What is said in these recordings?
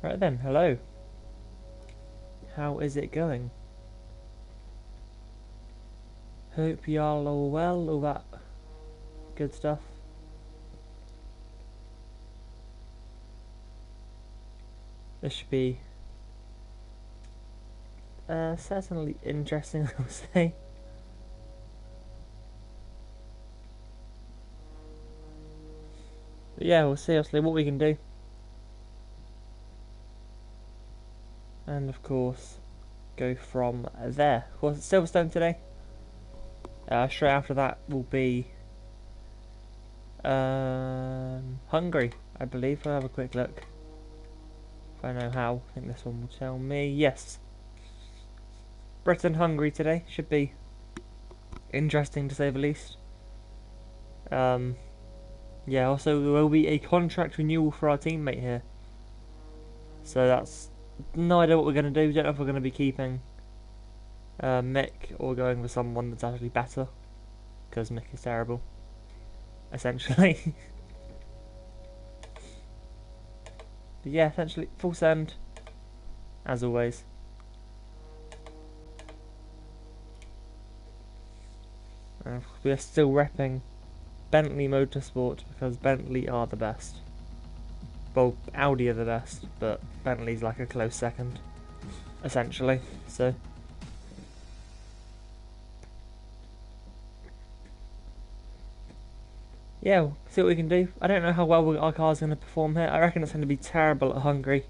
Right then, hello. How is it going? Hope y'all all well, all that good stuff. This should be certainly interesting, I would say. But yeah, we'll see obviously what we can do. And of course, go from there. Of course, it's Silverstone today. Straight after that will be Hungary, I believe. I'll have a quick look. If I know how. I think this one will tell me. Yes. Britain, Hungary today. Should be interesting to say the least. Yeah, also there will be a contract renewal for our teammate here. So that's no idea what we're going to do. Don't know if we're going to be keeping Mick or going with someone that's actually better. Because Mick is terrible. Essentially. But yeah, essentially, full send. As always. We are still repping Bentley Motorsport because Bentley are the best. Well, Audi are the best, but Bentley's like a close second, essentially. So, yeah, we'll see what we can do. I don't know how well our car's going to perform here. I reckon it's going to be terrible at Hungary.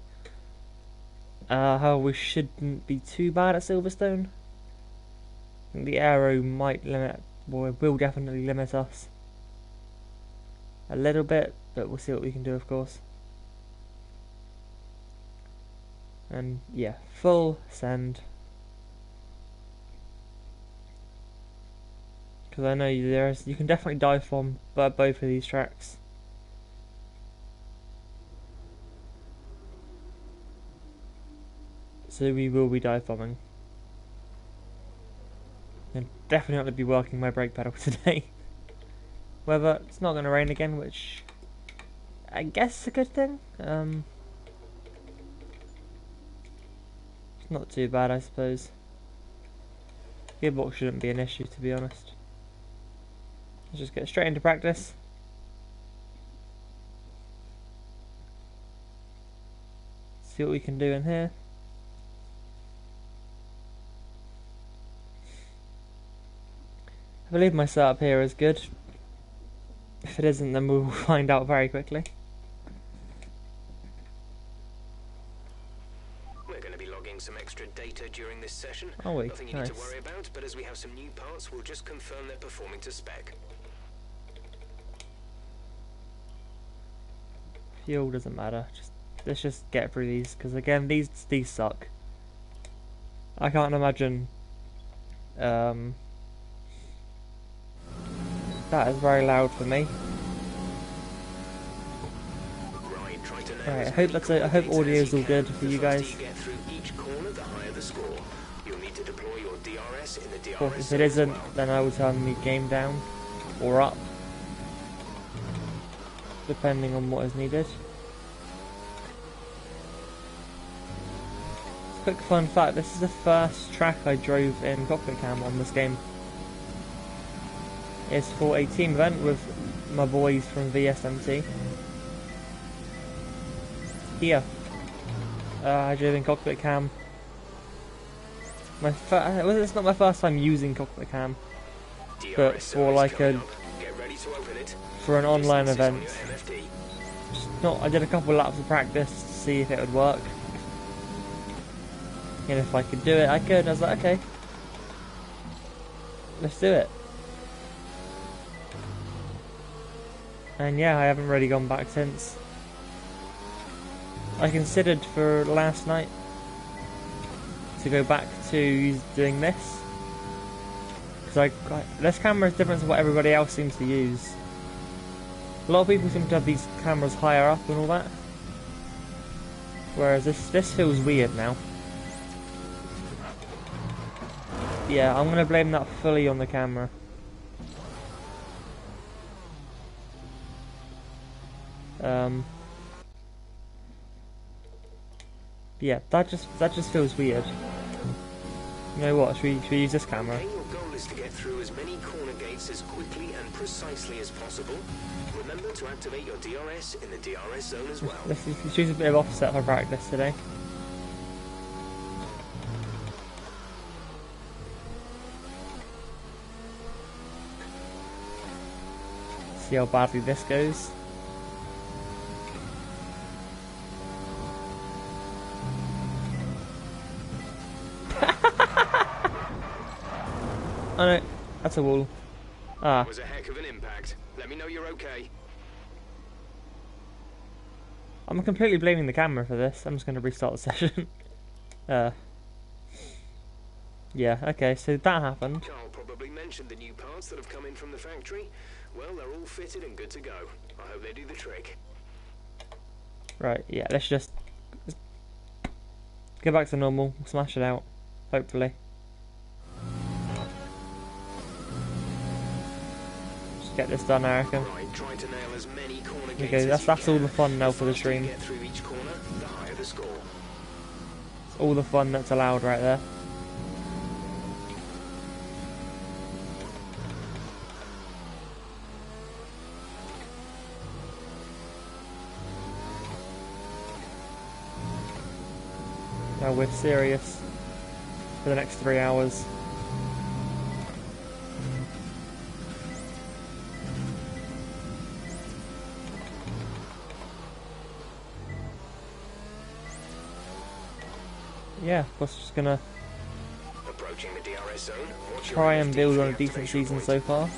However, we shouldn't be too bad at Silverstone. I think the aero might limit, well, it will definitely limit us a little bit, but we'll see what we can do, of course. And yeah, full send. Because I know you can definitely dive from both of these tracks. So we will be dive bombing. And definitely not going to be working my brake pedal today. However, it's not going to rain again, which I guess is a good thing. It's not too bad, I suppose. Gearbox shouldn't be an issue, to be honest. Let's just get straight into practice. See what we can do in here. I believe my setup here is good. If it isn't, then we'll find out very quickly. We're going to be logging some extra data during this session. Oh wait, nothing you nice. need to worry about, but as we have some new parts, we'll just confirm they're performing to spec. Fuel doesn't matter. Let's just get through these, because again, these suck. I can't imagine. That is very loud for me. Right, I hope I hope audio is all good for you guys. Of course, if it isn't, then I will turn the game down or up, depending on what is needed. Quick fun fact: this is the first track I drove in cockpit cam on this game. It's for a team event with my boys from VSMT. Here, I drove in cockpit cam. It's not my first time using cockpit cam, but for like for an online event. I did a couple laps of practice to see if it would work, and if I could do it, I could. I was like, okay, let's do it. And yeah, I haven't really gone back since. I considered for last night to go back to doing this, because this camera is different to what everybody else seems to use. A lot of people seem to have these cameras higher up and all that, whereas this feels weird now. Yeah, I'm gonna blame that fully on the camera. Yeah, that just feels weird. You know what? Should we use this camera? Okay, your goal is to get through as many corner gates as quickly and precisely as possible. Remember to activate your DRS in the DRS zone as well. Let's use a bit of offset for practice today. See how badly this goes. Oh no, that's a wall. Ah. It was a heck of an impact. Let me know you're okay. I'm completely blaming the camera for this. I'm just going to restart the session. Yeah, okay, so that happened. Carl probably mentioned the new parts that have come in from the factory. Well, they're all fitted and good to go. I hope they do the trick. Right, yeah, let's just go back to normal, smash it out, hopefully. Just get this done, I reckon. Right, try to nail as many corner Okay, gates that's all the fun now for the stream. Get through each corner, the higher the score. It's all the fun that's allowed right there. Now we're serious for the next 3 hours. Yeah, of course, just gonna Approaching the DRS zone. try and build on a decent season so far.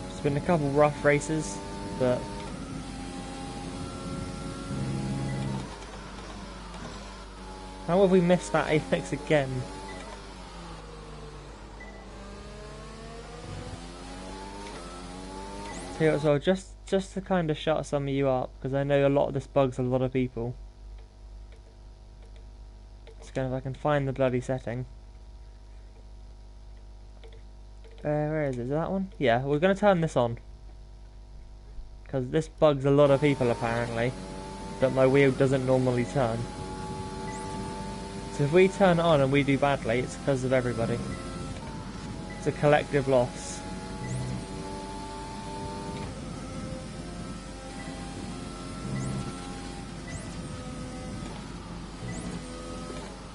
It's been a couple rough races, but how have we missed that apex again? So just to kind of shut some of you up, because I know a lot of this bugs a lot of people. Just going if I can find the bloody setting. Where is it? Is it that one? Yeah, we're going to turn this on. Because this bugs a lot of people apparently, that my wheel doesn't normally turn. So if we turn it on and we do badly, it's because of everybody. It's a collective loss.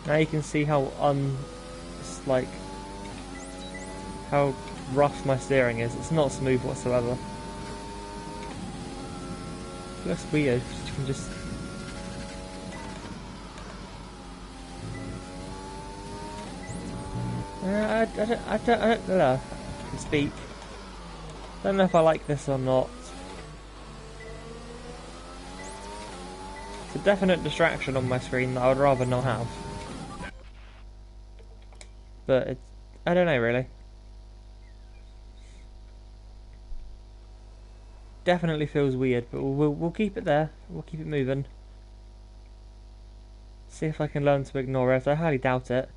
Now you can see how how rough my steering is. It's not smooth whatsoever. It looks weird. You can just I don't know. I can speak. Don't know if I like this or not. It's a definite distraction on my screen that I would rather not have. But it's, I don't know really. Definitely feels weird, but we'll keep it there. We'll keep it moving. See if I can learn to ignore it. I highly doubt it.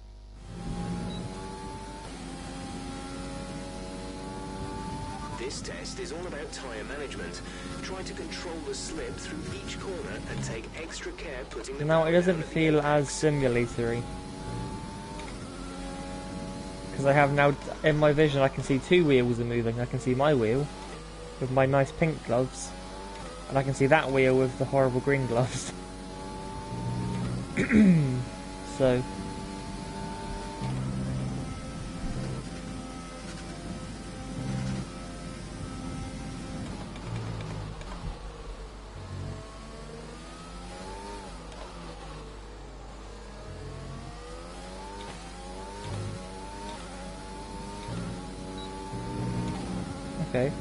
This test is all about tyre management. Try to control the slip through each corner and take extra care putting the Now power it down doesn't at the feel apex. as simulatory. Because I have now, in my vision, I can see two wheels are moving. I can see my wheel with my nice pink gloves, and I can see that wheel with the horrible green gloves. So okay.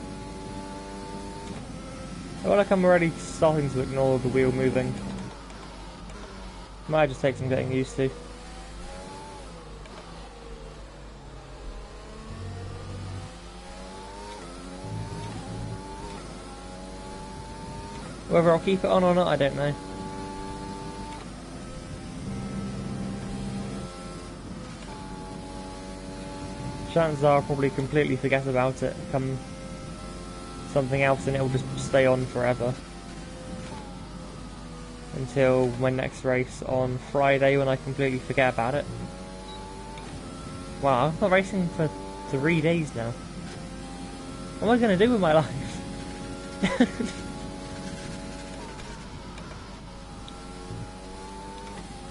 I feel like I'm already starting to ignore the wheel moving. Might just take some getting used to. Whether I'll keep it on or not, I don't know. Chances are I'll probably completely forget about it, come something else, and it'll just stay on forever. until my next race on Friday when I completely forget about it. Wow, I'm not racing for 3 days now. What am I going to do with my life?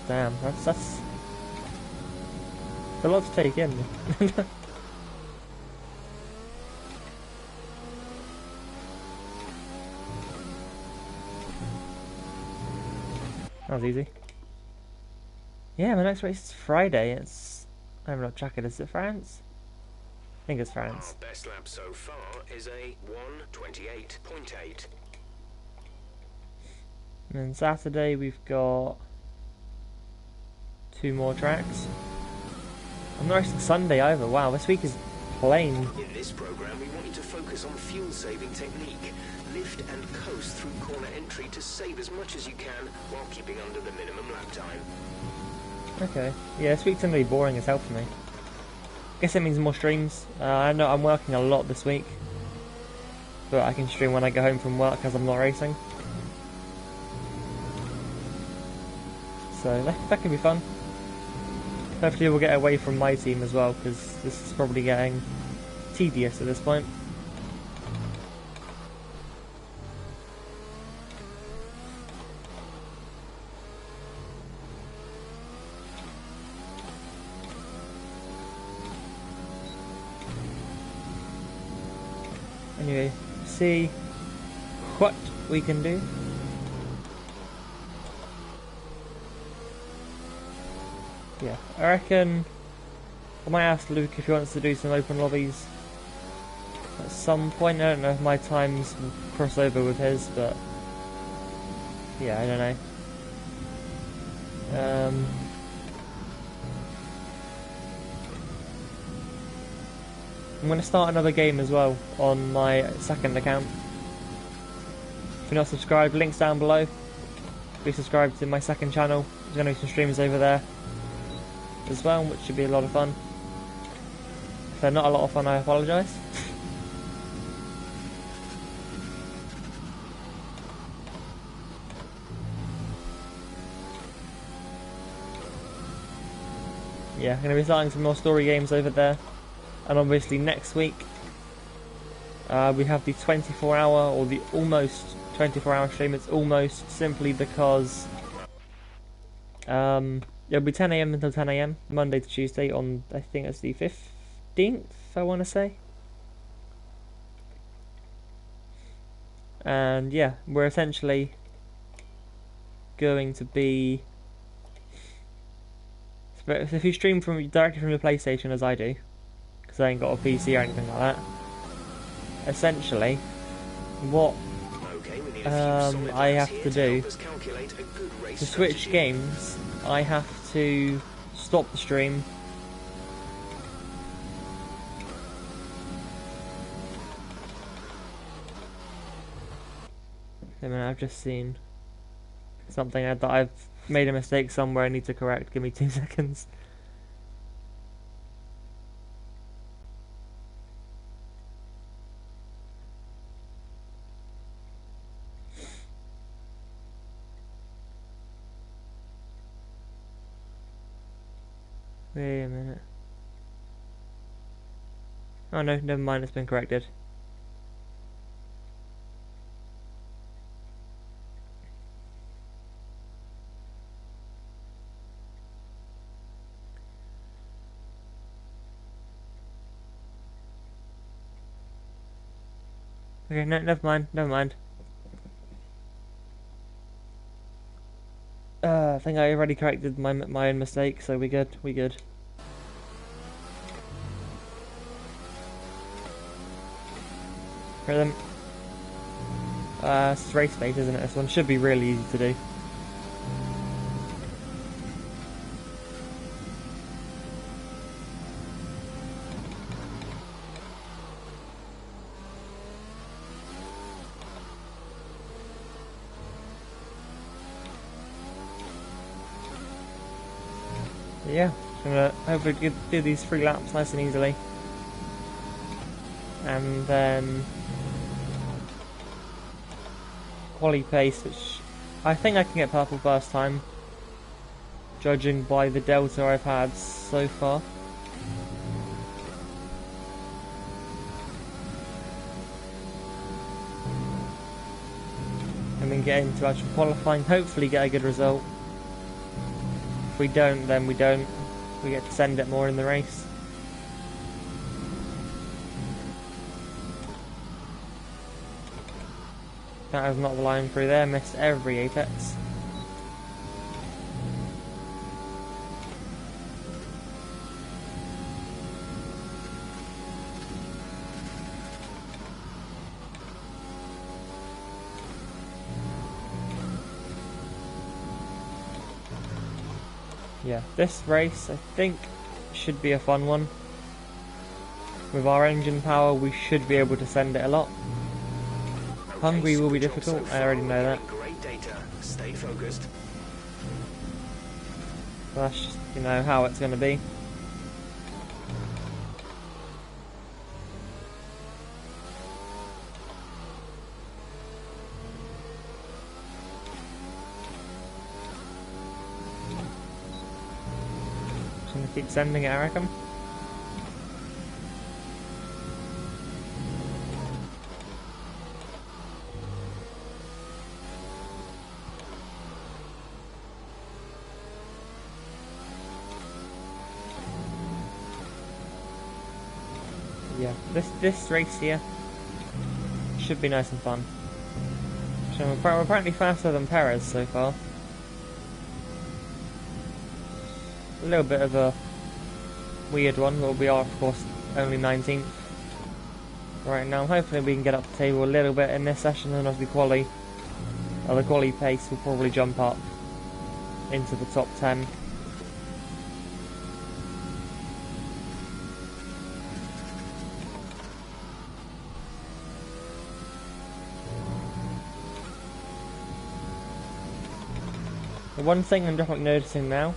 Damn, that's a lot to take in. That was easy. Yeah, my next race is Friday. I haven't looked check it. Is it France? I think it's France. Our best lap so far is a 1:28.8. And then Saturday we've got 2 more tracks. I'm not racing Sunday either. Wow, this week is plain. In this program, we want you to focus on fuel-saving technique. Lift and coast through corner entry to save as much as you can while keeping under the minimum lap time. Okay. Yeah, this week's gonna be boring as hell for me. Guess it means more streams. I know I'm working a lot this week, but I can stream when I go home from work because I'm not racing. So that can be fun. Hopefully we'll get away from my team as well, because this is probably getting tedious at this point. Anyway, see what we can do. Yeah, I reckon I might ask Luke if he wants to do some open lobbies at some point. I don't know if my times will cross over with his, but yeah, I don't know. I'm going to start another game as well on my second account. If you're not subscribed, links down below. Be subscribed to my second channel. There's going to be some streams over there as well, which should be a lot of fun. If they're not a lot of fun, I apologise. Yeah, I'm going to be starting some more story games over there. And obviously next week we have the 24-hour or the almost 24-hour stream. It's almost simply because it'll be 10 AM until 10 AM, Monday to Tuesday on, I think it's the 15th, I want to say. And yeah, we're essentially going to be... If you stream directly from your PlayStation as I do, because I ain't got a PC or anything like that, essentially, what I have to do to switch games, I have to stop the stream, I mean, I've just seen something that I've made a mistake somewhere I need to correct. Give me 2 seconds. Wait a minute. Oh no, never mind, it's been corrected. Okay, no, never mind, never mind. I think I already corrected my own mistake, so we good, we good. Rhythm. It's race bait, isn't it? This one should be really easy to do. Yeah, I'm gonna hopefully do these 3 laps nice and easily, and then quali pace, which I think I can get purple first time, judging by the delta I've had so far. And then get into actual qualifying, hopefully get a good result. If we don't, then we don't. We get to send it more in the race. That was not the line through there, missed every apex. Yeah, this race I think should be a fun one. With our engine power we should be able to send it a lot. Hungary will be difficult, I already know that. Great data. Stay focused. So that's just, you know, how it's going to be. Just going to keep sending it, I reckon. Yeah, this race here should be nice and fun. So we're apparently faster than Perez so far. A little bit of a weird one, but we are of course only 19th right now. Hopefully we can get up the table a little bit in this session, and as the quali pace will probably jump up into the top 10. The one thing I'm definitely noticing now,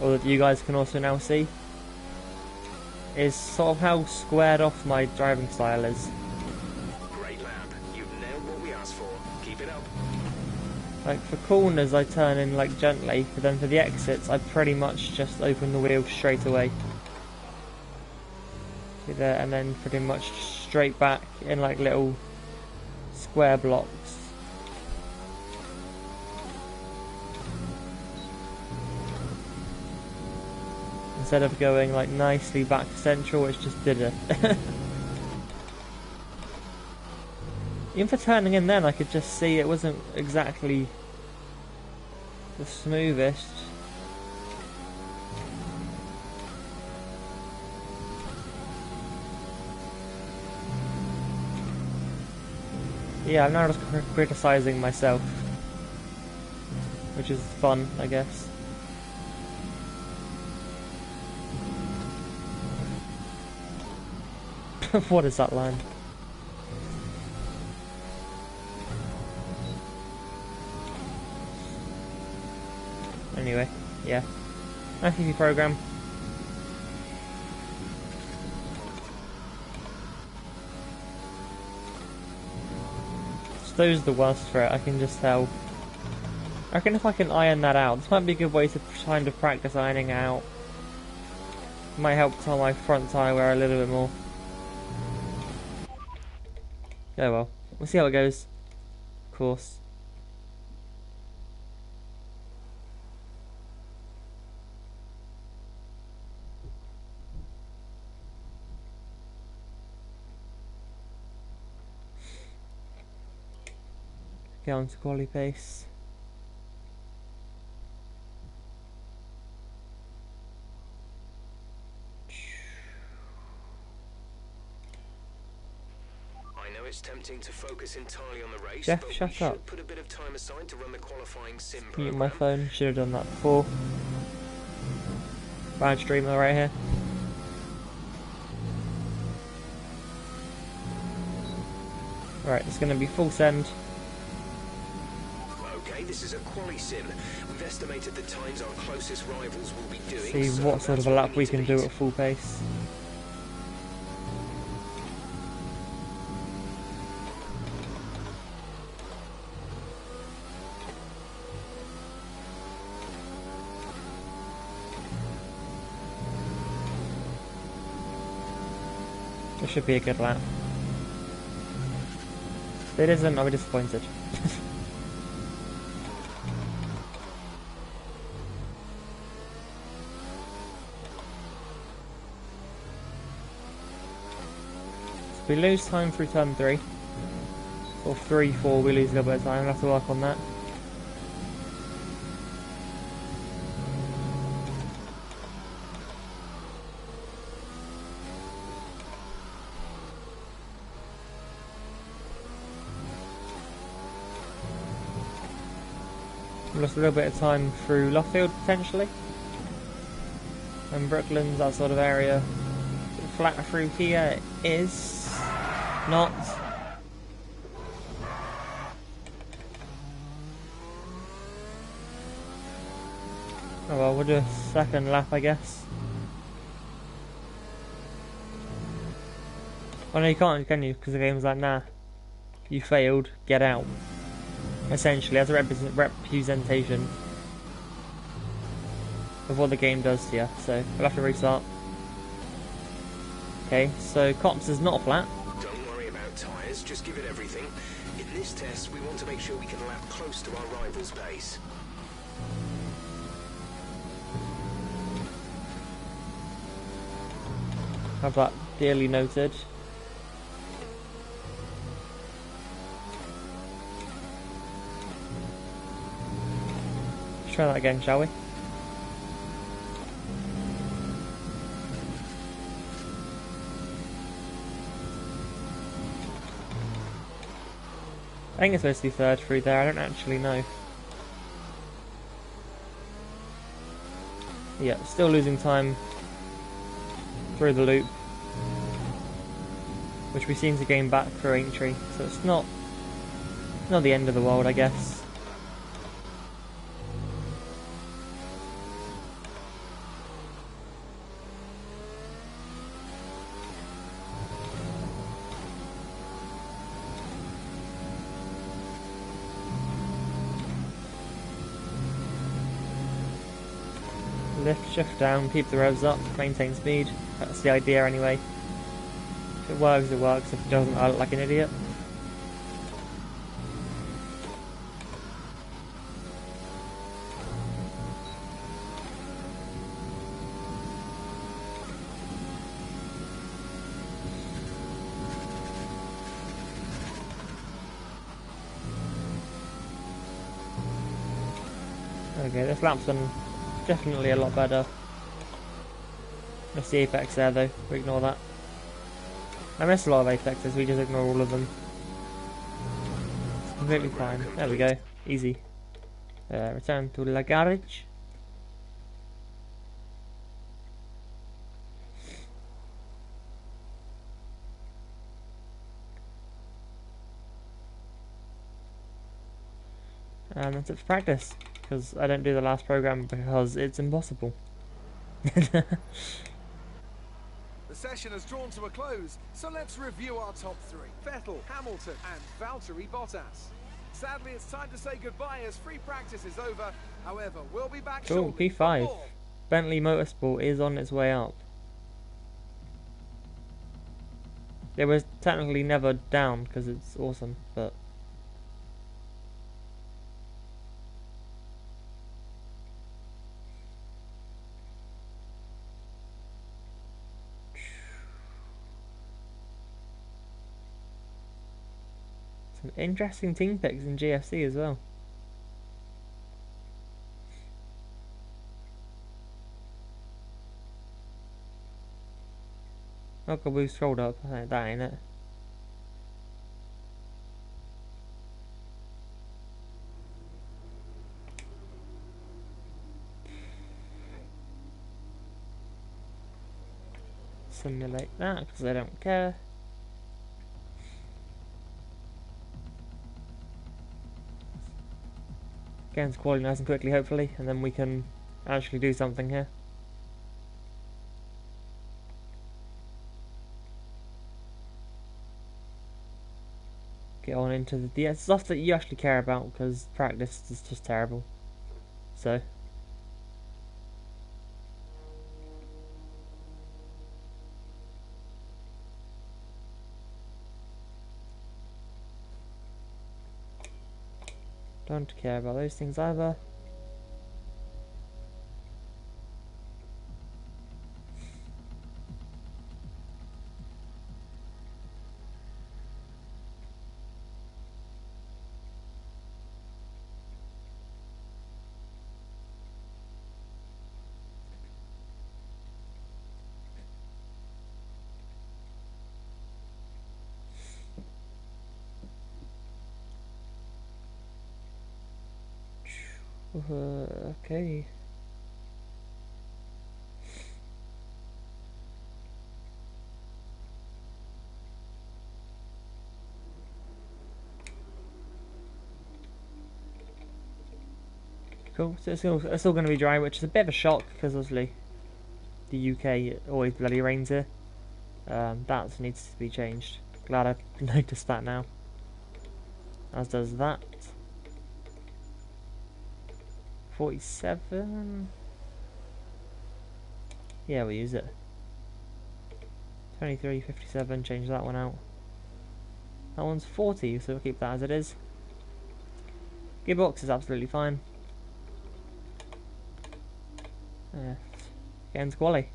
or that you guys can also now see, is sort of how squared off my driving style is. Great lap. You've nailed what we asked for. Keep it up. Like for corners I turn in like gently, but then for the exits I pretty much just open the wheel straight away. See there, and then pretty much straight back in like little square blocks. Instead of going like nicely back to central, which just did it. Even for turning in then, I could just see it wasn't exactly the smoothest. Yeah, I'm now just criticising myself, which is fun, I guess. What is that line? Anyway, yeah. ITV program. Stowe's the worst for it, I can just tell. I reckon if I can iron that out, this might be a good way to kind of practice ironing out. Might help tell my front tyre wear a little bit more. Oh well, we'll see how it goes. Of course. Get on to quali pace. It's tempting to focus entirely on the race, Jeff, but shut we up. should put a bit of time aside to run the qualifying sim Mute program. my phone, should have done that before. Bad streamer right here. Right, it's going to be full send. Okay, this is a quali sim. We've estimated the times our closest rivals will be doing. See so what sort of a that's what lap we need to can do beat. at full pace. This should be a good lap. If it isn't, I'll be disappointed. So we lose time through turn 3. Or 3, 4, we lose a little bit of time. We'll have to work on that. Lost a little bit of time through Luffield potentially, and Brooklands, that sort of area. Flat through here is not. Oh well, we'll do a second lap, I guess. Oh no, you can't, can you? Because the game's like, nah, you failed, get out. Essentially, as a representation of what the game does to you. So we'll have to restart. Okay, so Cops is not flat. Don't worry about tyres, just give it everything. In this test, we want to make sure we can lap close to our rival's pace. Have that dearly noted. Let's try that again, shall we? I think it's supposed to be third through there, I don't actually know. Yeah, still losing time through the loop, which we seem to gain back through Aintree, so it's not the end of the world, I guess. Lift, shift down, keep the revs up, maintain speed. That's the idea anyway. If it works, it works. If it doesn't, I look like an idiot. Okay, this lap's been definitely a lot better. Miss the apex there though, we ignore that. I miss a lot of apexes, we just ignore all of them. It's completely fine. There we go, easy. Return to la garage. And that's it for practice, because I don't do the last program because it's impossible. The session has drawn to a close, so let's review our top three. Vettel, Hamilton and Valtteri Bottas. Sadly, it's time to say goodbye as free practice is over. However, we'll be back Cool, shortly for P5. more. Bentley Motorsport is on its way up. It was technically never down because it's awesome, but some interesting team picks in GFC as well. Oh god, we've scrolled up. That ain't it. Simulate that because I don't care. Get into quality nice and quickly, hopefully, and then we can actually do something here. Get on into the stuff that you actually care about, because practice is just terrible. So Don't care about those things either. Okay. Cool, so it's still going to be dry, which is a bit of a shock, because obviously the UK always bloody rains here. That needs to be changed. Glad I noticed that now. As does that. 47? Yeah, we'll use it. 23, 57, change that one out. That one's 40, so we'll keep that as it is. Gearbox is absolutely fine. Yeah, getting to quali.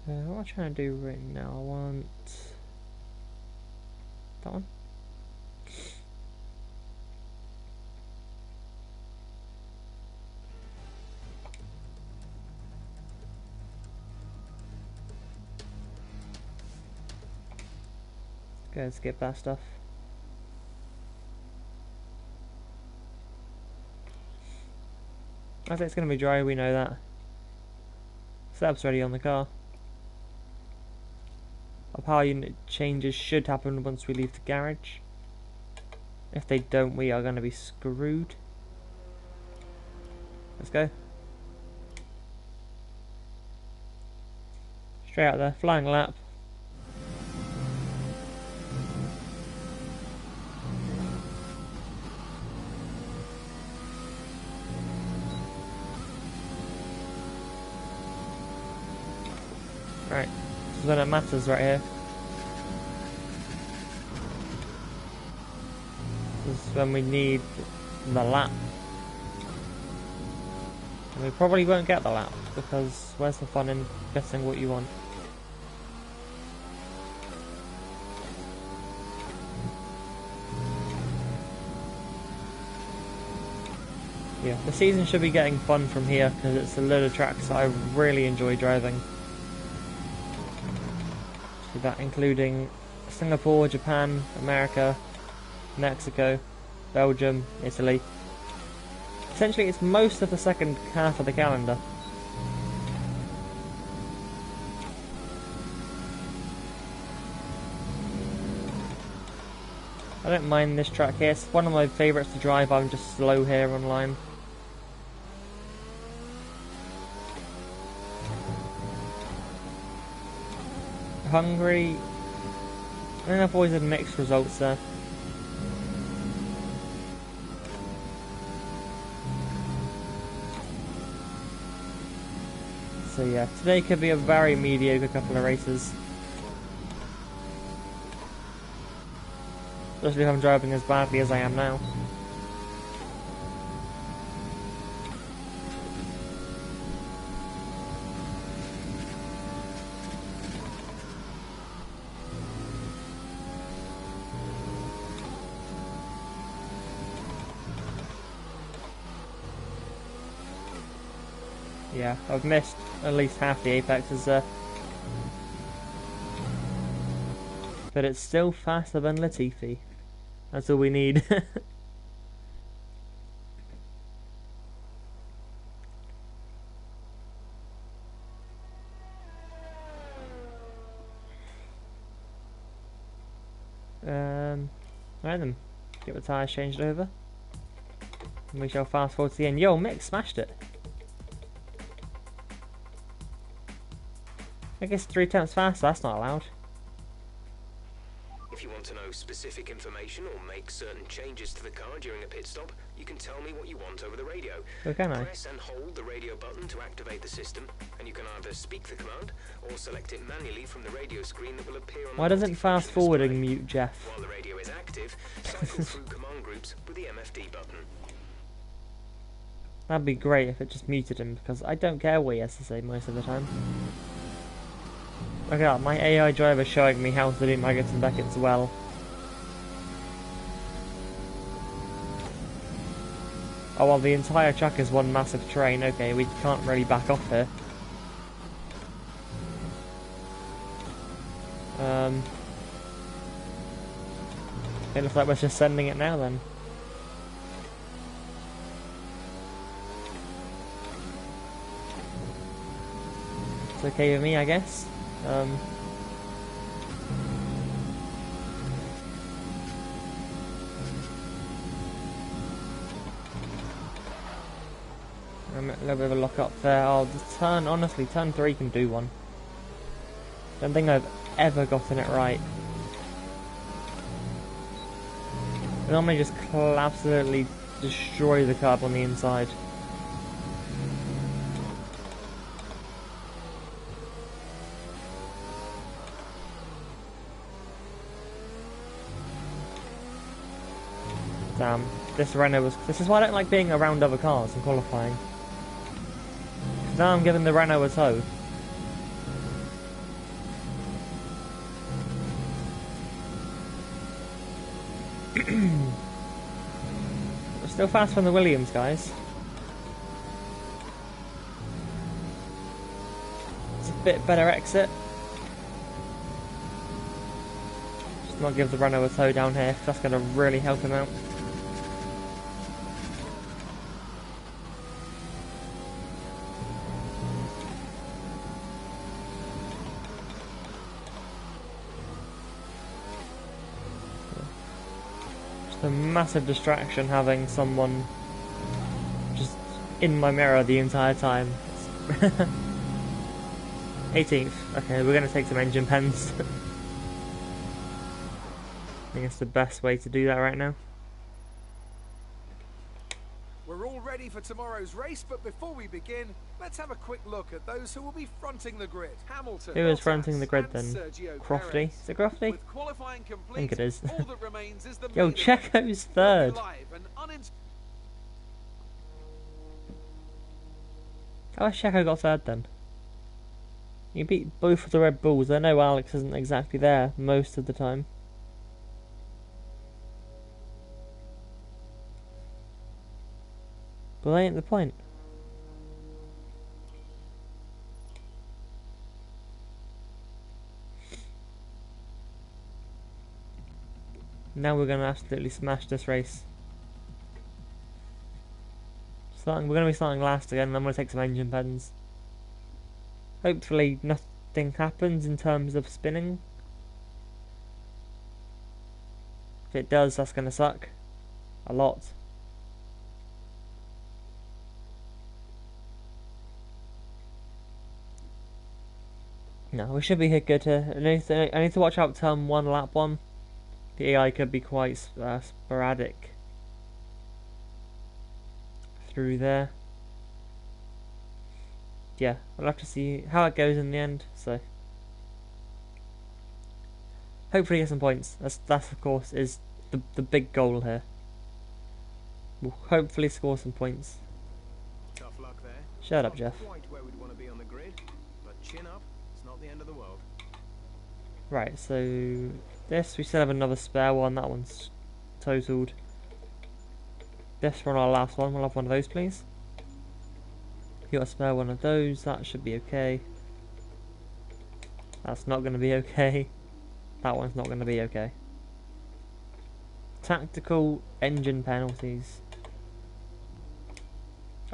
What am I trying to do right now? I want that one. Go skip that stuff. I think it's going to be dry, we know that. Setup's ready on the car. Our power unit changes should happen once we leave the garage. If they don't, we are going to be screwed. Let's go. Straight out there, flying lap. Right, this is when it matters right here. This is when we need the lap. And we probably won't get the lap, because where's the fun in getting what you want? Yeah, the season should be getting fun from here, because it's a load of tracks that I really enjoy driving. That including Singapore, Japan, America, Mexico, Belgium, Italy. Essentially, it's most of the second half of the calendar. I don't mind this track here. It's one of my favourites to drive. I'm just slow here online. Hungary. I think I've always had mixed results there. So yeah, today could be a very mediocre couple of races. Especially if I'm driving as badly as I am now. Yeah, I've missed at least half the apexes there. But it's still faster than Latifi. That's all we need. Right then, get the tyres changed over. And we shall fast forward to the end. Yo, Mick smashed it. I guess 3 times faster, that's not allowed. If you want to know specific information or make certain changes to the car during a pit stop, you can tell me what you want over the radio. Oh, can I? Press and hold the radio button to activate the system, and you can either speak the command or select it manually from the radio screen that will appear on Why the doesn't multifunction fast forwarding display. mute Jeff? While the radio is active, cycle through command groups with the MFD button. That'd be great if it just muted him, because I don't care what he has to say most of the time. Look at that, my AI driver showing me how to do Maggots and Beckets well. Oh well, the entire track is one massive train. Okay, we can't really back off here. It looks like we're just sending it now then. It's okay with me, I guess. A little bit of a lock up there. Oh, the turn, honestly, turn 3 can do one. Don't think I've ever gotten it right. I normally just absolutely destroy the curb on the inside. Damn, this Renault was... This is why I don't like being around other cars and qualifying. Now I'm giving the Renault a tow. We're still fast from the Williams, guys. It's a bit better exit. Just not give the Renault a tow down here, 'cause that's going to really help him out. A massive distraction having someone just in my mirror the entire time. 18th. Okay, we're going to take some engine pens. I think it's the best way to do that right now. We're all ready for tomorrow's race, but before we begin, let's have a quick look at those who will be fronting the grid. Hamilton, Who is Bottas, fronting the grid and then? Sergio Crofty? Perez. Is it Crofty? With qualifying complete, I think it is. all that remains is the Yo, main event. Checo's third. Live and How has Checo got third then? You beat both of the Red Bulls. I know Alex isn't exactly there most of the time. But that ain't the point. Now we're going to absolutely smash this race. We're going to be starting last again, and I'm going to take some engine pens. Hopefully nothing happens in terms of spinning. If it does, that's going to suck. A lot. No, we should be good here. I need to watch out turn 1, lap 1. The AI could be quite sporadic through there. Yeah, we'll have to see how it goes in the end, so hopefully get some points. That's of course is the big goal here. We'll hopefully score some points. Tough luck there. Shut up, Jeff. Not quite where we'd want to be on the grid, but chin up, it's not the end of the world. Right, so this, we still have another spare one, that one's totaled. This one, our last one, we'll have one of those please. You got a spare one of those, that should be okay. That's not going to be okay. That one's not going to be okay. Tactical engine penalties.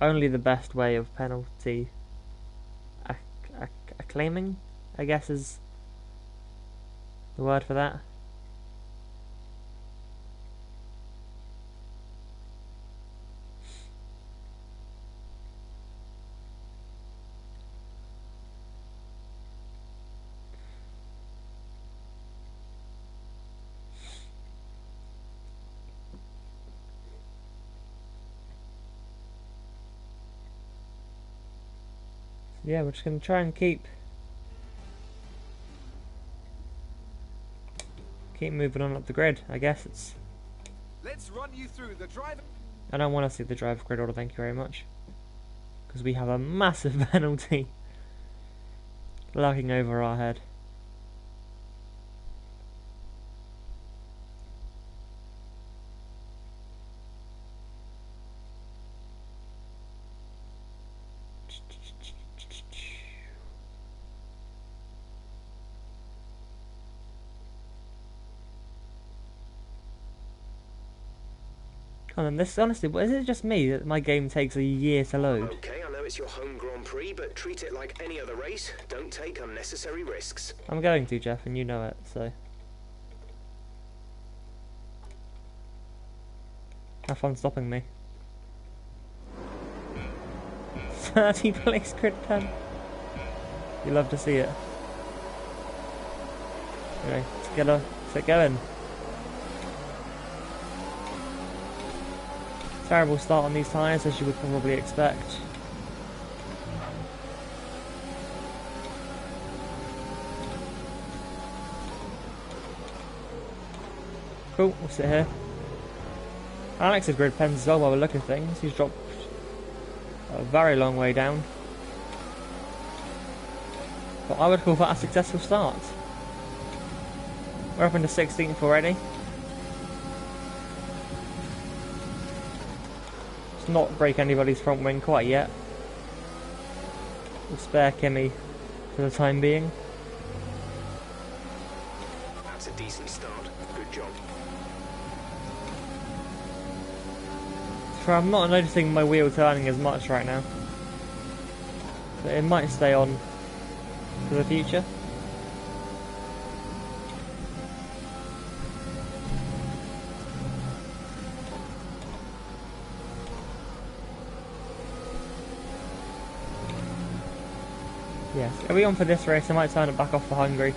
Only the best way of penalty acclaiming, I guess is the word for that. Yeah, we're just going to try and keep moving on up the grid. I guess it's... Let's run you through the driver. I don't want to see the driver grid order, thank you very much. Because we have a massive penalty lurking over our head. And then this, honestly, is it just me that my game takes a year to load? Okay, I know it's your home Grand Prix, but treat it like any other race. Don't take unnecessary risks. I'm going to, Jeff, and you know it, so... Have fun stopping me. 30 place grid pen. You love to see it. Anyway, let's get going. Terrible start on these tyres, as you would probably expect. Cool, we'll sit here. Alex has grid pens as well while we're looking at things. He's dropped a very long way down. But I would call that a successful start. We're up into 16th already. Let's not break anybody's front wing quite yet. We'll spare Kimi for the time being. That's a decent start. Good job. So I'm not noticing my wheel turning as much right now. But it might stay on for the future. Yes, are we on for this race? I might turn it back off for Hungary.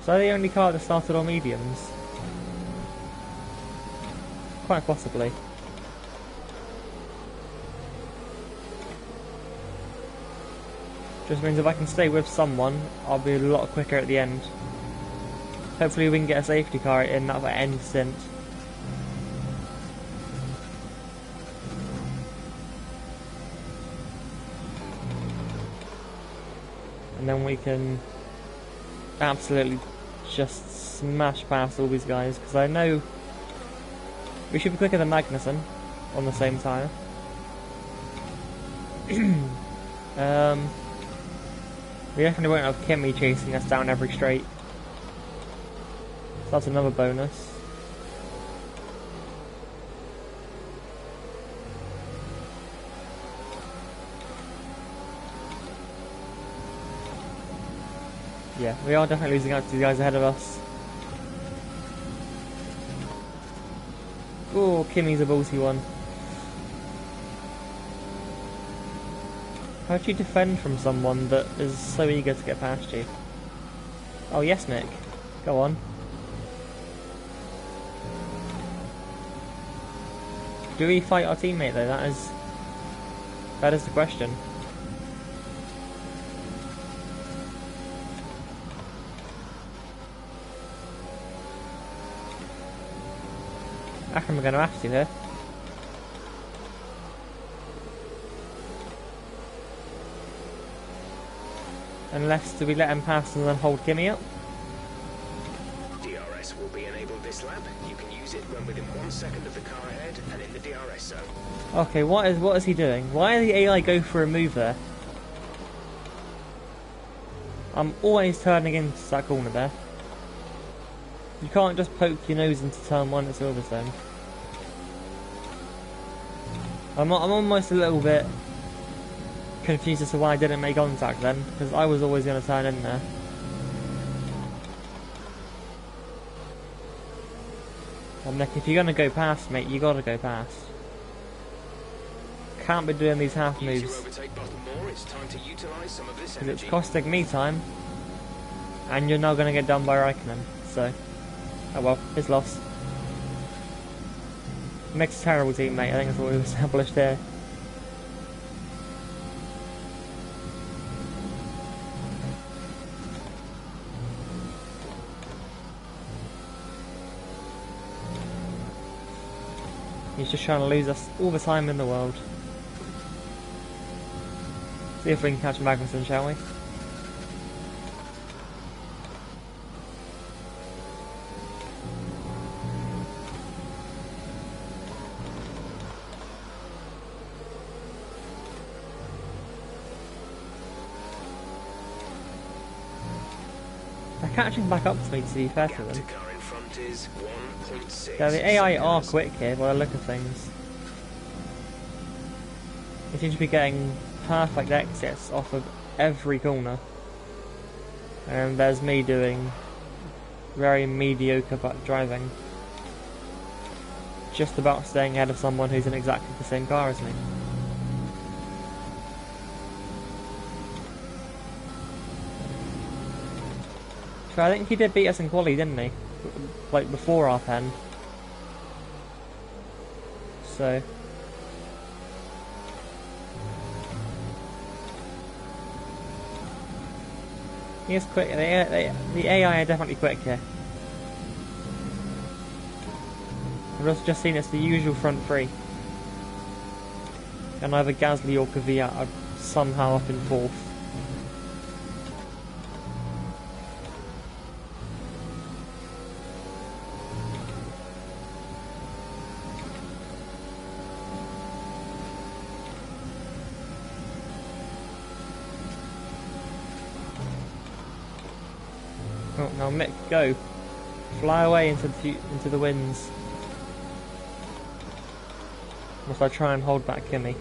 So the only car that started on mediums? Quite possibly. Just means if I can stay with someone, I'll be a lot quicker at the end. Hopefully we can get a safety car in that end stint. And then we can absolutely just smash past all these guys, because I know we should be quicker than Magnussen on the same tyre. We definitely won't have Kimi chasing us down every straight. So that's another bonus. Yeah, we are definitely losing out to the guys ahead of us. Oh, Kimi's a ballsy one. How do you defend from someone that is so eager to get past you? Oh yes, Mick. Go on. Do we fight our teammate though? That is the question. I reckon we're going to have to here. Unless, do we let him pass and then hold Kimi up? DRS will be enabled this lap. You can use it when within 1 second of the car ahead and in the DRS zone. Okay, what is he doing? Why did the AI go for a move there? I'm always turning into that corner there. You can't just poke your nose into turn 1 at Silverstone. I'm almost a little bit confused as to why I didn't make contact then, because I was always going to turn in there. Well, Nick, if you're going to go past, mate, you got to go past. Can't be doing these half Use moves. your overtake button more. It's time to utilize some of this Because it's energy. costing me time, and you're now going to get done by Raikkonen, so... Oh well, his loss. Makes a terrible teammate, I think that's what we've established here. He's just trying to lose us all the time in the world. See if we can catch Magnussen, shall we? They're catching back up to me, to be fair to Gap to them. car in front is 1.6 Yeah, the AI are seconds. quick here by the look of things. They seem to be getting perfect exits off of every corner. And there's me doing very mediocre driving. Just about staying ahead of someone who's in exactly the same car as me. So I think he did beat us in quali, didn't he? Like before our pen. So he is quick. The AI are definitely quick here. I've also just seen it's the usual front three. And either Gasly or Kvyat are somehow up in fourth. Oh, now Mick, go. Fly away into the winds. Must I try and hold back Kimi?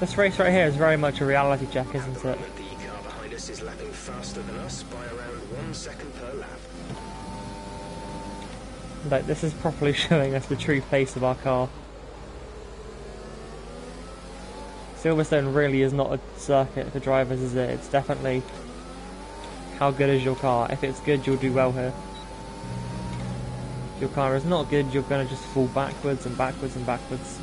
This race right here is very much a reality check, At isn't the it? moment, the car behind us is lapping faster than us by around 1 second per lap. Like, this is properly showing us the true pace of our car. Silverstone really is not a circuit for drivers, is it? It's definitely how good is your car. If it's good, you'll do well here. If your car is not good, you're going to just fall backwards and backwards and backwards.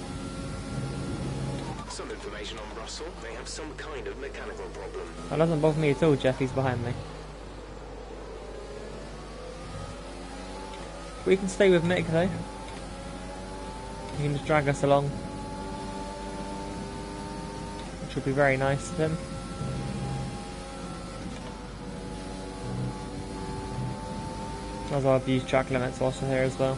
Some information on Russell. They have some kind of mechanical problem. That doesn't bother me at all, Jeff, he's behind me. We can stay with Mick though. He can just drag us along. Which would be very nice of him. Might as well have used track limits whilst we're here as well.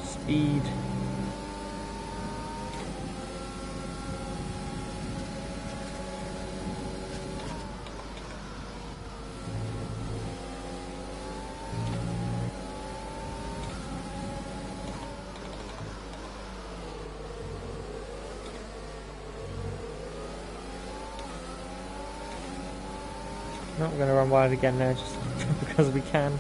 Speed. Not going to run wide again there, just because we can.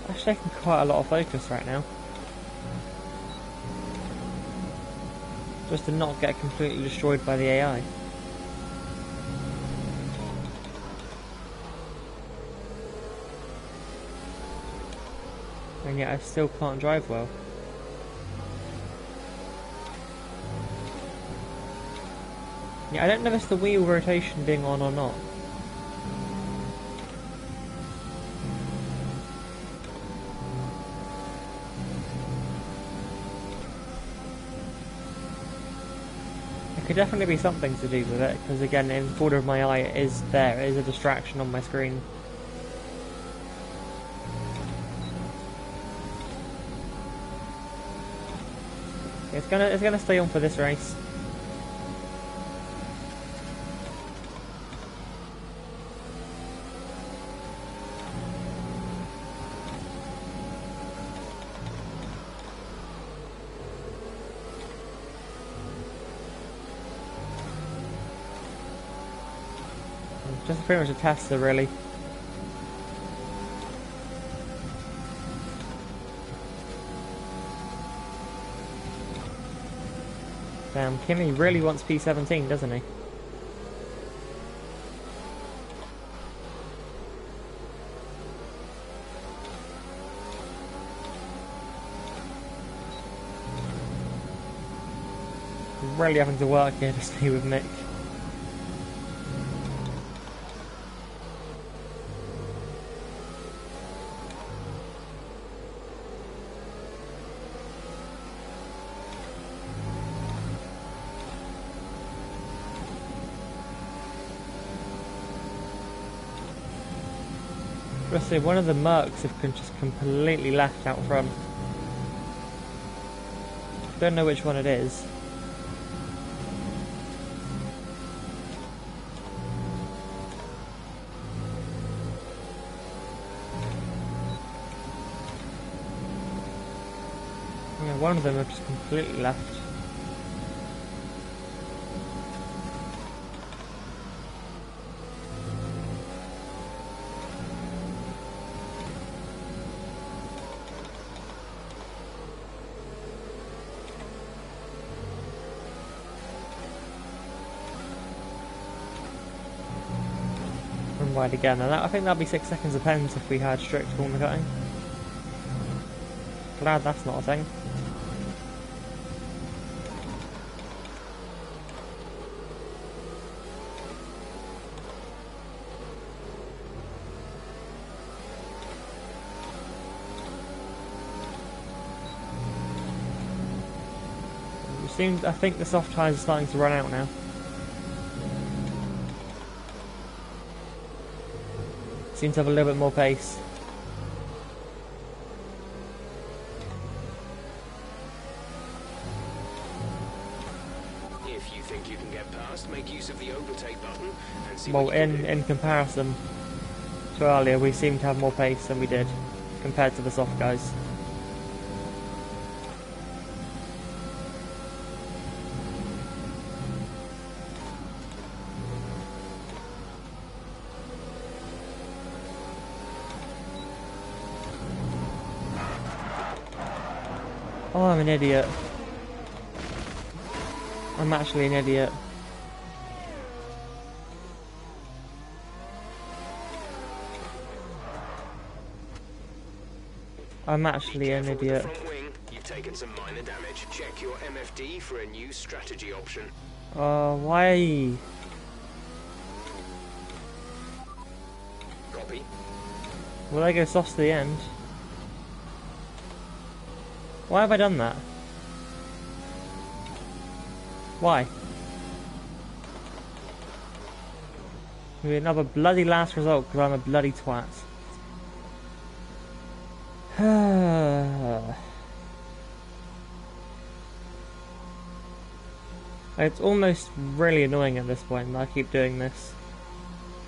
Actually taking quite a lot of focus right now. Just to not get completely destroyed by the AI. And yet I still can't drive well. Yeah, I don't know if it's the wheel rotation being on or not. It could definitely be something to do with it, because again, in the corner of my eye it is there, it is a distraction on my screen. It's gonna stay on for this race. Just pretty much a tester, really. Damn, Kimi really wants P17, doesn't he? Really having to work here to stay with Mick. Honestly, one of the Mercs have just completely left out front. Don't know which one it is. Yeah, one of them have just completely left. Wide again, and I think that'd be 6 seconds a pens if we had strict corner cutting. Glad that's not a thing. I think the soft tyres are starting to run out now. Seem to have a little bit more pace. If you think you can get past, make use of the overtake button and see Well, what you can do. in comparison to earlier, we seem to have more pace than we did compared to the soft guys. Oh, I'm an idiot. I'm actually an idiot. I'm actually an Careful with the idiot. front wing. You've taken some minor damage. Check your MFD for a new strategy option. Why? Copy. Will I go soft to the end? Why have I done that? Why? Maybe another bloody last result because I'm a bloody twat. It's almost really annoying at this point that I keep doing this.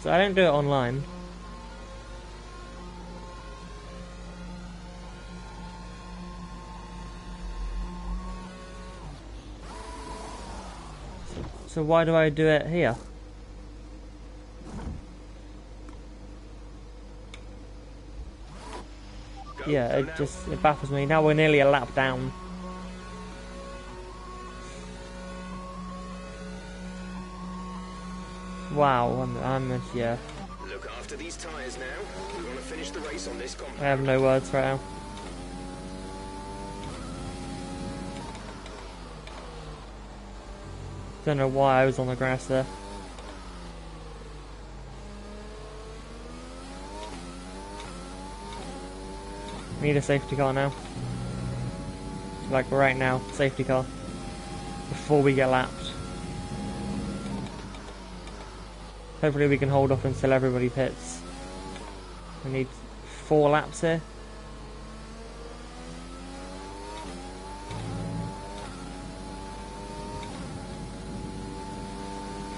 So I don't do it online. So why do I do it here? Yeah, it baffles me. Now we're nearly a lap down. Wow, yeah. Look after these tyres now. We want to finish the race on this compound. I have no words right now. Don't know why I was on the grass there. Need a safety car now. Like right now, safety car. Before we get lapped. Hopefully we can hold off until everybody pits. We need 4 laps here.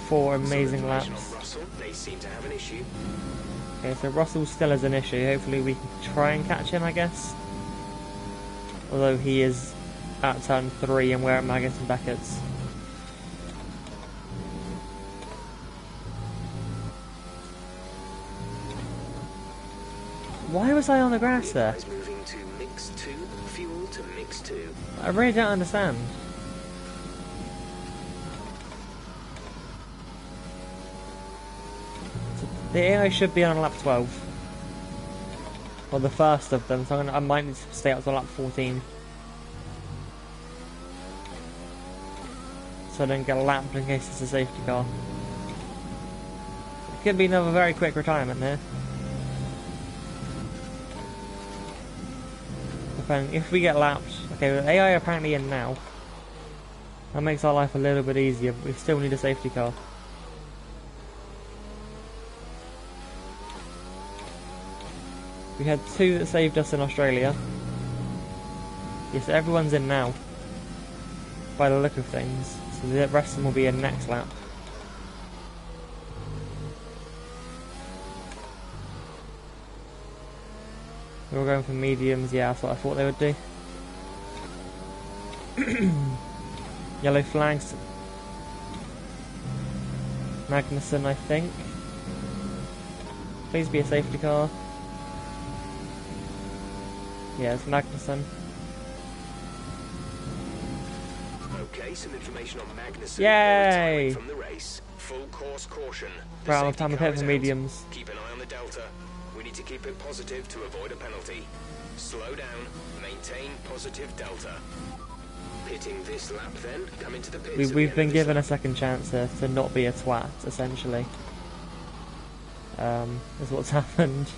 Four amazing laps. Russell, they seem to have an issue. Okay, so Russell still has an issue. Hopefully we can try and catch him, I guess. Although he is at turn 3 and we're at Maggotts and Beckett's. Why was I on the grass there? Is moving to mix 2, fuel to mix 2. I really don't understand. The AI should be on lap 12. Or the first of them, so I might need to stay up to lap 14. So I don't get lapped in case it's a safety car. It could be another very quick retirement here. Depending, if we get lapped. Okay, well, AI are apparently in now. That makes our life a little bit easier, but we still need a safety car. We had 2 that saved us in Australia. Yes, everyone's in now. By the look of things. So the rest of them will be in next lap. We're going for mediums, yeah, that's what I thought they would do. Yellow flags. Magnussen, I think. Please be a safety car. Yeah, it's Magnussen. Okay, some information on Magnussen. Yay! From the race. Full course caution. Right, I'll have time to pit for mediums. Keep an eye on the delta. We need to keep it positive to avoid a penalty. Slow down. Maintain positive delta. Pitting this lap then. Come into the pits. We've been given a second chance here to not be a twat, essentially. Is what's happened.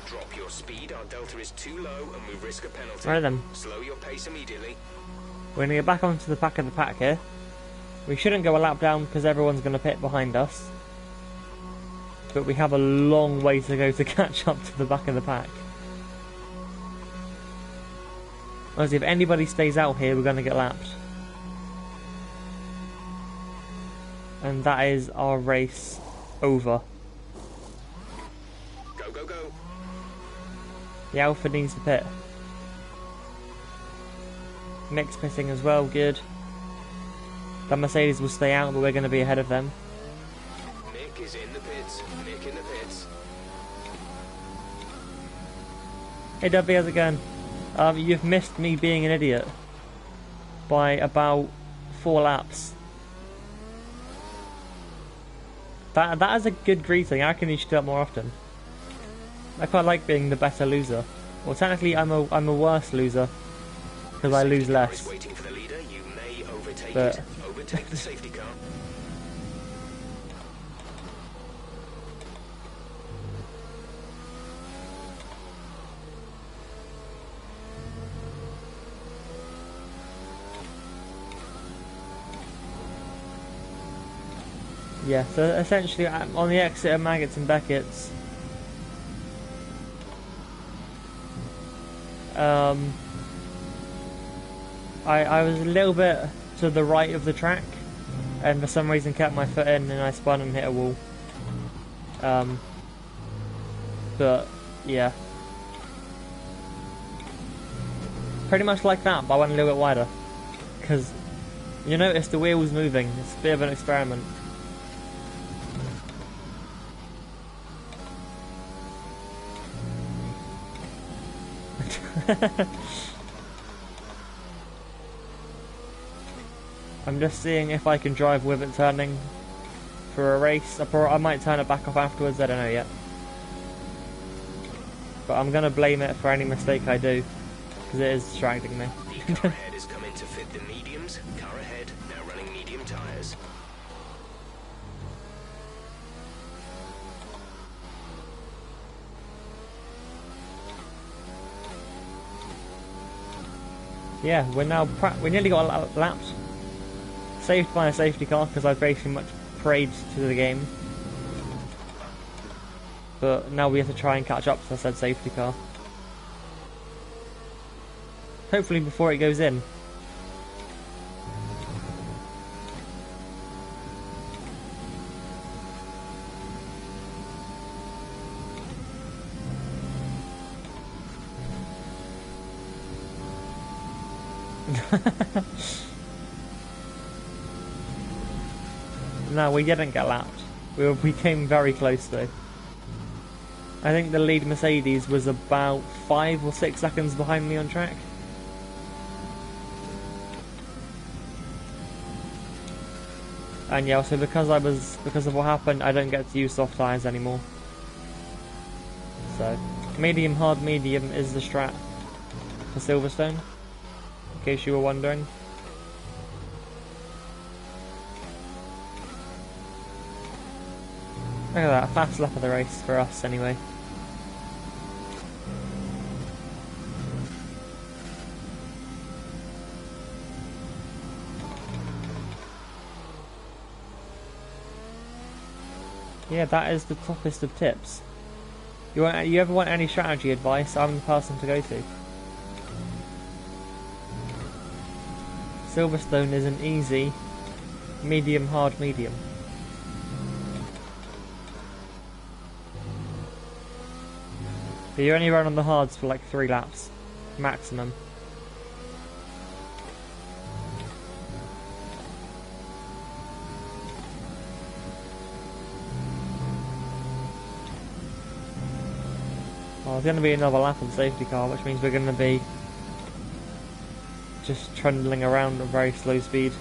Drop your speed. Our delta is too low and we risk a penalty. Right then. Slow your pace immediately. We're going to get back onto the back of the pack here. We shouldn't go a lap down because everyone's going to pit behind us. But we have a long way to go to catch up to the back of the pack. Honestly, if anybody stays out here, we're going to get lapped. And that is our race over. Go, go, go. The Alpha needs to pit. Nick's pitting as well, good. The Mercedes will stay out, but we're going to be ahead of them. Nick is in the pits. Nick in the pits. Hey Dubby, how's it going? You've missed me being an idiot by about 4 laps. That is a good greeting. I reckon you should do that more often. I quite like being the better loser. Well, technically, I'm a worse loser because I lose less. Waiting for the leader. You may overtake But it. Overtake the safety car. Yeah, so essentially on the exit of Maggots and Beckett's, I was a little bit to the right of the track, and for some reason kept my foot in, and I spun and hit a wall. But yeah, pretty much like that, but I went a little bit wider because you notice the wheel's moving. It's a bit of an experiment. I'm just seeing if I can drive with it turning for a race. I might turn it back off afterwards, I don't know yet. But I'm going to blame it for any mistake I do, because it is distracting me. The car ahead is coming to fit the mediums. Car ahead, now running medium tyres. Yeah, we nearly got lapped. Saved by a safety car because I basically much prayed to the game. But now we have to try and catch up to said safety car. Hopefully before it goes in. No, we didn't get lapped. We came very close though. I think the lead Mercedes was about 5 or 6 seconds behind me on track. And yeah, so because of what happened, I don't get to use soft tyres anymore. So, medium, hard, medium is the strat for Silverstone, in case you were wondering. Look at that, fast lap of the race for us anyway. Yeah, that is the toppest of tips. You ever want any strategy advice, I'm the person to go to. Silverstone is an easy, medium, hard, medium. But you only run on the hards for like 3 laps, maximum. Well, there's going to be another lap of the safety car, which means we're going to be just trundling around at very slow speed.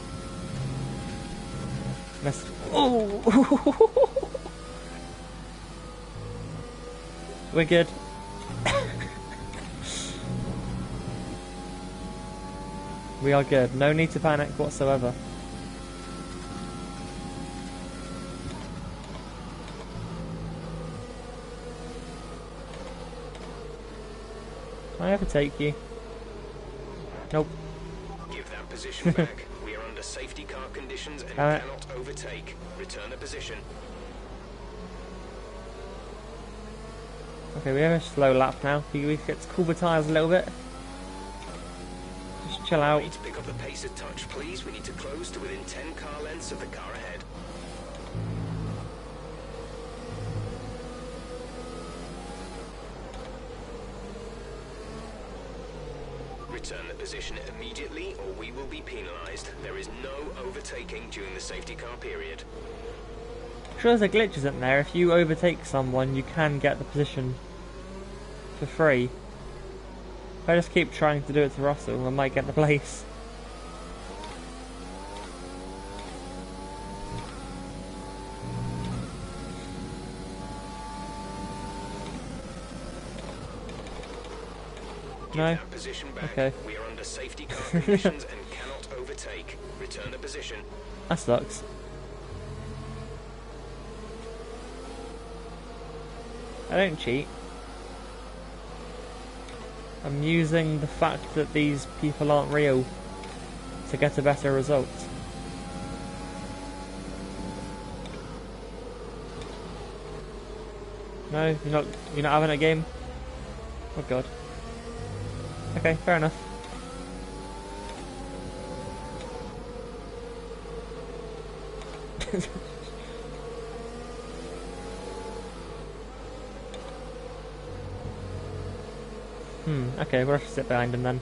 Oh! We're good. We are good. No need to panic whatsoever. Can I overtake you? Nope. Give that position back. We are under safety car conditions and cannot overtake. Return the position. Okay, we have a slow lap now. We get to cool the tyres a little bit. Just chill out. We need to pick up the pace a touch, please. We need to close to within 10 car lengths of the car ahead. Return the position immediately or we will be penalised. There is no overtaking during the safety car period. Sure, there's a glitch, isn't there? If you overtake someone, you can get the position for free. If I just keep trying to do it to Russell, I might get the place. No? Okay. We are under safety car conditions and cannot overtake. Return the position. That sucks. I don't cheat. I'm using the fact that these people aren't real to get a better result. No, you're not having a game? Oh god. Okay, fair enough. Okay, we'll have to sit behind him then.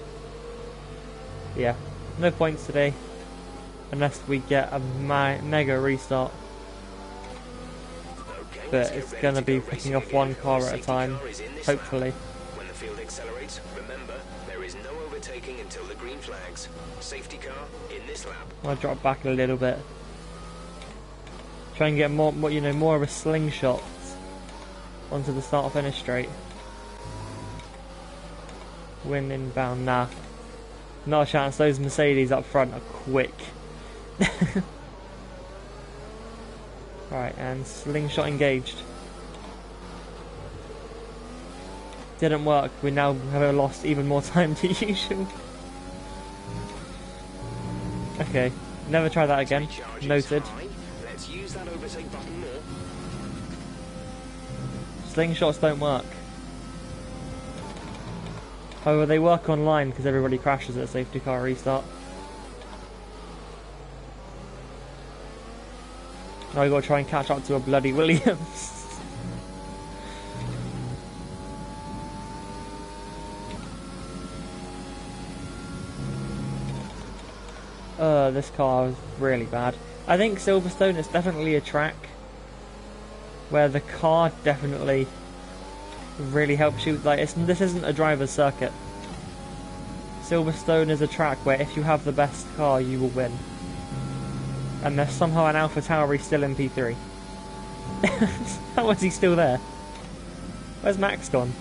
Yeah, no points today. Unless we get a mega restart. Okay, but it's going to be picking off one car at a time, hopefully. When the field accelerates, remember, there is no overtaking until the green flags. Safety car in this lap. I'll drop back a little bit. Try and get more of a slingshot onto the start-finish straight. Win inbound, nah. Not a chance, those Mercedes up front are quick. Right, and slingshot engaged. Didn't work, we now have lost even more time to usual. Okay, never try that again. Noted. Let's use that overtake button more. Slingshots don't work. However, they work online because everybody crashes at a safety car restart. Now we got to try and catch up to a bloody Williams. This car is really bad. I think Silverstone is definitely a track where the car definitely really helps you. Like, this isn't a driver's circuit. Silverstone is a track where if you have the best car, you will win. And there's somehow an AlphaTauri still in P3. How is he still there? Where's Max gone?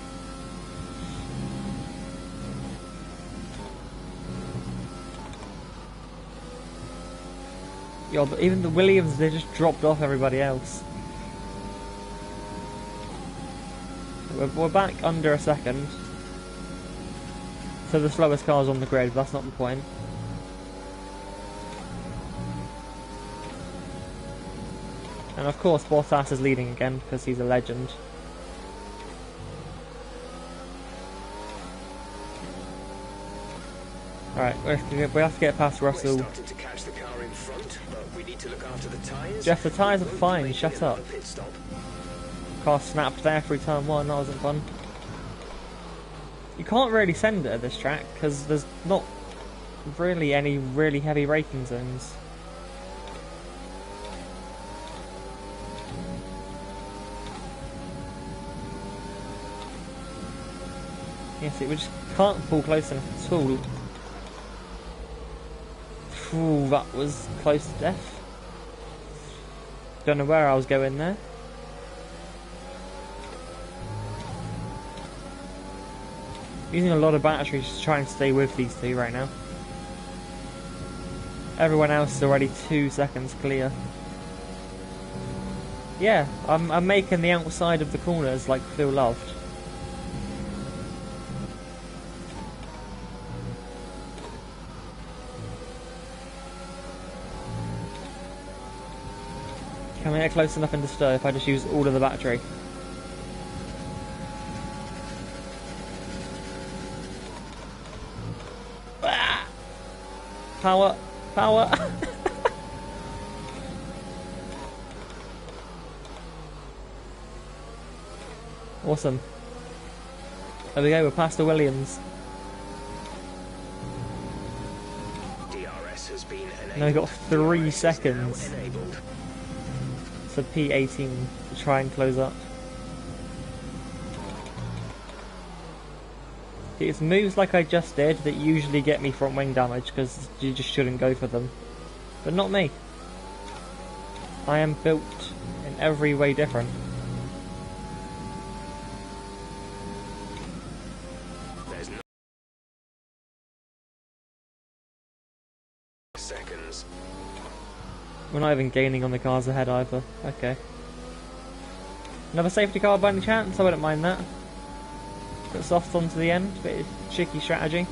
Yo, but even the Williams, they just dropped off everybody else. We're back under a second. So the slowest car's on the grid, but that's not the point. And of course Bottas is leading again, because he's a legend. Alright, we have to get past Russell. We're starting to catch the car in front, but we need to look after the tyres. Jeff, the tyres are Won't be fine, making shut up. another pit stop. Car snapped there through turn 1, that wasn't fun. You can't really send it at this track, because there's not really any really heavy braking zones. Yes, we just can't pull close enough at all. Ooh, that was close to death. Don't know where I was going there. Using a lot of batteries to try and stay with these two right now. Everyone else is already 2 seconds clear. Yeah, I'm making the outside of the corners like feel loved. Can we get close enough into stir if I just use all of the battery? Ah! Power! Power! Awesome. There we go, we're past the Williams. DRS has been enabled. Now we've got 3 DRS is seconds. now enabled. For P18 to try and close up. It's moves like I just did that usually get me front wing damage because you just shouldn't go for them. But not me. I am built in every way different. There's no seconds. We're not even gaining on the cars ahead either. Okay. Another safety car by any chance? I wouldn't mind that. Bit soft onto the end, bit of cheeky strategy.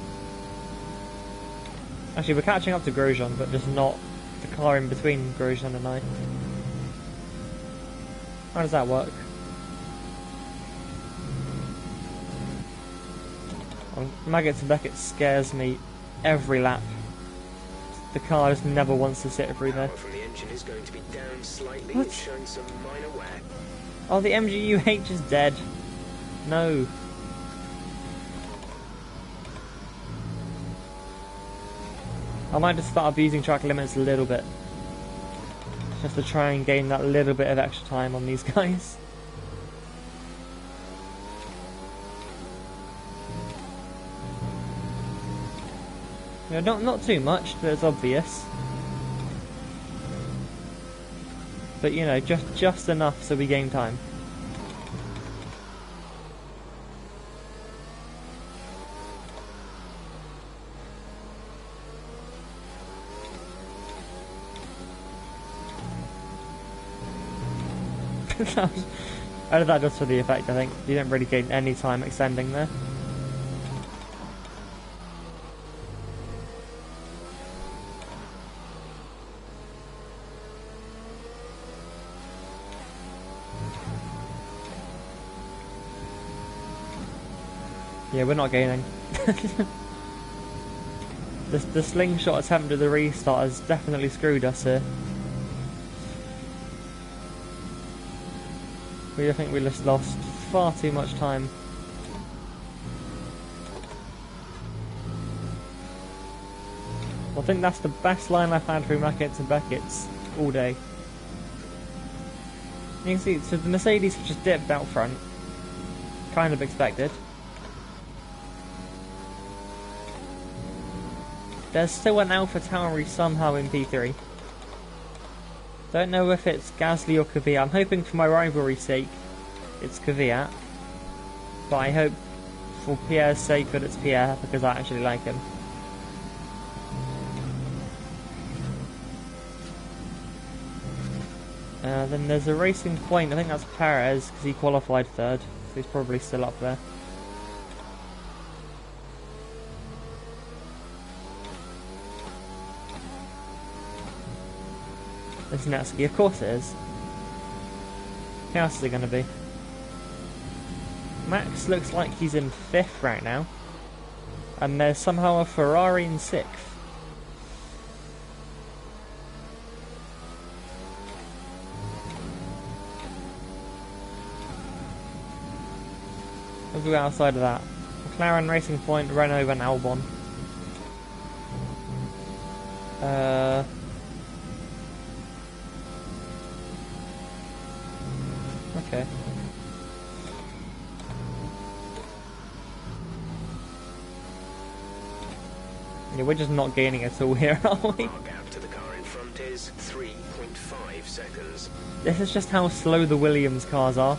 Actually, we're catching up to Grosjean, but just not the car in between Grosjean and I. How does that work? Maggots and Beckett scares me every lap. The car just never wants to sit through there. Power from the engine is going to be down slightly. What? It's showing some minor wear. Oh, the MGU-H is dead. No. I might just start abusing track limits a little bit. Just to try and gain that little bit of extra time on these guys. You know, not too much, but it's obvious. But you know, just enough so we gain time. I did that just for the effect, I think. You didn't really gain any time extending there. Yeah, we're not gaining. The slingshot attempt at the restart has definitely screwed us here. I think we just lost far too much time. I think that's the best line I've had through Maggots and Beckett's all day. You can see, so the Mercedes have just dipped out front. Kind of expected. There's still an AlphaTauri somehow in P3. Don't know if it's Gasly or Kvyat. I'm hoping for my rivalry's sake it's Kvyat. But I hope for Pierre's sake that it's Pierre, because I actually like him. Then there's a Racing Point. I think that's Perez, because he qualified third. So he's probably still up there. It's Natsuki, of course it is. Who else is it going to be? Max looks like he's in 5th right now. And there's somehow a Ferrari in 6th. We'll go outside of that. McLaren, Racing Point, Renault and Albon. Okay. Yeah, we're just not gaining at all here, are we? Our gap to the car in front is 3.5 seconds. This is just how slow the Williams cars are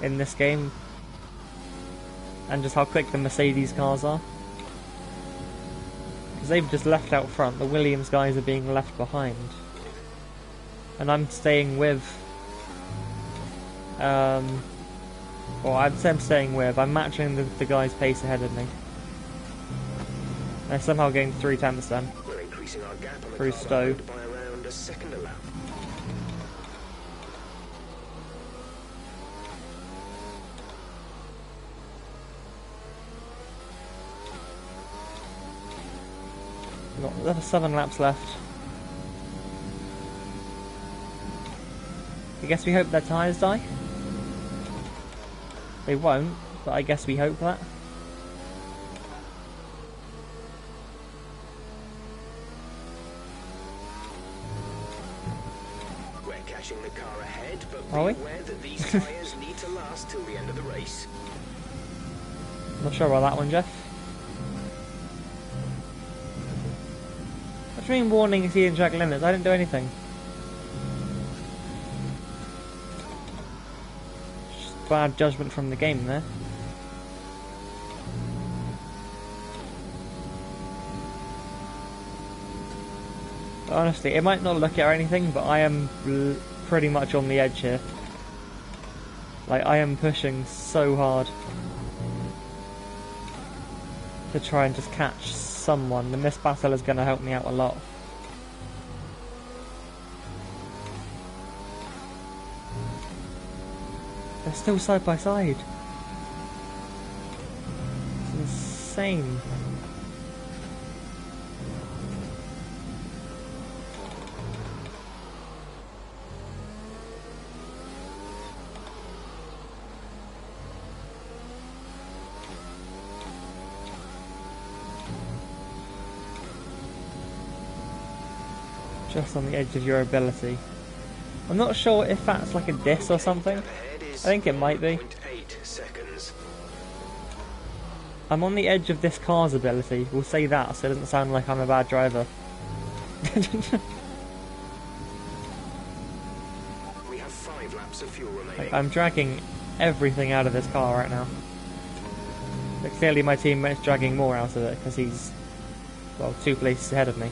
in this game. And just how quick the Mercedes cars are. Because they've just left out front, the Williams guys are being left behind. And I'm staying with... well, I'd say I'm staying with. I'm matching the guy's pace ahead of me. They're somehow getting 3 tenths then. We're increasing our gap on the Through car Stowe. by around a second a lap. We've got another 7 laps left. I guess we hope their tyres die. They won't, but I guess we hope that. We're catching the car ahead, but Are we? be aware that these tyres need to last till the end of the race. Not sure about that one, Jeff. What do you mean warning exceeding track limits? I didn't do anything. Just bad judgment from the game there. Honestly, it might not look it or anything, but I am pretty much on the edge here. Like, I am pushing so hard to try and just catch someone, and this battle is going to help me out a lot. They're still side by side. It's insane. Just on the edge of your ability. I'm not sure if that's like a diss or something. I think it might be. 0.8 seconds. I'm on the edge of this car's ability. We'll say that so it doesn't sound like I'm a bad driver. We have 5 laps of fuel remaining. Like, I'm dragging everything out of this car right now. But clearly my teammate's dragging more out of it because he's, well, 2 places ahead of me.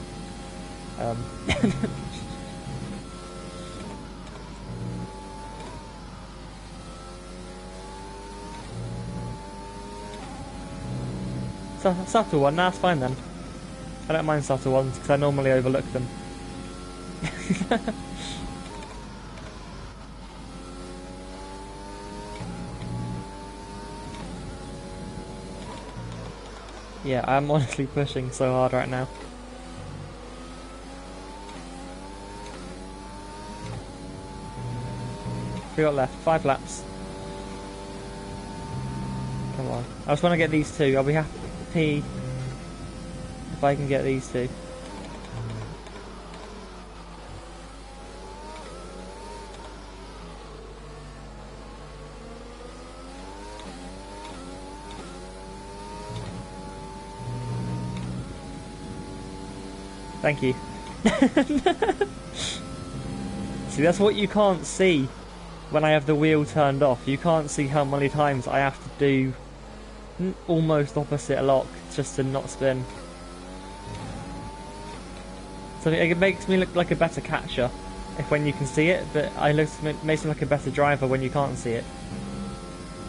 Subtle one, that's fine then. I don't mind subtle ones because I normally overlook them. Yeah, I'm honestly pushing so hard right now. We got left, 5 laps. Come on. I just want to get these 2. I'll be happy if I can get these 2. Thank you. See, that's what you can't see when I have the wheel turned off. You can't see how many times I have to do almost opposite a lock just to not spin. So it makes me look like a better catcher if when you can see it, but it makes me like a better driver when you can't see it.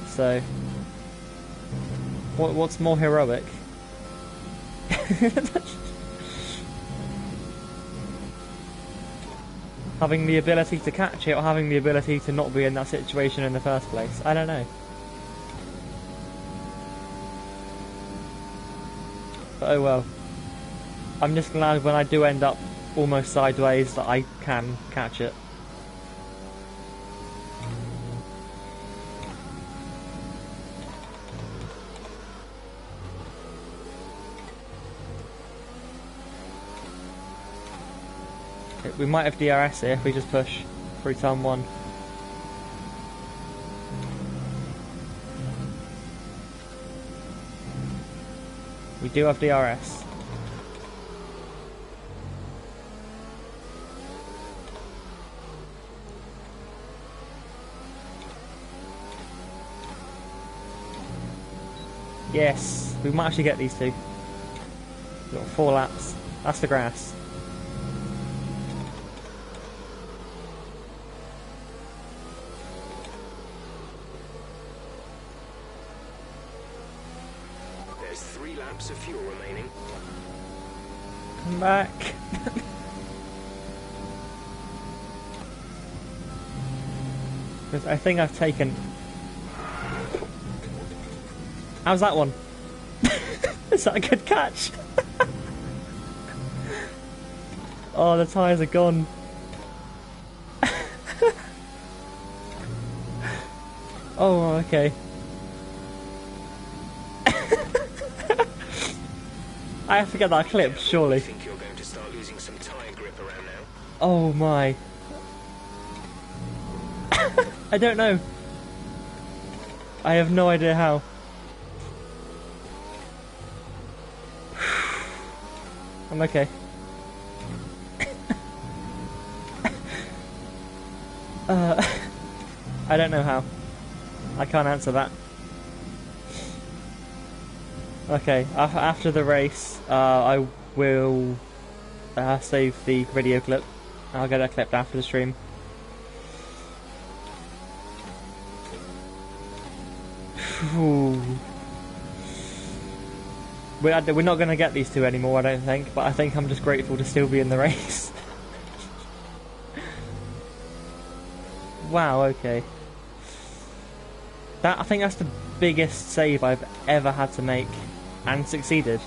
So, what's more heroic? Having the ability to catch it or having the ability to not be in that situation in the first place? I don't know. But oh well. I'm just glad when I do end up almost sideways that I can catch it. We might have DRS here if we just push through turn 1. We do have DRS. Yes, we might actually get these two. We've got 4 laps. That's the grass. There's 3 laps of fuel remaining. Come back. Because I think I've taken... How's that one? Is that a good catch? Oh, the tyres are gone. Oh, okay. I have to get that clip, surely. I think you're going to start losing some tyre grip around now. Oh my. I don't know. I have no idea how. I'm okay. I don't know how. I can't answer that. Okay, after the race, I will save the video clip. I'll get that clipped after the stream. We're not going to get these two anymore, I don't think, but I think I'm just grateful to still be in the race. Wow, okay. I think that's the biggest save I've ever had to make, and succeeded.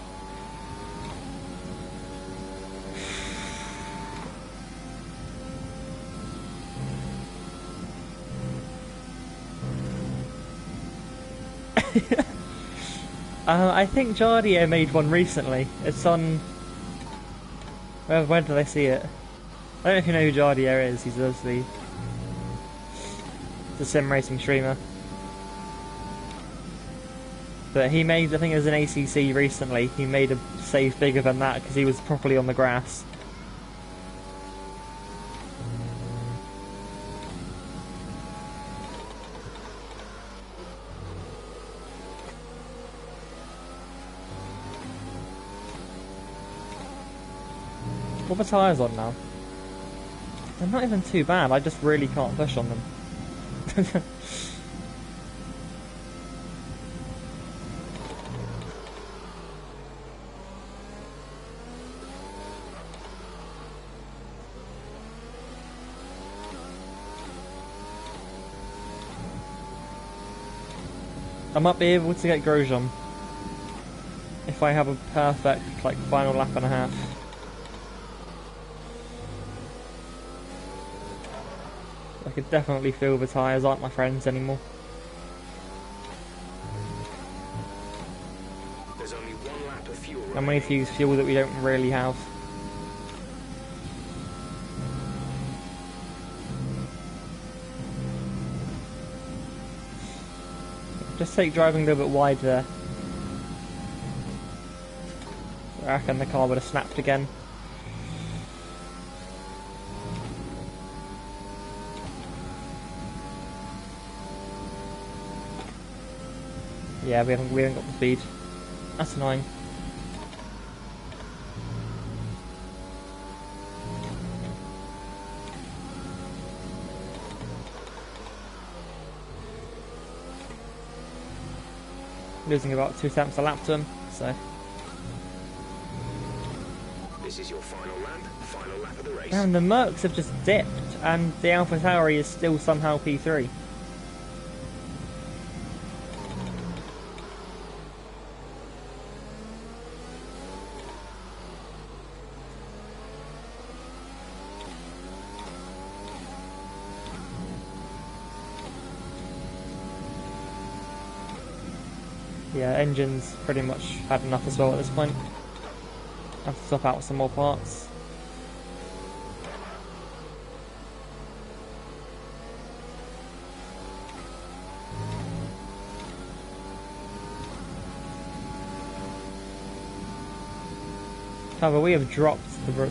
I think Jardier made one recently. It's on... Where did I see it? I don't know if you know who Jardier is. He's the sim racing streamer. But he made, I think it was an ACC recently, he made a save bigger than that because he was properly on the grass. What are the tyres on now? They're not even too bad, I just really can't push on them. I might be able to get Grosjean if I have a perfect final lap and a half. I could definitely feel the tyres aren't my friends anymore. There's only 1 lap of fuel And we need to use fuel that we don't really have. Just take driving a little bit wide there. I reckon the car would have snapped again. Yeah, we haven't got the speed. That's annoying. Losing about 2 attempts a lap to him, so. This is your final lap of the race. Damn, the Mercs have just dipped, and the AlphaTauri is still somehow P3. Yeah, engine's pretty much had enough as well at this point. Have to swap out some more parts. However, we have dropped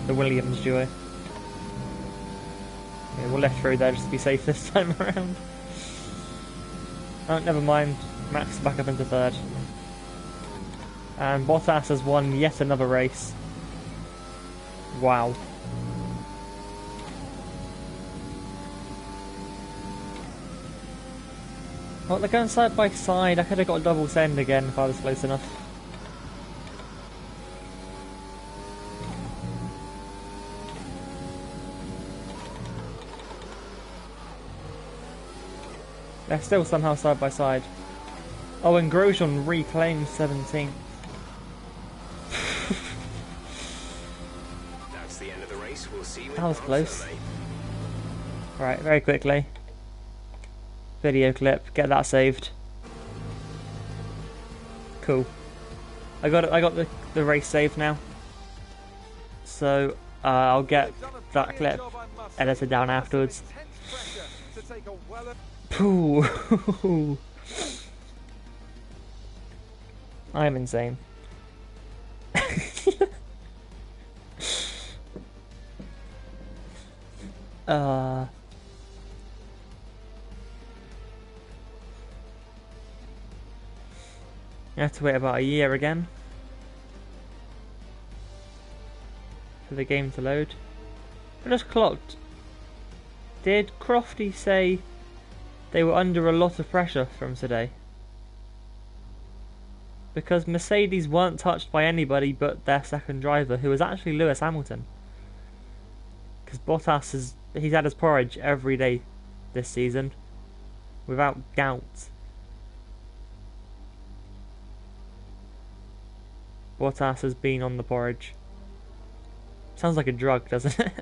the Williams duo. Yeah, we'll left through there just to be safe this time around. Oh, never mind. Max is back up into third. And Bottas has won yet another race. Wow. Well, they're going side by side. I could have got a double send again if I was close enough. They're still somehow side by side. Oh, and Grosjean reclaims 17th. That's the end of the race. We'll see you in That was close. Barcelona. Right, very quickly. Video clip, get that saved. Cool. I got the race saved now. So I'll get that clip edited down afterwards. Pooh. I am insane. You have to wait about a year again for the game to load. I just clocked. Did Crofty say they were under a lot of pressure from today? Because Mercedes weren't touched by anybody but their second driver, who was actually Lewis Hamilton. Because Bottas he's had his porridge every day this season, without doubt. Bottas has been on the porridge. Sounds like a drug, doesn't it?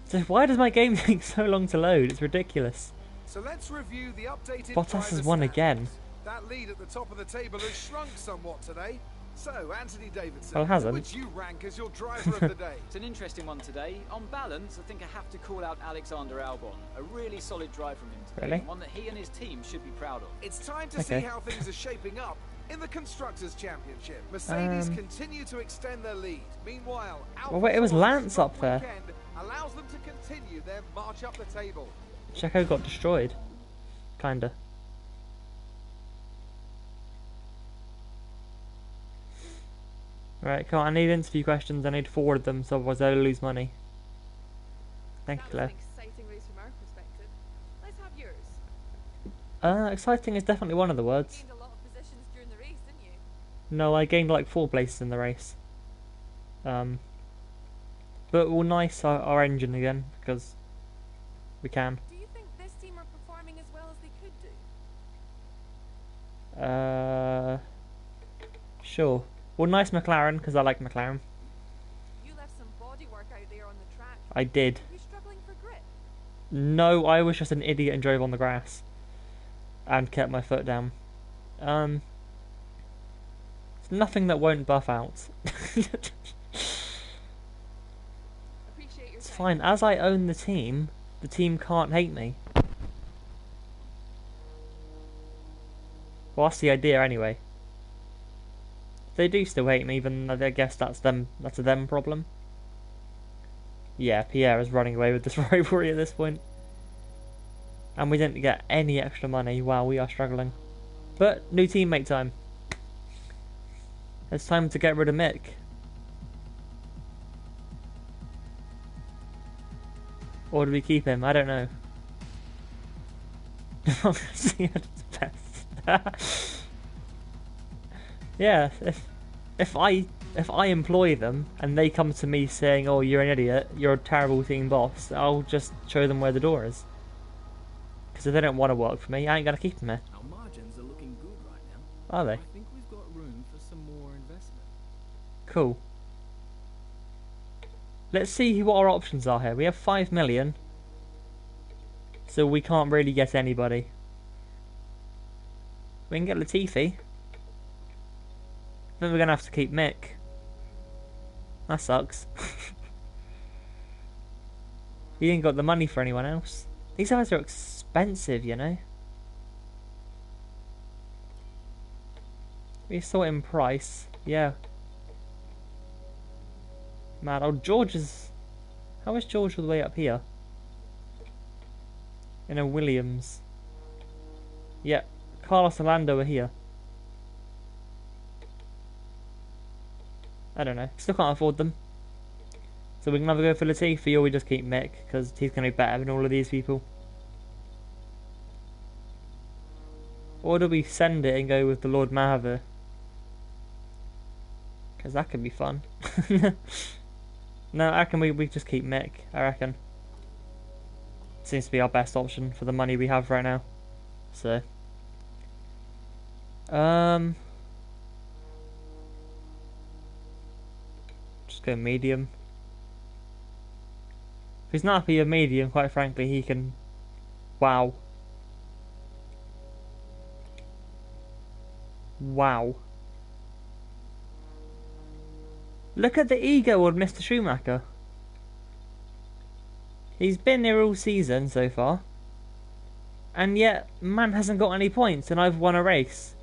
So why does my game take so long to load? It's ridiculous. So let's review the updated Bottas has driver won stats. again. That lead at the top of the table has shrunk somewhat today. So, Anthony Davidson, Well, it hasn't. who would you rank as your driver of the day? It's an interesting one today. On balance, I think I have to call out Alexander Albon. A really solid drive from him today. Really? and One that he and his team should be proud of. It's time to Okay. see how things are shaping up in the Constructors' Championship. Mercedes Um, continue to extend their lead. Meanwhile, Well, wait, it was Alfa Tauri's Lance strong up there. weekend allows them to continue their march up the table. Checo got destroyed. Kinda. Right, come on, I need interview questions, I need to forward them, so otherwise I'll lose money. Thank you, Claire. That was an exciting race from our perspective. Let's have yours. Exciting is definitely one of the You words. gained a lot of positions during the race, didn't you? No, I gained like 4 places in the race. But we'll nice our engine again, because we can. Do you think this team are performing as well as they could do? Sure. Well, nice McLaren, because I like McLaren. You left some body work out there on the track. I did. Are you struggling for grip? No, I was just an idiot and drove on the grass. And kept my foot down. It's nothing that won't buff out. Appreciate your It's time. fine. As I own the team can't hate me. Well, that's the idea anyway. They do still hate me, then I guess that's them. That's a them problem. Yeah, Pierre is running away with this rivalry at this point. And we didn't get any extra money. Wow, we are struggling. But, new teammate time. It's time to get rid of Mick. Or do we keep him? I don't know. Yeah, if I employ them and they come to me saying, "Oh, you're an idiot, you're a terrible team boss," I'll just show them where the door is. Because if they don't want to work for me, I ain't gonna keep them here. Our margins are looking good right now. Are they? I think we've got room for some more investment. Cool. Let's see what our options are here. We have 5 million. So we can't really get anybody. We can get Latifi. Then we're going to have to keep Mick. That sucks. He ain't got the money for anyone else. These guys are expensive, you know. We saw it in price. Yeah. Man, oh, George is... How is George all the way up here? In a Williams. Yeah, Carlos and Lando are here. I don't know. Still can't afford them. So we can either go for Latifi or we just keep Mick, because he's going to be better than all of these people. Or do we send it and go with the Lord Mahathir? Because that could be fun. No, I reckon we just keep Mick, I reckon. Seems to be our best option for the money we have right now. So. Just go medium. If he's not happy with medium, quite frankly, he can... Wow. Wow. Look at the ego of Mr. Schumacher. He's been here all season so far. And yet, man hasn't got any points and I've won a race.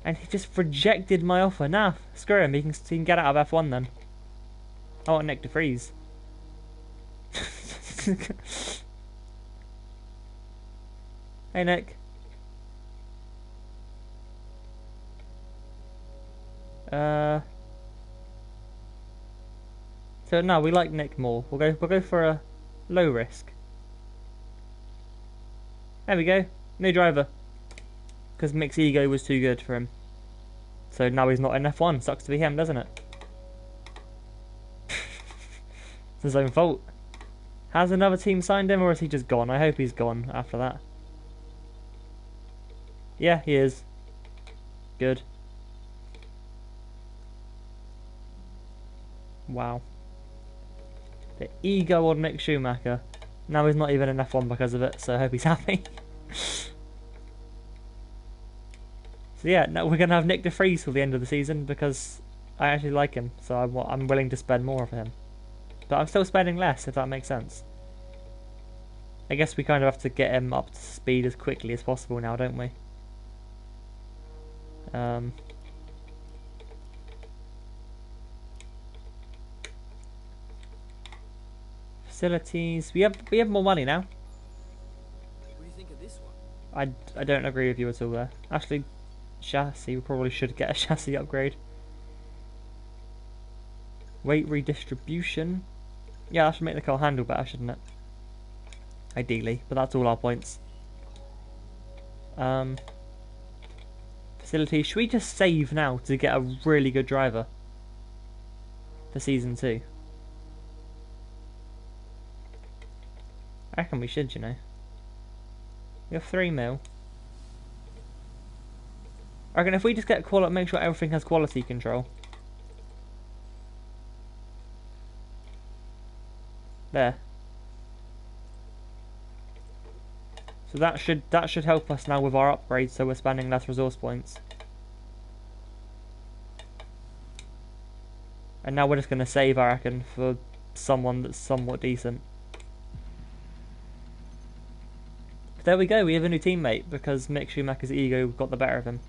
And he just rejected my offer. Nah, screw him, he can get out of F1 then. I want Nick de Vries. Hey Nick. So no, we like Nick more. We'll go for a low risk. There we go, new driver. Because Mick's ego was too good for him. So now he's not in F1. Sucks to be him, doesn't it? It's his own fault. Has another team signed him or is he just gone? I hope he's gone after that. Yeah, he is. Good. Wow. The ego on Mick Schumacher. Now he's not even in F1 because of it, so I hope he's happy. So yeah, no, we're going to have Nick de Vries till the end of the season because I actually like him, so I'm willing to spend more for him. But I'm still spending less, if that makes sense. I guess we kind of have to get him up to speed as quickly as possible now, don't we? Facilities. We have more money now. What do you think of this one? I don't agree with you at all there. Actually, chassis, we probably should get a chassis upgrade. Weight redistribution. Yeah, that should make the car handle better, shouldn't it? Ideally, but that's all our points. Facility. Should we just save now to get a really good driver for season 2? I reckon we should, you know. We have 3 mil. I reckon if we just get quality, make sure everything has quality control. There. So that should help us now with our upgrades, so we're spending less resource points. And now we're just going to save, I reckon, for someone that's somewhat decent. There we go, we have a new teammate because Mick Schumacher's ego got the better of him.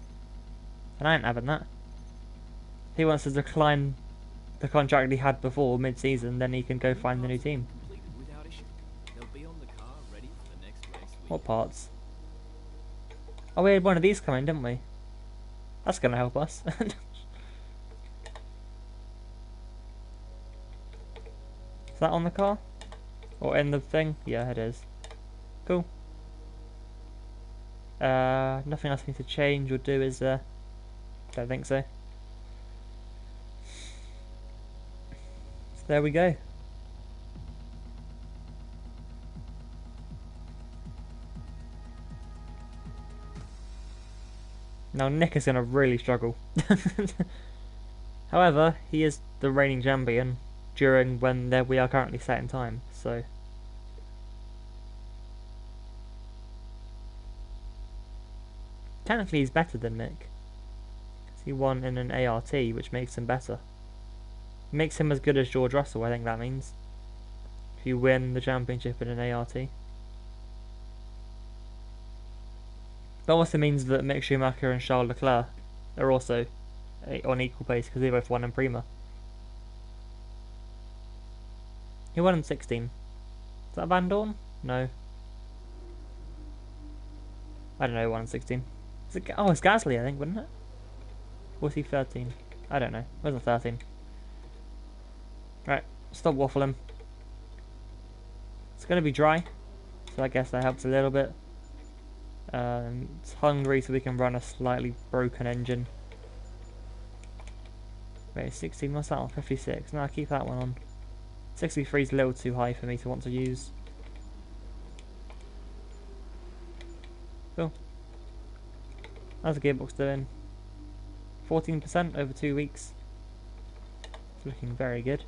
And I ain't having that. If he wants to decline the contract he had before mid-season, then he can go find the new team. Completed without issue. They'll be on the car ready for the What parts? Oh, we had one of these coming, didn't we? That's going to help us. Is that on the car? Or in the thing? Yeah, it is. Cool. Nothing else I need to change or do, is there? Don't think so. So there we go. Now Nick is going to really struggle. However, he is the reigning champion during when we are currently set in time, so... Technically he's better than Nick. He won in an ART, which makes him better. Makes him as good as George Russell, I think that means. If you win the championship in an ART. That also means that Mick Schumacher and Charles Leclerc are also on equal pace because they both won in Prima. He won in 16. Is that Van Dorn? No. I don't know who won in 16. Is it, oh, it's Gasly, I think, wouldn't it? Or was he 13? I don't know. It wasn't 13. Right, stop waffling. It's going to be dry, so I guess that helps a little bit. It's Hungary, so we can run a slightly broken engine. Wait, 16, what's that on? 56. No, I'll keep that one on. 63 is a little too high for me to want to use. Cool. How's the gearbox doing? 14% over 2 weeks. It's looking very good.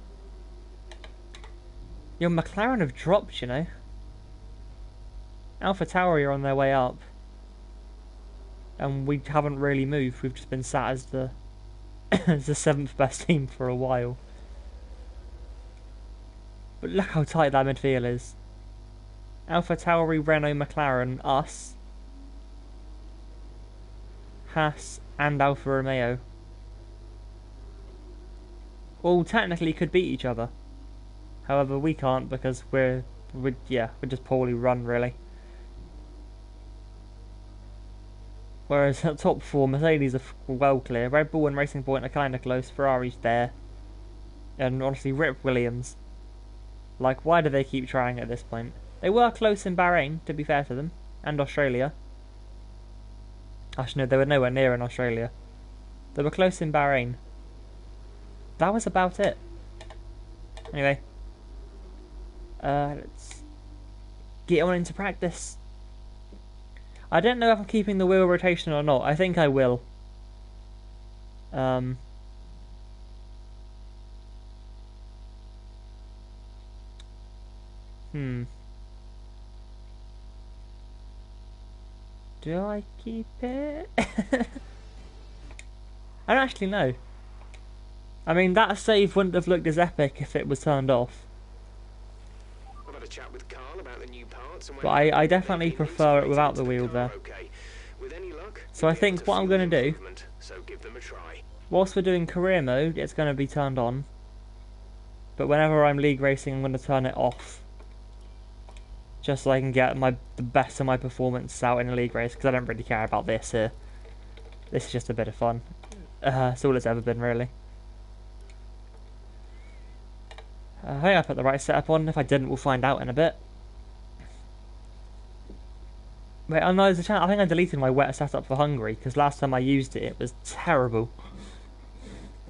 Your McLaren have dropped, you know. Alpha Tauri are on their way up. And we haven't really moved. We've just been sat as the as the 7th best team for a while. But look how tight that midfield is. Alpha Tauri, Renault, McLaren, us, Haas and Alfa Romeo all technically could beat each other. However, we can't because we're just poorly run, really. Whereas at top 4, Mercedes are well clear. Red Bull and Racing Point are kind of close. Ferrari's there. And honestly, rip Williams. Like, why do they keep trying at this point? They were close in Bahrain, to be fair to them. And Australia. Actually, no, they were nowhere near in Australia. They were close in Bahrain. That was about it. Anyway. Let's get on into practice. I don't know if I'm keeping the wheel rotation or not. I think I will. Do I keep it? I don't actually know. I mean, that save wouldn't have looked as epic if it was turned off. I've had a chat with Carl about the new parts, and but I definitely prefer it without the wheel there. Okay. With any luck, so I think what I'm going to do, so give them a try. Whilst we're doing career mode, it's going to be turned on. But whenever I'm league racing, I'm going to turn it off. Just so I can get the best of my performance out in a league race, because I don't really care about this here. This is just a bit of fun. It's all it's ever been, really. I think I put the right setup on. If I didn't, we'll find out in a bit. Wait, oh no, there's a chance. I think I deleted my wet setup for Hungary, because last time I used it, it was terrible.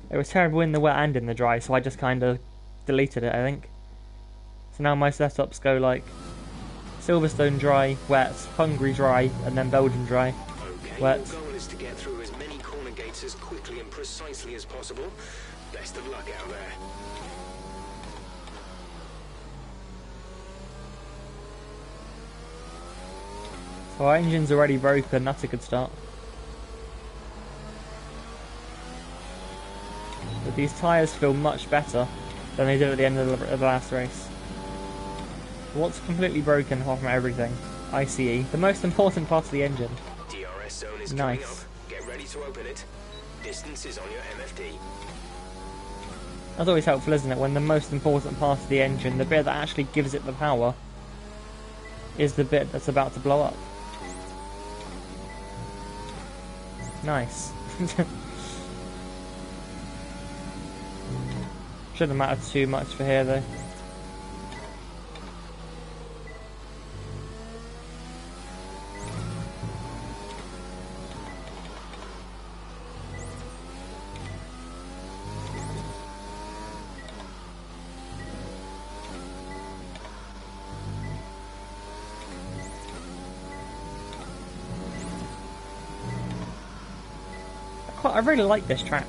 It was terrible in the wet and in the dry, so I just kind of deleted it, I think. So now my setups go like Silverstone dry, wet, Hungary dry, and then Belgium dry, wet. Your goal is to get through as many corner gates as quickly and precisely as possible. Best of luck out there. So our engine's already broken, that's a good start. But these tyres feel much better than they did at the end of the last race. What's completely broken apart from everything? ICE, the most important part of the engine. DRS zone is nice. coming up. Get ready to open it. Distance is on your MFD. That's always helpful, isn't it? When the most important part of the engine, the bit that actually gives it the power, is the bit that's about to blow up. Nice. Shouldn't matter too much for here though. I really like this track.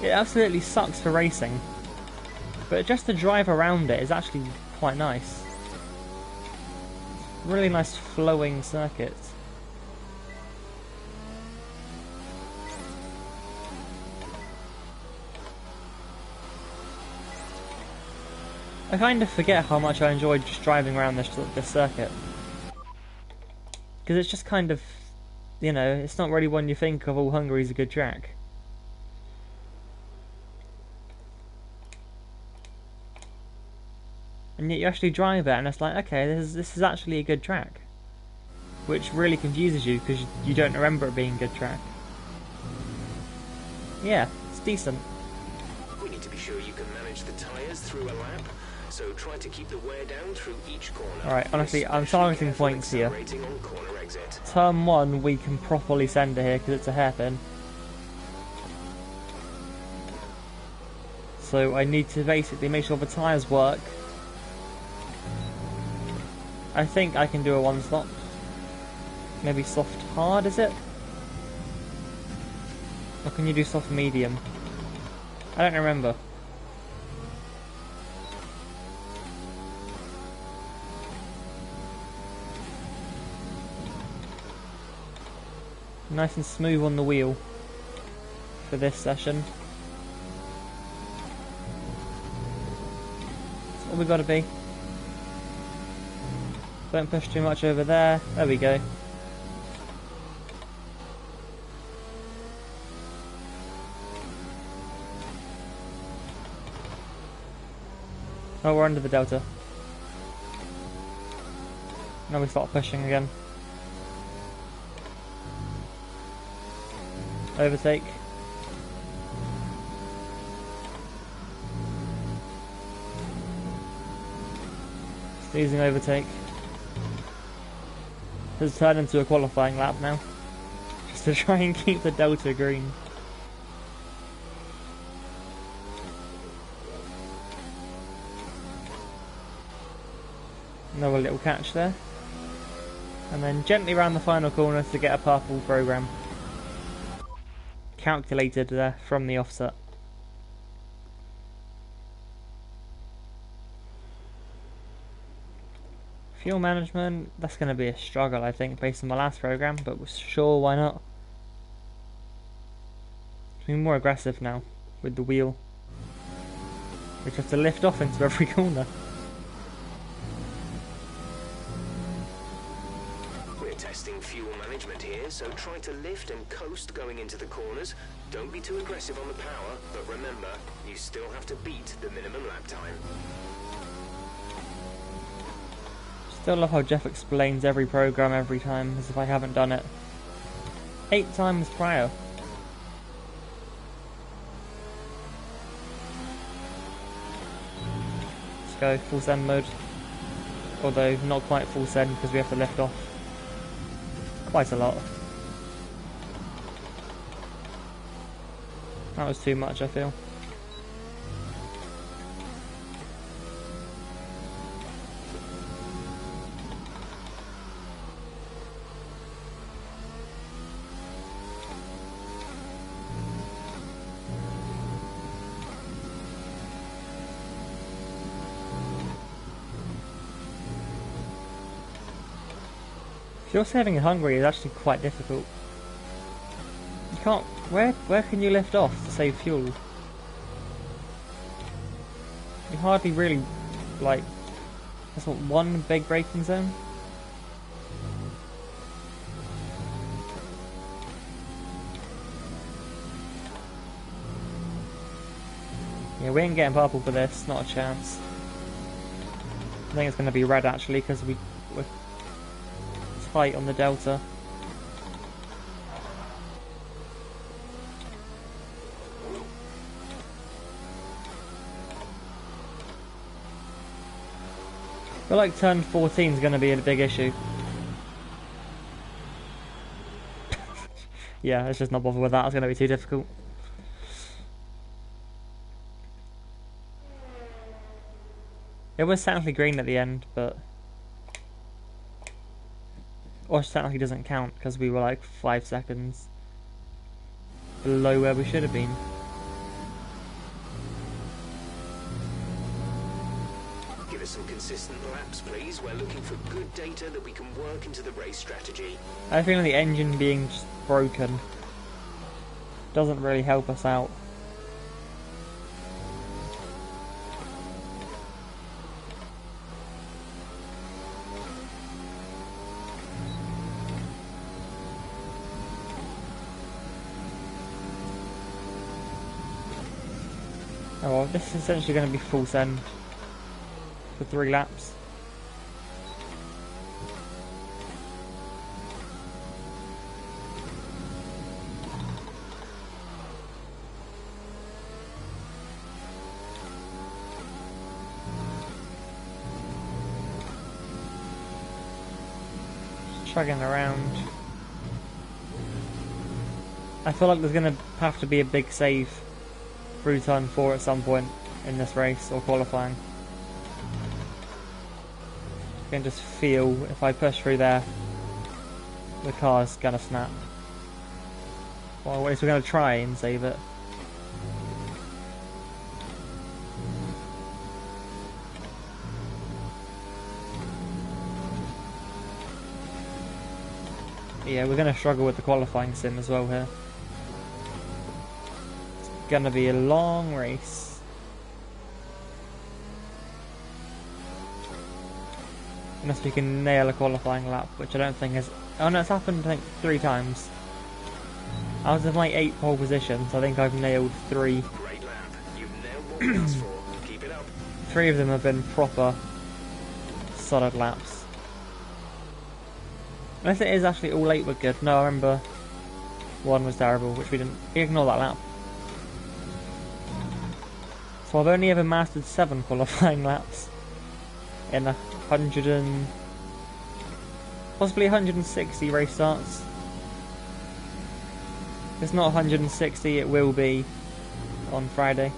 It absolutely sucks for racing, but just to drive around it is actually quite nice. Really nice flowing circuit. I kind of forget how much I enjoyed just driving around this circuit. Because it's just kind of, you know, it's not really one you think of, oh, Hungary's a good track. And yet you actually drive it and it's like, okay, this is actually a good track. Which really confuses you because you don't remember it being a good track. Yeah, it's decent. We need to be sure you can manage the tyres through a lap, so try to keep the wear down through each corner. Alright, honestly, I'm targeting points here. On corner exit. Turn 1, we can properly send it here because it's a hairpin. So I need to basically make sure the tyres work. I think I can do a one stop. Maybe soft hard, is it? Or can you do soft medium? I don't remember. Nice and smooth on the wheel for this session. That's what we gotta be. Don't push too much over there. There we go. Oh, we're under the delta. Now we start pushing again. Overtake. Sneezing overtake. This has turned into a qualifying lap now. Just to try and keep the delta green. Another little catch there. And then gently round the final corner to get a purple program. Calculated there from the offset. Fuel management, that's going to be a struggle I think based on my last program, but sure, why not? Being more aggressive now with the wheel. We just have to lift off into every corner. We're testing fuel management here, so try to lift and coast going into the corners. Don't be too aggressive on the power, but remember, you still have to beat the minimum lap time. Still love how Jeff explains every program every time, as if I haven't done it 8 times prior. Let's go full send mode. Although not quite full send because we have to lift off quite a lot. That was too much, I feel. Fuel saving in Hungary is actually quite difficult. You can't. Where can you lift off to save fuel? You hardly really, like, that's what, one big braking zone? Yeah, we ain't getting purple for this, not a chance. I think it's going to be red actually, because we we're tight on the delta. I feel like turn 14 is going to be a big issue. Yeah, let's just not bother with that, it's going to be too difficult. It was technically green at the end, but... Or technically doesn't count, because we were like 5 seconds below where we should have been. Give us some consistent laps, please. We're looking for good data that we can work into the race strategy. I feel like the engine being just broken doesn't really help us out. Oh well, this is essentially going to be full send for 3 laps. Chugging around. I feel like there's going to have to be a big save through turn 4 at some point in this race or qualifying. I can just feel if I push through there, the car's gonna snap. Well, at least we're gonna try and save it. Yeah, we're gonna struggle with the qualifying sim as well here. Gonna be a long race. Unless we can nail a qualifying lap, which I don't think has... Oh no, it's happened I think 3 times. Out of my 8 pole positions, I think I've nailed 3. Great lap. You've nailed what we asked for. Keep it up. 3 of them have been proper solid laps. Unless it is actually all 8 were good. No, I remember 1 was terrible, which we didn't... Ignore that lap. So I've only ever mastered 7 qualifying laps in 100 and possibly 160 race starts. If it's not 160, it will be on Friday.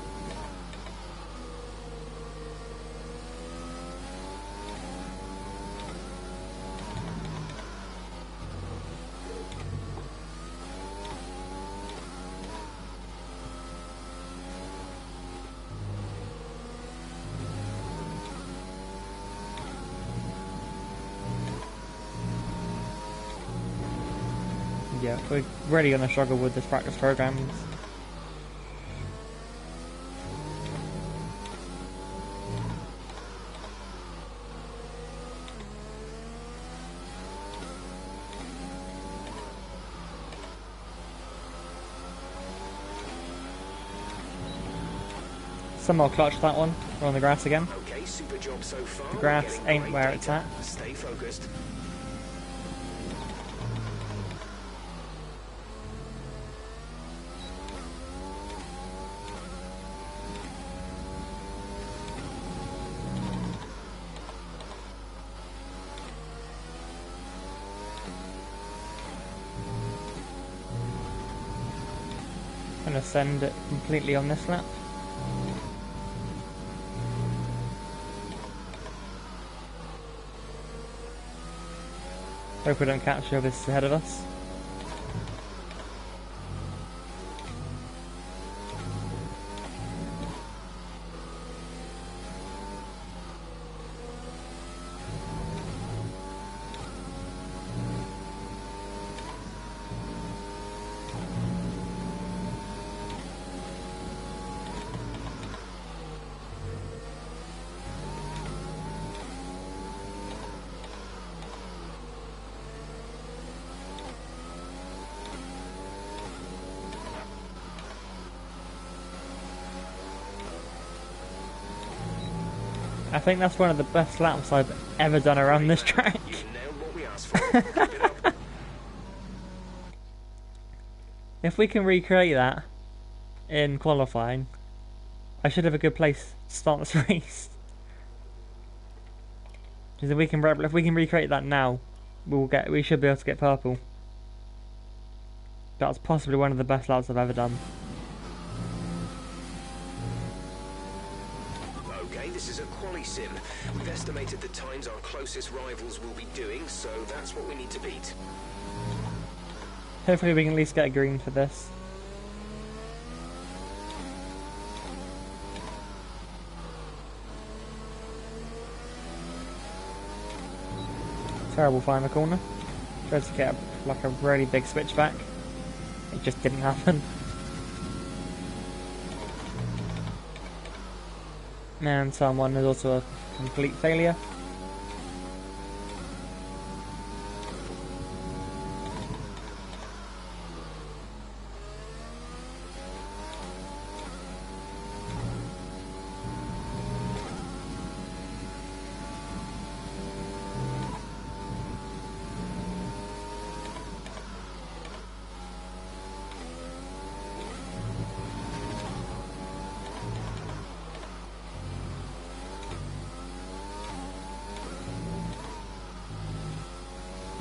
Yeah, we're really going to struggle with this practice programs. Some more clutch that one. We're on the grass again. Okay, super job so far. The grass ain't where it's at. Stay focused. I'm going to send it completely on this lap. Hope we don't catch whoever's ahead of us. I think that's one of the best laps I've ever done around this track. You nailed what we asked for. Keep it up. If we can recreate that in qualifying, I should have a good place to start this race. Because if we can recreate that now, we should be able to get purple. That's possibly one of the best laps I've ever done. Okay, this is a quali sim. We've estimated the times our closest rivals will be doing, so that's what we need to beat. Hopefully we can at least get a green for this. Terrible final corner. Tried to get like a really big switchback. It just didn't happen. And someone is also a complete failure.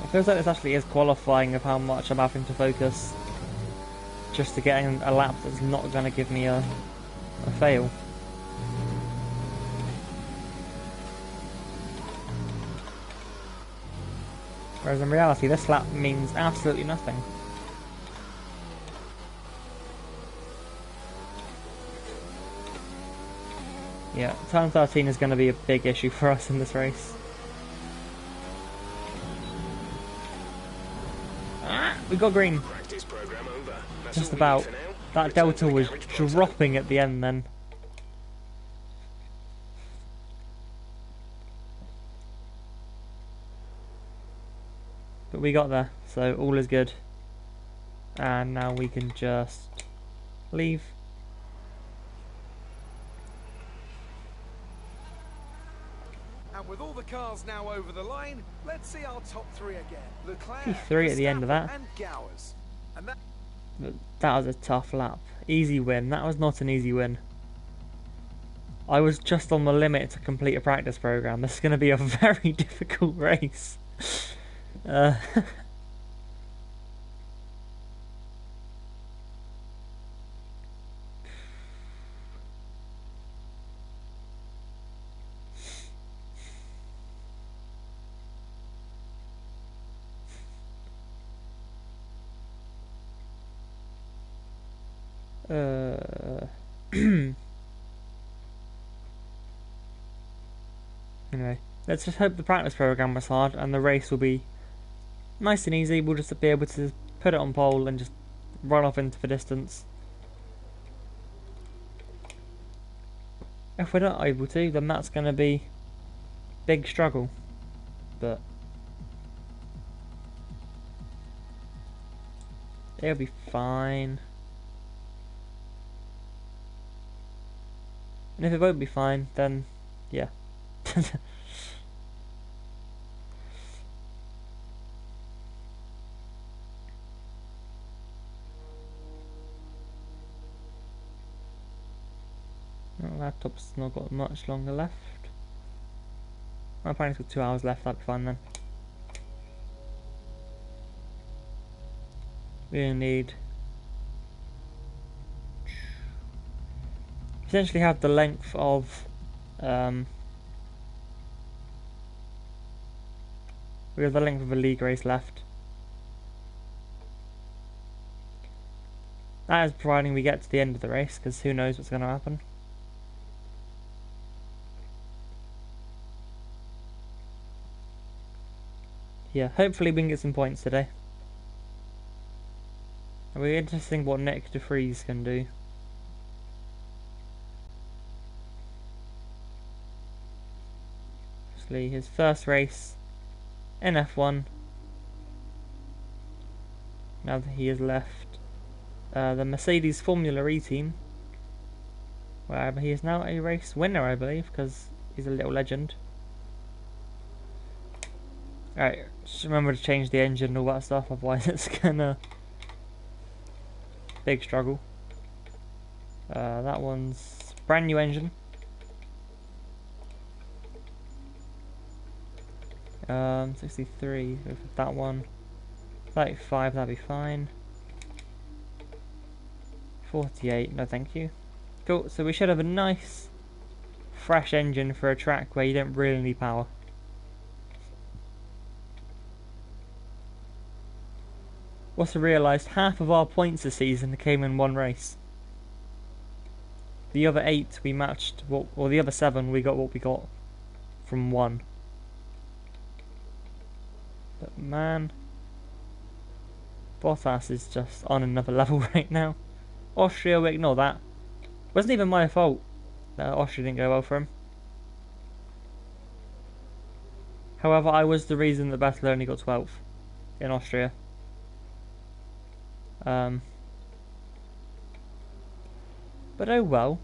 It feels like this actually is qualifying of how much I'm having to focus just to get in a lap that's not going to give me a fail. Whereas in reality this lap means absolutely nothing. Yeah, turn 13 is going to be a big issue for us in this race. We got green. Practice program over. That's Just all we about. need for now. That Return delta to the was garage photo. dropping at the end then. But we got there, so all is good. And now we can just leave. And with all the cars now over the line, let's see our top three again. Leclerc, P3 at the end of that. Verstappen and Gowers. And that But that was a tough lap. Easy win. That was not an easy win. I was just on the limit to complete a practice program. This is going to be a very difficult race. Uh, Anyway, let's just hope the practice program was hard and the race will be nice and easy. We'll just be able to put it on pole and just run off into the distance. If we're not able to, then that's going to be big struggle. But it'll be fine. And if it won't be fine, then yeah. Laptop's not got much longer left. My plan's got 2 hours left, that'd be fine then. We need essentially have the length of we have the length of a league race left. That is providing we get to the end of the race, because who knows what's going to happen. Yeah, hopefully we can get some points today. It'll be interesting what Nick de Vries can do. Actually, his first race in F1. Now that he has left the Mercedes Formula E team, where he is now a race winner, I believe, because He's a little legend. Alright, just remember to change the engine and all that stuff, otherwise it's gonna... Big struggle. That one's brand new engine. 63, go for that one. 35, that'd be fine. 48, no thank you. Cool, so we should have a nice fresh engine for a track where you don't really need power. Also realised half of our points this season came in one race. The other 8 we matched, or the other 7 we got what we got from 1. But man, Bottas is just on another level right now. Austria, we ignore that. Wasn't even my fault that Austria didn't go well for him. However, I was the reason that Vettel only got 12th in Austria. But oh well.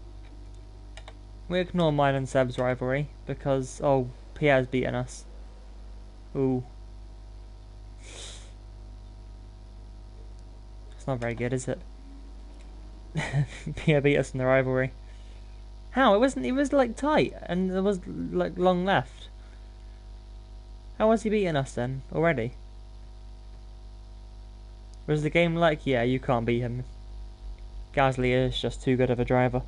We ignore mine and Seb's rivalry because, oh, Pierre's beaten us. Ooh. It's not very good, is it? Pierre beat us in the rivalry. How? It was like tight and there was like long left. How was he beating us then already? Was the game like, yeah, you can't beat him. Gasly is just too good of a driver.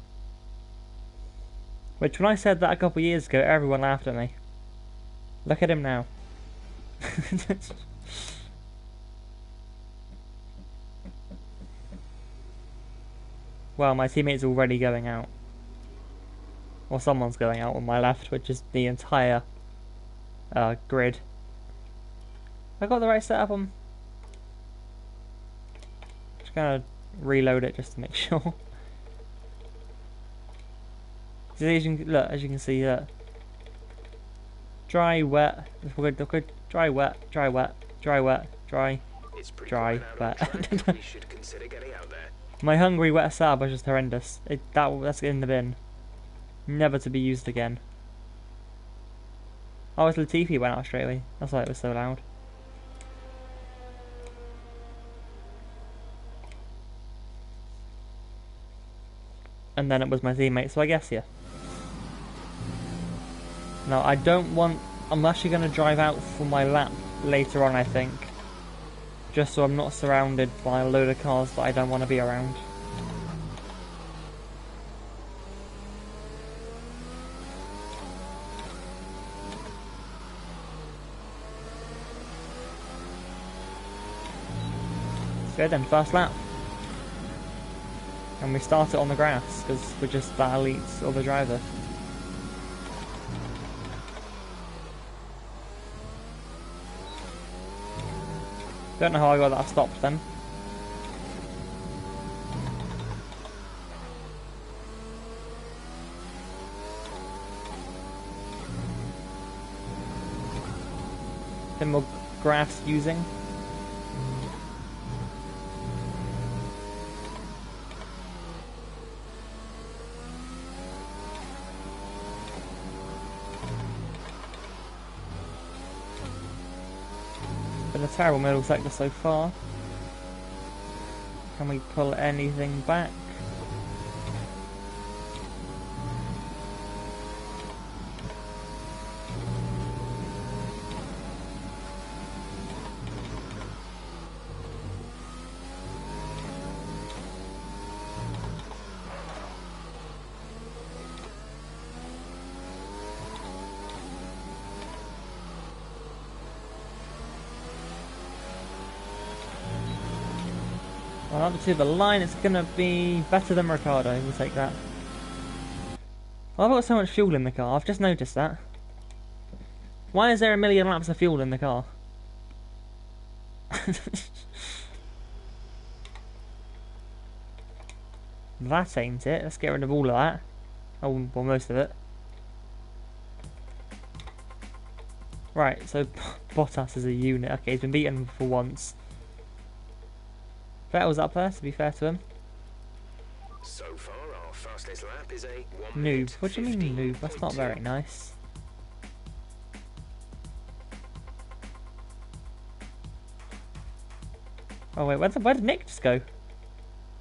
Which when I said that a couple of years ago, everyone laughed at me. Look at him now. Well, my teammate's already going out. Or someone's going out on my left, which is the entire grid. I got the right setup on. Just gonna reload it just to make sure. So as you can see, dry, wet. Dry, wet, dry, wet, dry, wet, dry, dry, wet. We should consider getting out there. My hungry wet setup was just horrendous. That's in the bin. Never to be used again. Oh, it's Latifi went out straight away. That's why it was so loud. And then it was my teammate, so I guess, yeah. Now, I don't want... I'm actually going to drive out for my lap later on, I think. Just so I'm not surrounded by a load of cars that I don't want to be around. Good then, first lap. And we start it on the grass, because we're just that elite of a driver. Don't know how I got that stopped then. Bit more grass using. Been a terrible middle sector so far. Can we pull anything back? Well, up to the line, it's going to be better than Ricciardo. We'll take that. I've got so much fuel in the car. I've just noticed that. Why is there a million laps of fuel in the car? That ain't it. Let's get rid of all of that. Oh, well, most of it. Right, so Bottas is a unit. Okay, he's been beaten for once. Vettel's up there, to be fair to him. So far, our fastest lap is a Noob. What do you mean noob? That's not very nice. Oh wait, where did Nick just go?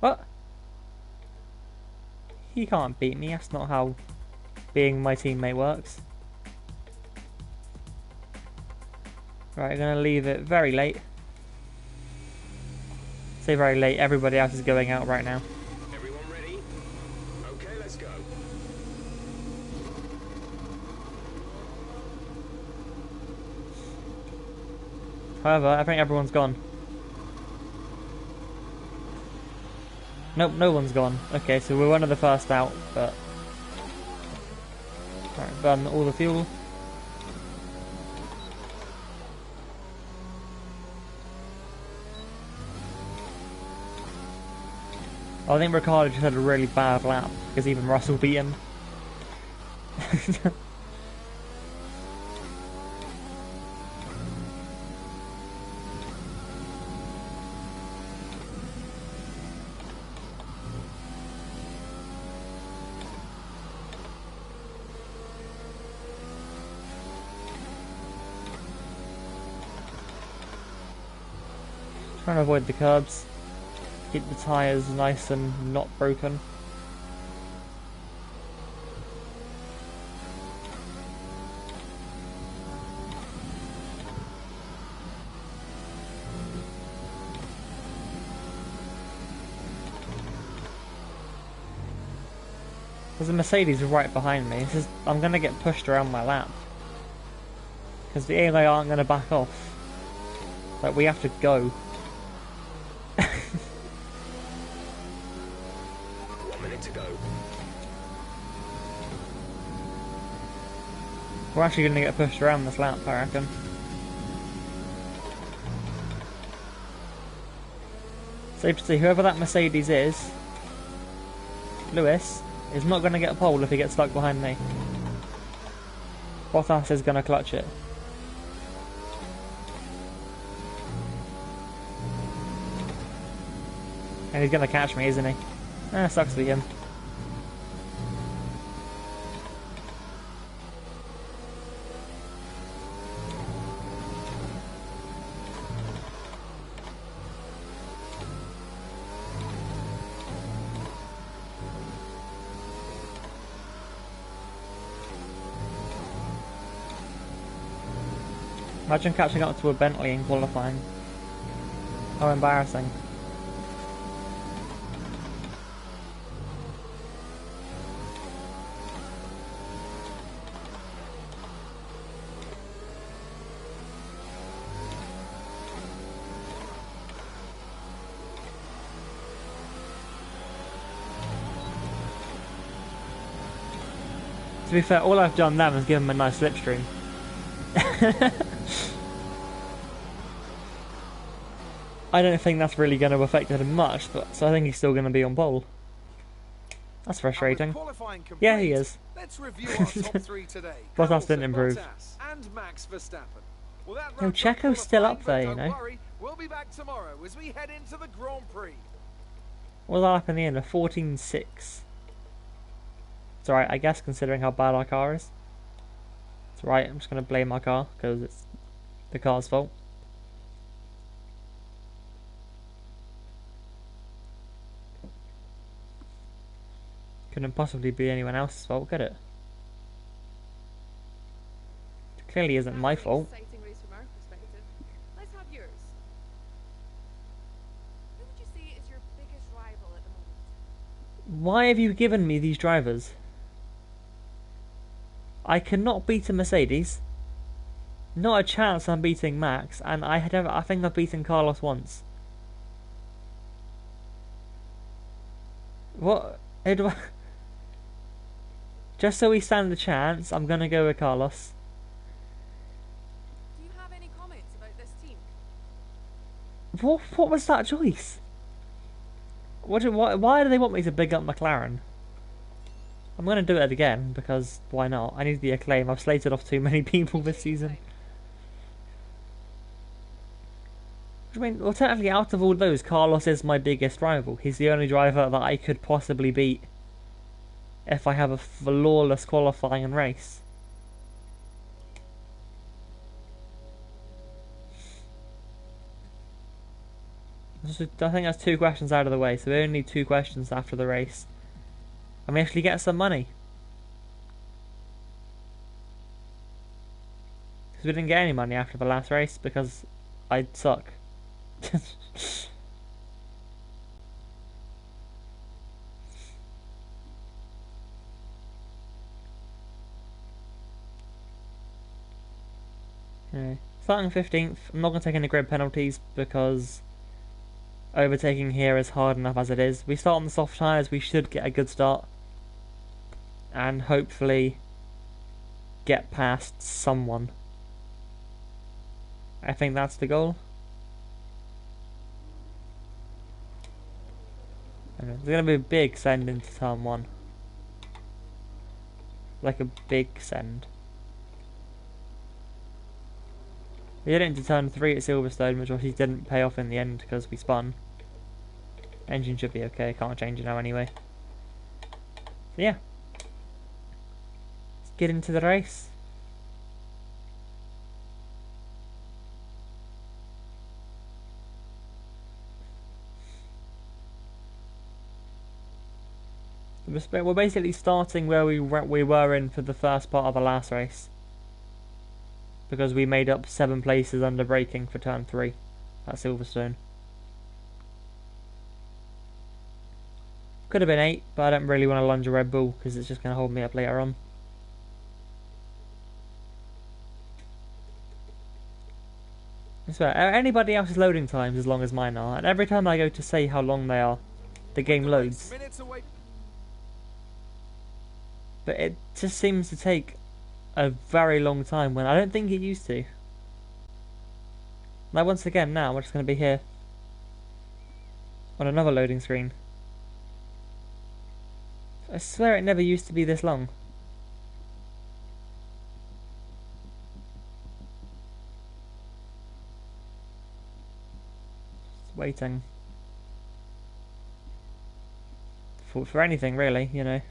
What? He can't beat me, that's not how being my teammate works. Right, I'm gonna leave it very late. Say very late, everybody else is going out right now. Everyone ready? Okay, let's go. However, I think everyone's gone. Nope, no one's gone. Okay, so we're one of the first out, but... Alright, burn all the fuel. I think Ricciardo just had a really bad lap, because even Russell beat him. Trying to avoid the curbs. Keep the tyres nice and not broken. There's a Mercedes right behind me. I'm gonna get pushed around my lap. Because the AI aren't gonna back off. Like, we have to go. 1 minute to go. We're actually gonna get pushed around this lap, I reckon. Safe to see, whoever that Mercedes is, Lewis, is not gonna get a pole if he gets stuck behind me. Bottas is gonna clutch it. And he's gonna catch me, isn't he? Ah, sucks for him. Imagine catching up to a Bentley in qualifying. How embarrassing. To be fair, all I've done now is give him a nice slipstream. I don't think that's really going to affect him much, but so I think he's still going to be on pole. That's frustrating. Yeah, he is. Let's review our top 3 today. Bottas didn't improve. Bottas and Max Verstappen. Well, that No, wraps up Checo's still up there, qualifying, you but know. don't worry, we'll be back tomorrow as we head into the Grand Prix. What was that up in the end? A 14.6. It's alright, I guess, considering how bad our car is. It's alright, I'm just going to blame our car, because it's the car's fault. Couldn't possibly be anyone else's fault, could it? It clearly isn't my fault. Exciting race from our perspective. Let's have yours. Who would you say is your biggest rival at the moment? Why have you given me these drivers? I cannot beat a Mercedes. Not a chance I'm beating Max, and I think I've beaten Carlos once. What? Just so we stand a chance, I'm gonna go with Carlos. Do you have any comments about this team? What was that choice? Why do they want me to big up McLaren? I'm gonna do it again because why not? I need the acclaim. I've slated off too many people this season. I mean, well, technically, out of all those, Carlos is my biggest rival. He's the only driver that I could possibly beat if I have a flawless qualifying and race. I think that's 2 questions out of the way, so we only need 2 questions after the race. And we actually get some money. Because we didn't get any money after the last race, because I suck. Okay. Starting 15th, I'm not going to take any grid penalties because overtaking here is hard enough as it is. We start on the soft tyres, we should get a good start and hopefully get past someone. I think that's the goal. Okay. There's going to be a big send into turn 1. Like a big send. We did it into turn 3 at Silverstone, which obviously didn't pay off in the end because we spun. Engine should be okay, can't change it now anyway. So yeah. Let's get into the race. We're basically starting where we were in for the first part of the last race. Because we made up 7 places under braking for turn 3 at Silverstone. Could have been 8, but I don't really want to lunge a Red Bull because it's just going to hold me up later on. I swear, anybody else's loading times as long as mine are, and every time I go to say how long they are, the game loads. But it just seems to take a very long time when I don't think it used to. Now once again now we're just going to be here on another loading screen. I swear it never used to be this long. Just waiting for anything really, you know.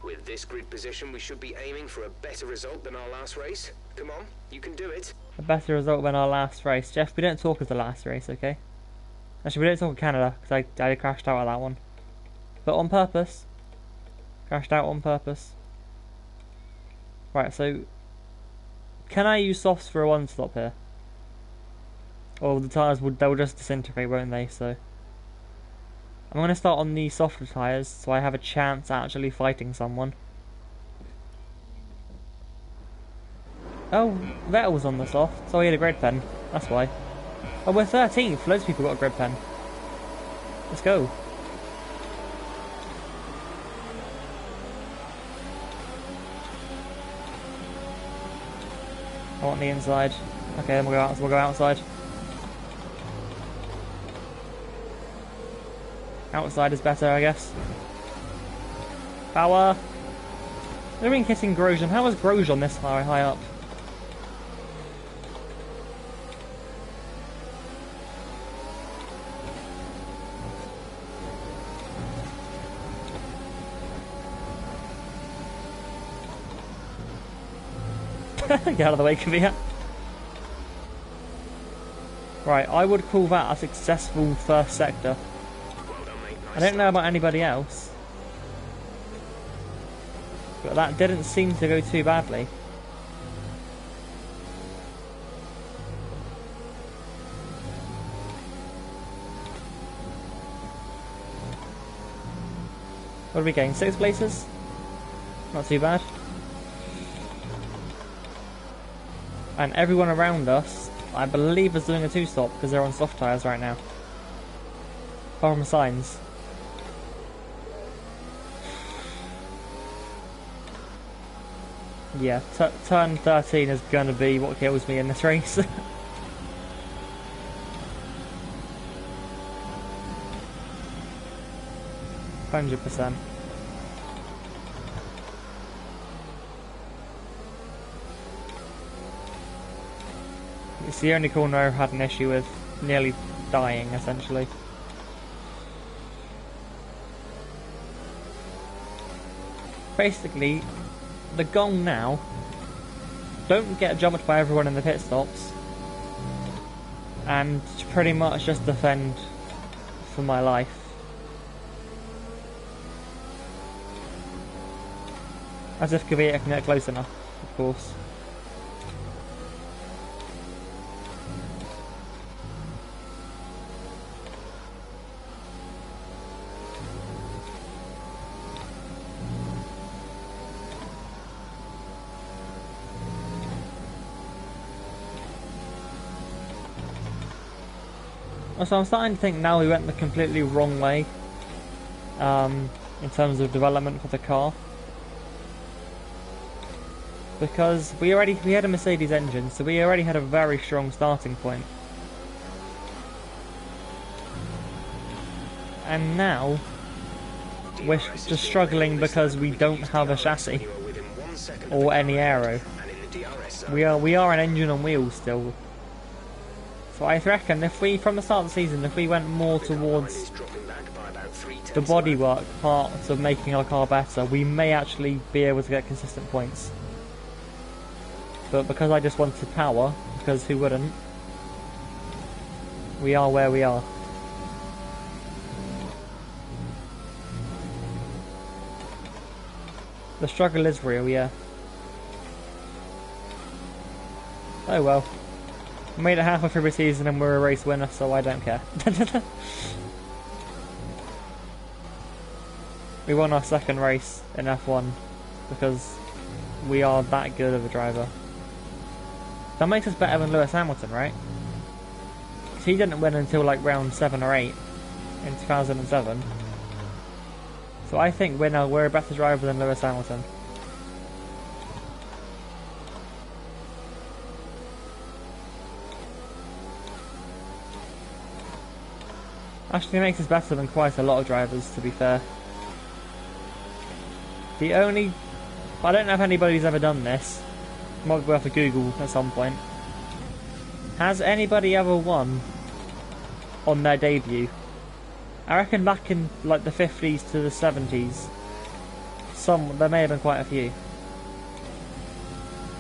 With this grid position, we should be aiming for a better result than our last race. Come on, you can do it. A better result than our last race. Jeff, we don't talk of the last race, okay? Actually, we don't talk of Canada, because I crashed out at that one. But on purpose. Crashed out on purpose. Right, so... Can I use softs for a one-stop here? Or the tyres, they'll just disintegrate, won't they? So... I'm going to start on the softer tyres, so I have a chance at actually fighting someone. Oh, Vettel was on the soft, so he had a grid pen. That's why. Oh, we're 13th. Loads of people got a grid pen. Let's go. I want the inside. Okay, then we'll go outside. Outside is better, I guess. Power! They've been hitting Grosjean. How is Grosjean this high up? Get out of the way, Kvyat. Right, I would call that a successful first sector. I don't know about anybody else, but that didn't seem to go too badly. What are we getting? 6 places? Not too bad. And everyone around us, I believe, is doing a 2-stop because they're on soft tyres right now. Apart from Sainz. Yeah, turn 13 is going to be what kills me in this race. 100%. It's the only corner I've had an issue with nearly dying, essentially. Basically, the gong now, don't get jumped by everyone in the pit stops. and pretty much just defend for my life. As if Kvyat can get close enough, of course. So I'm starting to think now we went the completely wrong way in terms of development for the car, because we had a Mercedes engine, so we already had a very strong starting point, and now we're just struggling because we don't have a chassis or any aero. We are an engine on wheels still. So I reckon if we, from the start of the season, if we went more towards the bodywork parts of making our car better, we may actually be able to get consistent points. But because I just wanted power, because who wouldn't, we are where we are. The struggle is real, yeah. Oh well. We made it halfway through the season and we're a race winner, so I don't care. We won our second race in F1 because we are that good of a driver. That makes us better than Lewis Hamilton, right? Because he didn't win until like round 7 or 8 in 2007. So I think we're a better driver than Lewis Hamilton. Actually makes us better than quite a lot of drivers, to be fair. I don't know if anybody's ever done this, might be worth a Google at some point. Has anybody ever won on their debut? I reckon back in like the 50s to the 70s, there may have been quite a few.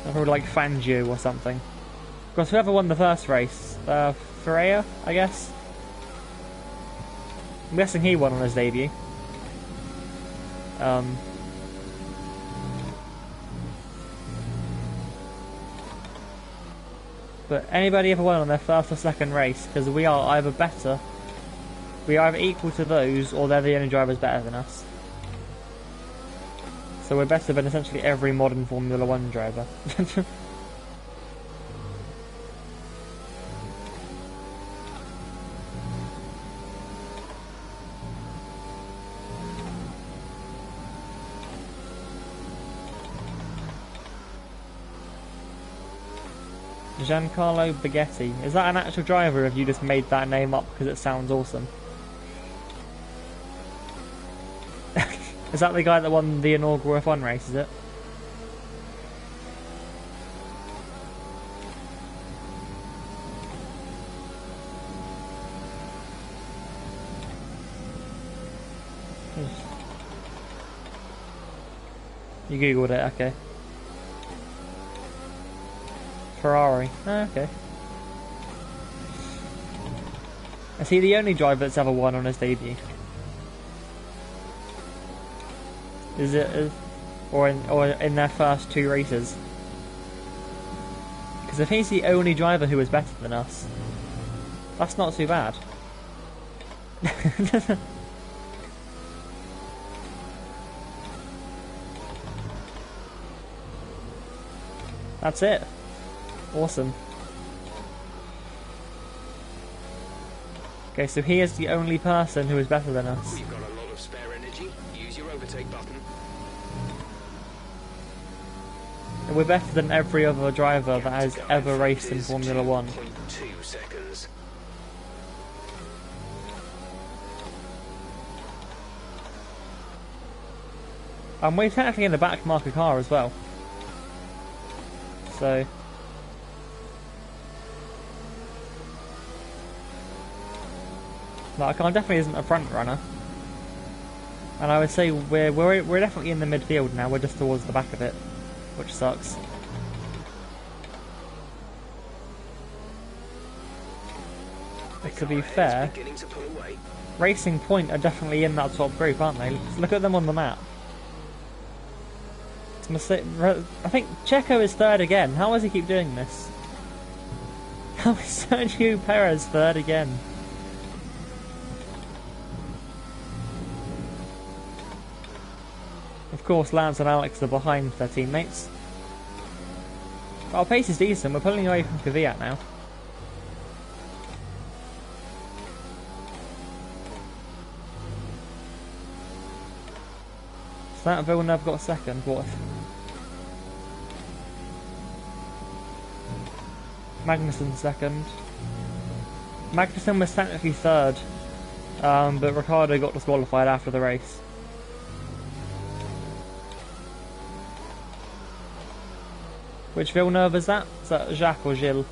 Probably like Fangio or something. Of course, whoever won the first race, Ferreira, I guess? I'm guessing he won on his debut. But anybody ever won on their first or second race? Because we are either equal to those, or they're the only drivers better than us. So we're better than essentially every modern Formula 1 driver. Giancarlo Baghetti. Is that an actual driver, or have you just made that name up because it sounds awesome? Is that the guy that won the inaugural F1 race, is it? You googled it, okay. Ferrari. Oh, okay. Is he the only driver that's ever won on his debut? Is it, or in their first 2 races? Because if he's the only driver who is better than us, that's not too bad. That's it. Awesome. Okay, so he is the only person who is better than us. You've got a lot of spare energy. Use your overtake button. And we're better than every other driver that has ever raced in Formula 1. 2.2 seconds. And we're technically in the back marker car as well. So our car definitely isn't a front runner. And I would say we're definitely in the midfield now, we're just towards the back of it, which sucks. to be fair, Beginning to pull away. Racing Point are definitely in that top group, aren't they? Let's look at them on the map. I think Checo is third again. How does he keep doing this? How is Sergio Perez third again? Of course, Lance and Alex are behind their teammates. But our pace is decent. We're pulling away from Kvyat now. So that Villeneuve got second. What? Magnussen second. Magnussen was technically third, but Ricciardo got disqualified after the race. Which Villeneuve is that? Is that Jacques or Gilles?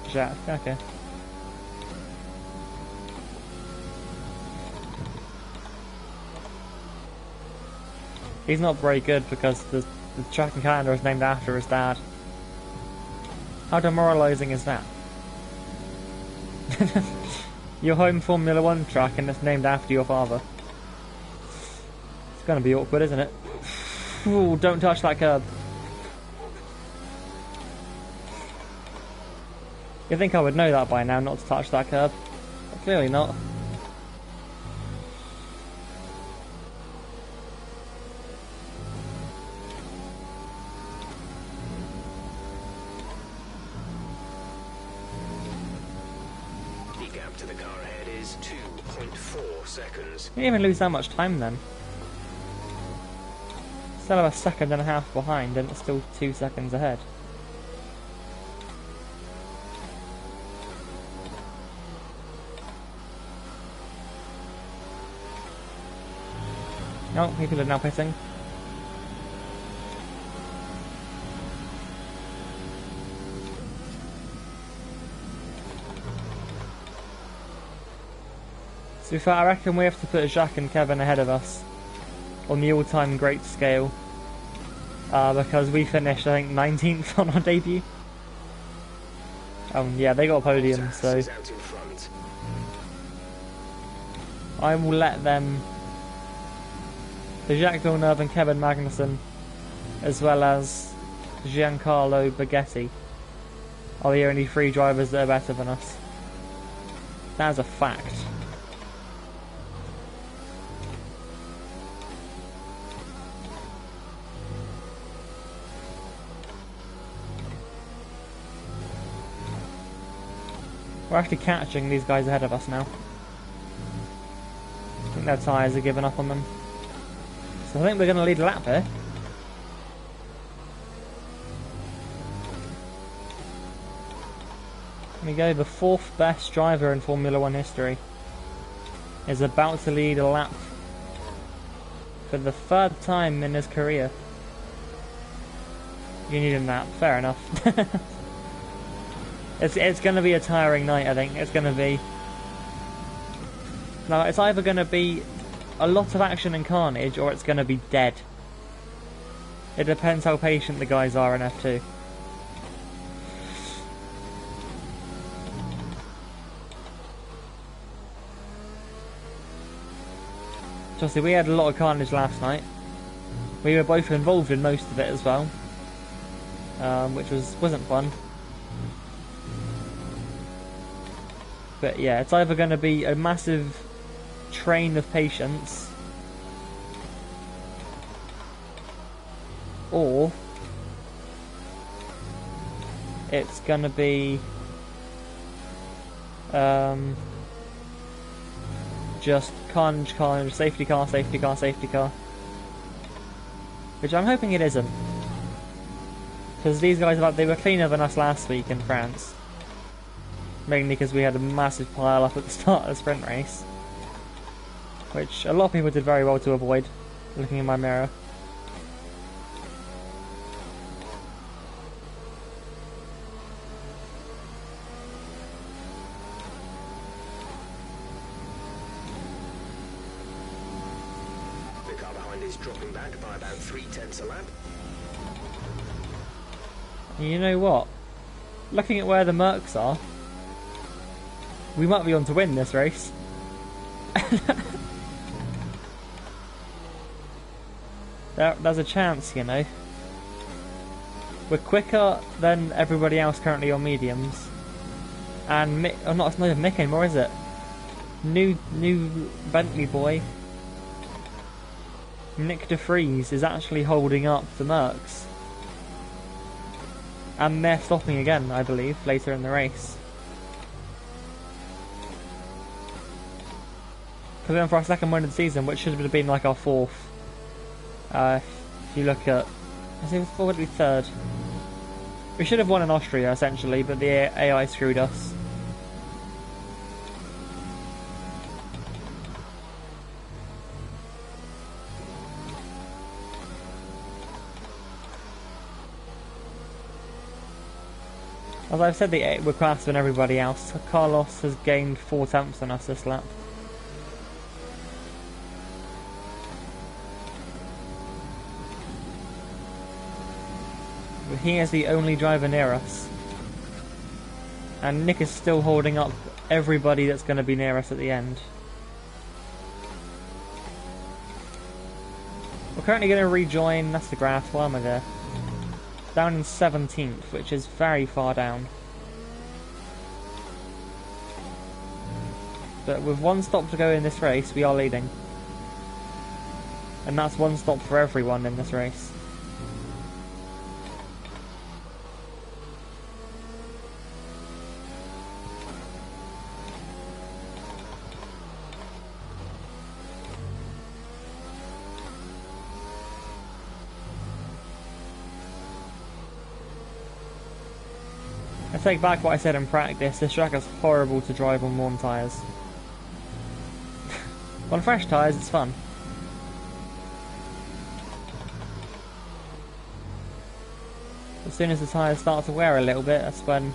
Jacques, okay. He's not very good because the track and calendar is named after his dad. How demoralising is that? Your home Formula 1 track and it's named after your father. It's gonna be awkward, isn't it? Ooh, don't touch that curb. You'd think I would know that by now, not to touch that curb. But clearly not. The gap to the car ahead is 2.4 seconds. You didn't even lose that much time then. Still have a second and a half behind and it's still 2 seconds ahead. No, people are now pitting. So if I reckon we have to put Jacques and Kevin ahead of us on the all-time great scale because we finished, I think, 19th on our debut. Yeah, they got a podium, so I will let them. So Jacques Villeneuve and Kevin Magnussen, as well as Giancarlo Baghetti, are the only 3 drivers that are better than us. That is a fact. We're actually catching these guys ahead of us now. I think their tyres are giving up on them. So I think we're going to lead a lap here. There we go, the 4th best driver in Formula 1 history is about to lead a lap for the 3rd time in his career. You need a nap, fair enough. It's going to be a tiring night, I think. It's going to be... Now, it's either going to be a lot of action and carnage, or it's going to be dead. It depends how patient the guys are in F2. Obviously, we had a lot of carnage last night. We were both involved in most of it as well, which wasn't fun. But yeah, it's either going to be a massive train of patience, or it's going to be just carnage, safety car, safety car, safety car. Which I'm hoping it isn't. Because these guys, they were cleaner than us last week in France. Mainly because we had a massive pile up at the start of the sprint race. Which a lot of people did very well to avoid, looking in my mirror. about 3/10 a lap. You know what? Looking at where the Mercs are, we might be on to win this race. There's a chance, you know. We're quicker than everybody else currently on mediums. And Mick, oh, it's not even Mick anymore, is it? New Bentley boy, Nick de Vries, is actually holding up the Mercs. And they're stopping again, I believe, later in the race. Because we went for our second win of the season, which should have been like our fourth. If you look at, I think what would be third. We should have won in Austria essentially, but the AI screwed us. As I've said, we're faster than everybody else. Carlos has gained 4 tenths on us this lap. He is the only driver near us. And Nick is still holding up everybody that's going to be near us at the end. We're currently going to rejoin, that's the graph, why am I there? Down in 17th, which is very far down. But with 1 stop to go in this race, we are leading. And that's 1 stop for everyone in this race. I take back what I said in practice, this track is horrible to drive on worn tyres. On fresh tyres it's fun. As soon as the tyres start to wear a little bit, that's when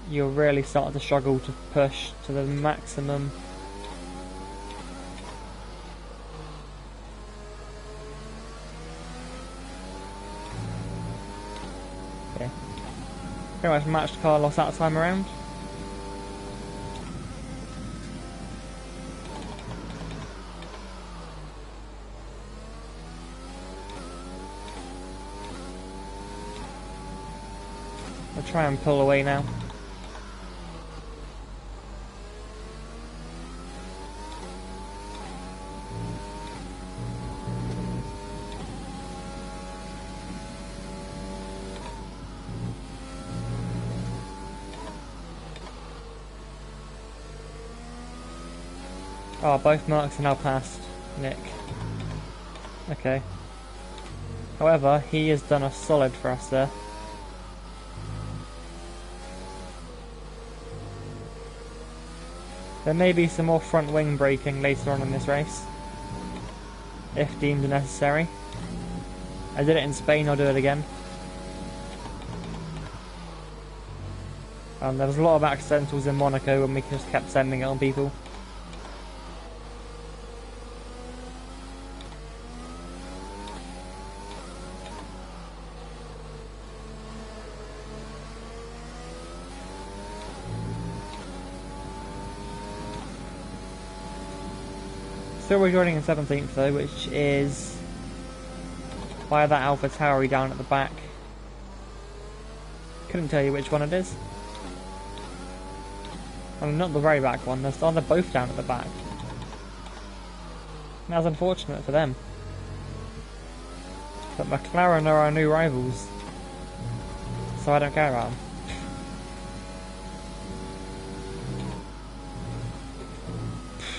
you'll really start to struggle to push to the maximum. Okay. Pretty much matched Carlos that time around. I'll try and pull away now. Oh, both Mercs are now past Nick. Okay. However, he has done a solid for us there. There may be some more front wing braking later on in this race, if deemed necessary. I did it in Spain, I'll do it again. There was a lot of accidentals in Monaco when we just kept sending it on people. Still rejoining in 17th though, which is by that Alpha Tauri down at the back. Couldn't tell you which one it is. Well, not the very back one, they're both down at the back. That's unfortunate for them. But McLaren are our new rivals, so I don't care about them.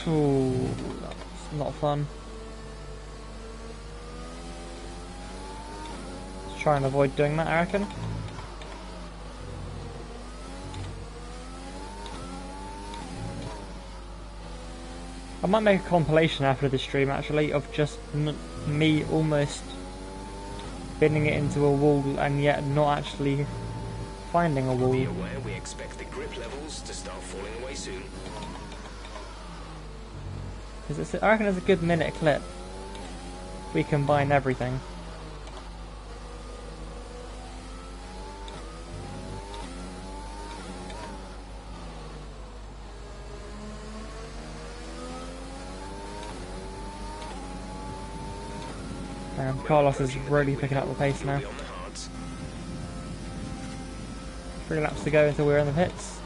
Ooh, that's not fun. Let's try and avoid doing that, I reckon. I might make a compilation after this stream actually of just me almost binning it into a wall and yet not actually finding a wall. Be aware we expect the grip levels to start falling away soon. I reckon it's a good minute clip. we combine everything. Carlos is really picking up the pace now. 3 laps to go until we're in the pits.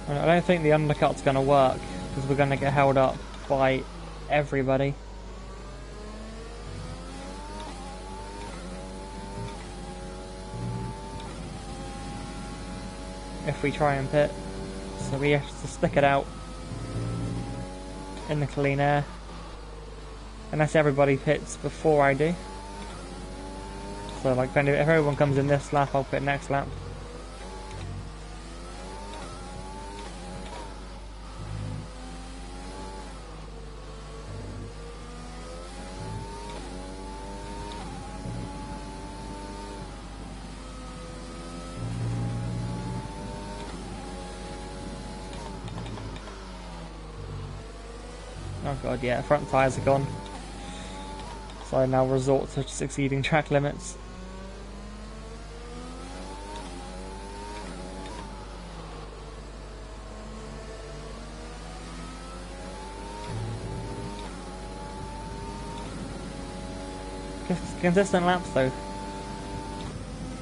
I don't think the undercut's going to work because we're going to get held up by everybody. If we try and pit, so we have to stick it out in the clean air, unless everybody pits before I do. So like if everyone comes in this lap, I'll pit next lap. Oh god, yeah, front tyres are gone. So I now resort to succeeding track limits. Consistent laps though.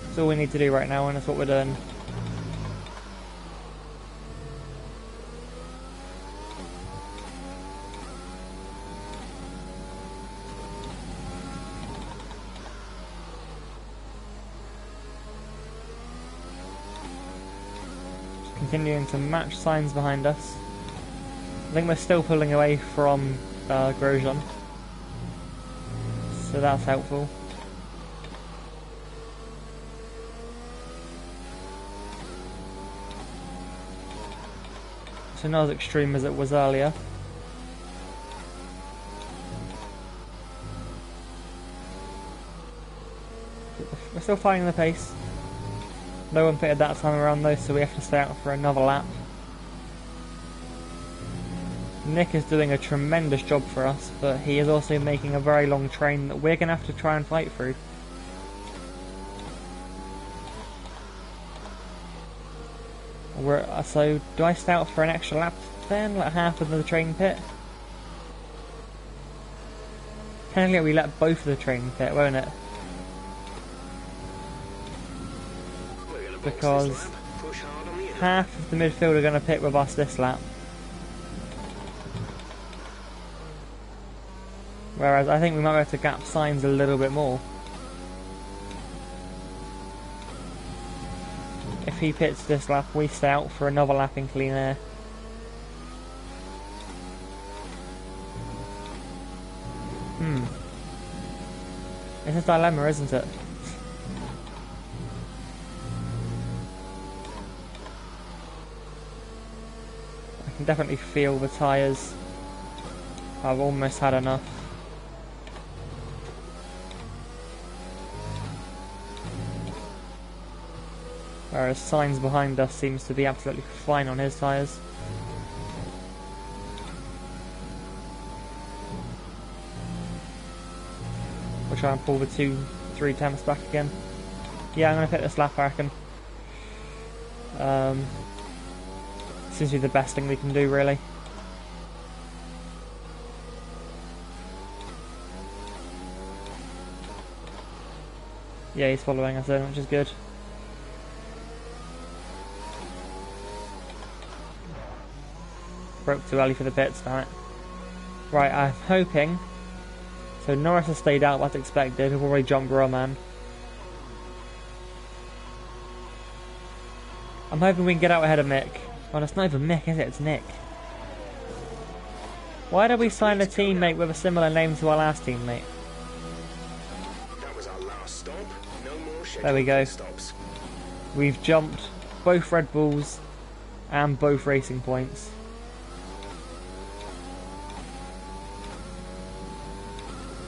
That's all we need to do right now, and that's what we're doing. Continuing to match signs behind us. I think we're still pulling away from Grosjean, so that's helpful. So not as extreme as it was earlier. We're still finding the pace. No one pitted that time around though, so we have to stay out for another lap. Nick is doing a tremendous job for us, but he is also making a very long train that we're going to have to try and fight through. So, do I stay out for an extra lap then? Like half of the train pit? Technically we let both of the train pit, won't it? Because half of the midfield are going to pit with us this lap. Whereas I think we might be able to gap signs a little bit more. If he pits this lap, we stay out for another lap in clean air. It's a dilemma, isn't it? I can definitely feel the tyres. I've almost had enough. Whereas Sainz behind us seems to be absolutely fine on his tyres. We'll try and pull the 2-3 temps back again. Yeah, I'm going to pit this lap, I reckon. Seems to be the best thing we can do, really. Yeah, he's following us in, which is good. Broke too early for the pits, damn it. Right, I'm hoping. So Norris has stayed out as expected. He'll probably jump Roman. I'm hoping we can get out ahead of Mick. Well, it's not even Mick, is it? It's Nick. Why did we sign a teammate with a similar name to our last teammate? That was our last stop. No more There we go. stops. We've jumped both Red Bulls and both Racing Points.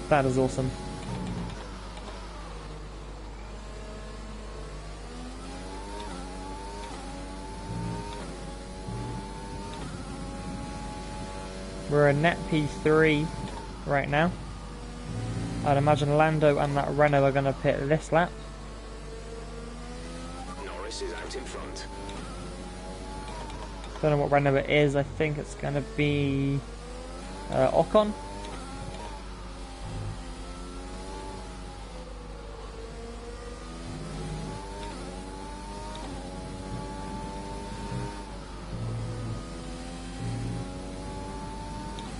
That is awesome. We're a net P3 right now. I'd imagine Lando and that Renault are going to pit this lap. Norris is out in front. Don't know what Renault it is. I think it's going to be Ocon.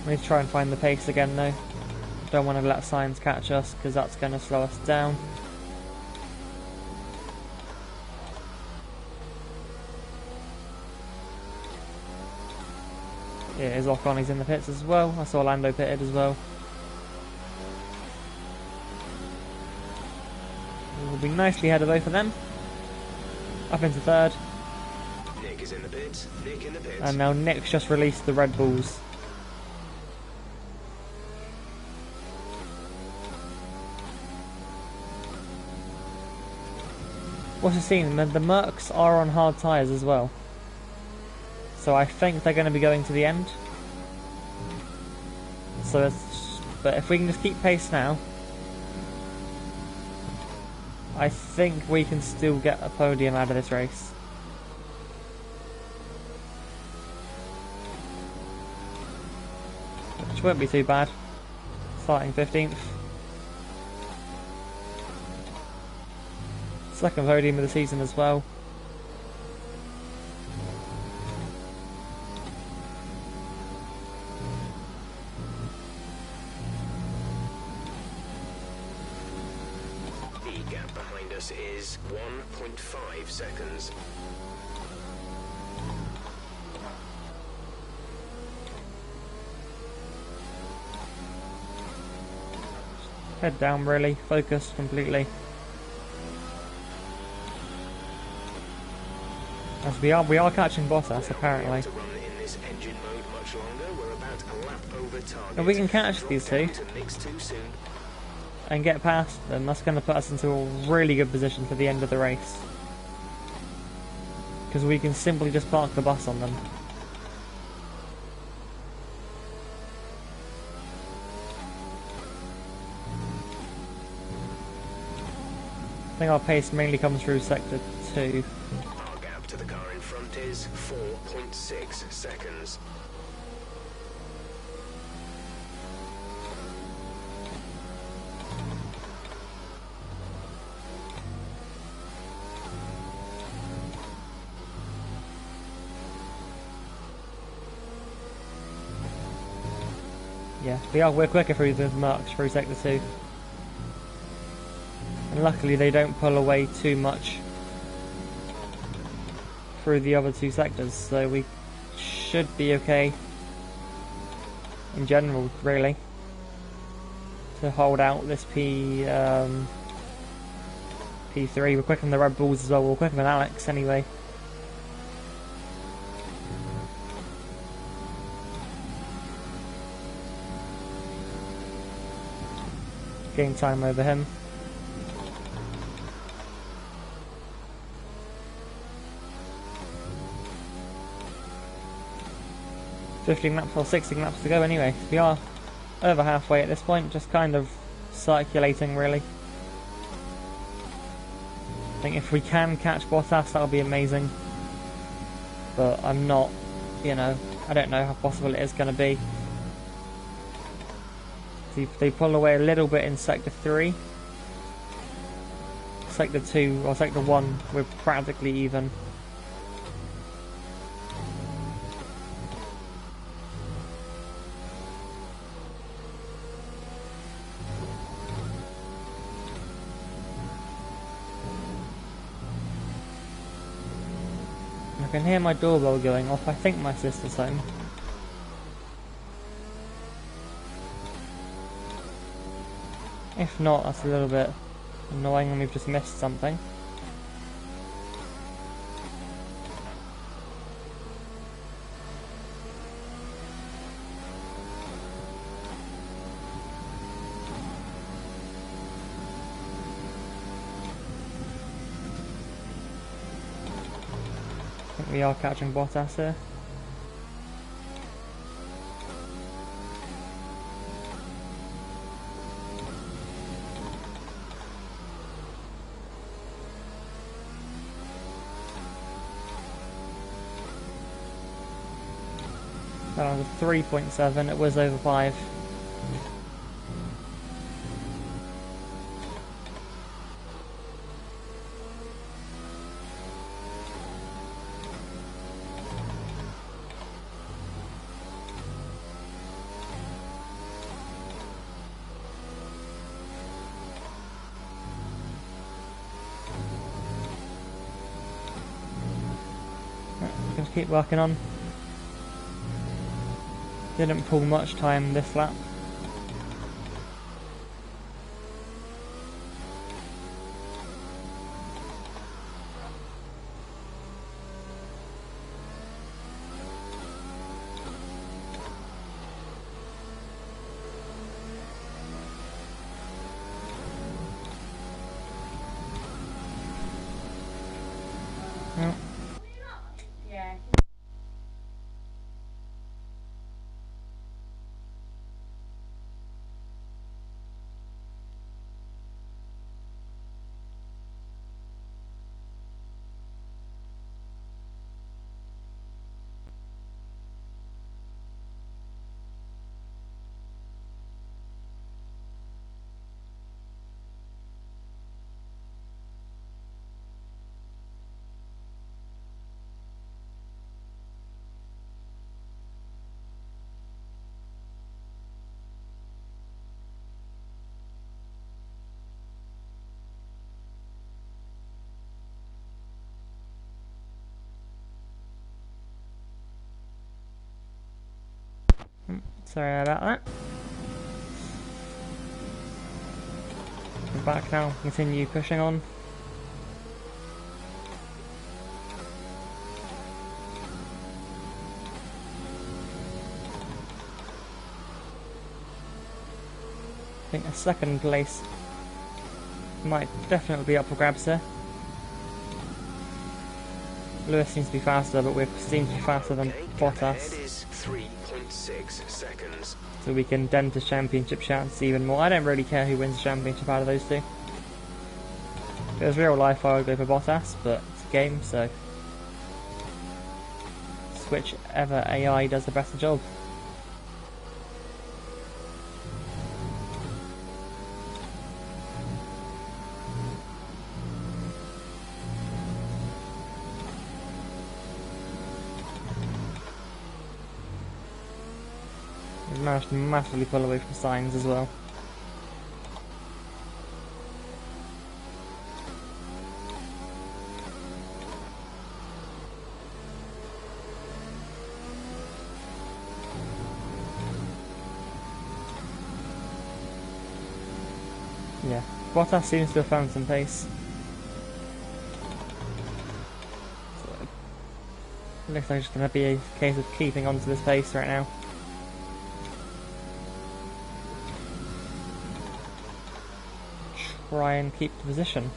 We need to try and find the pace again though. Don't want to let Sainz catch us because that's going to slow us down. Yeah, it is Ocon, he's in the pits as well. I saw Lando pitted as well. We'll be nicely ahead of both of them. Up into third. Nick is in the pits. Nick in the pits. And now Nick's just released the Red Bulls. What's the scene? The Mercs are on hard tyres as well. So I think they're going to be going to the end. So but if we can just keep pace now, I think we can still get a podium out of this race. Which won't be too bad. Starting 15th. Second podium of the season as well. The gap behind us is 1.5 seconds. Head down really, focused completely. As we are catching Bottas apparently. To run in this engine mode much longer. We're about a lap over target. If we can catch these two To mix too soon. and get past them, that's going to put us into a really good position for the end of the race. Because we can simply just park the bus on them. I think our pace mainly comes through sector 2. Our gap to the car in front is 4.6 seconds. Yeah, we're quicker through the Mercs through sector 2. And luckily they don't pull away too much through the other two sectors, so we should be okay in general, really, to hold out this P3. We're quicker than the Red Bulls as well. We're quicker than Alex anyway. Gain time over him. $15 laps or 16 laps to go anyway. We are over halfway at this point, just kind of circulating really. I think if we can catch Bottas, that'll be amazing. But I'm not, I don't know how possible it is going to be. If they pull away a little bit in sector 3, sector 2 or sector 1, we're practically even. I can hear my doorbell going off. I think my sister's home. If not, that's a little bit annoying and we've just missed something. I think we are catching Bottas here. That was 3.7, it was over 5. Just keep working on. Didn't pull much time this lap. No. Sorry about that. We're back now, continue pushing on. I think a second place might definitely be up for grabs here. Lewis seems to be faster, but we seem to be faster than Bottas. It is 3.6 seconds. So we can dent his championship chance even more. I don't really care who wins the championship out of those two. If it was real life, I would go for Bottas, but it's a game, so whichever AI does the better job. We've managed to massively pull away from Sainz as well. Yeah, Bottas seems to have found some pace. So, it looks like it's going to be a case of keeping on to this pace right now. Try and keep the position.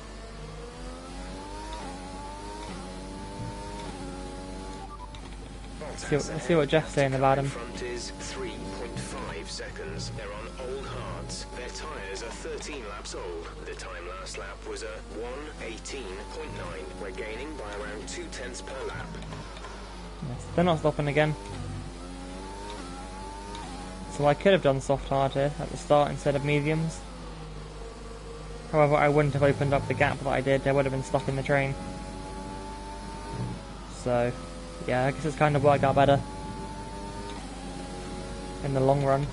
Let's see what Jeff's saying about him. Front is 3.5 seconds. They're on old hards. Their tyres are 13 laps old. The time last lap was a 1:18.9. We're gaining by around 0.2 per lap. Yes, they're not stopping again. So I could have done soft hard here at the start instead of mediums. However, I wouldn't have opened up the gap that I did. I would have been stuck in the train. So, yeah, I guess it's kind of worked out better in the long run.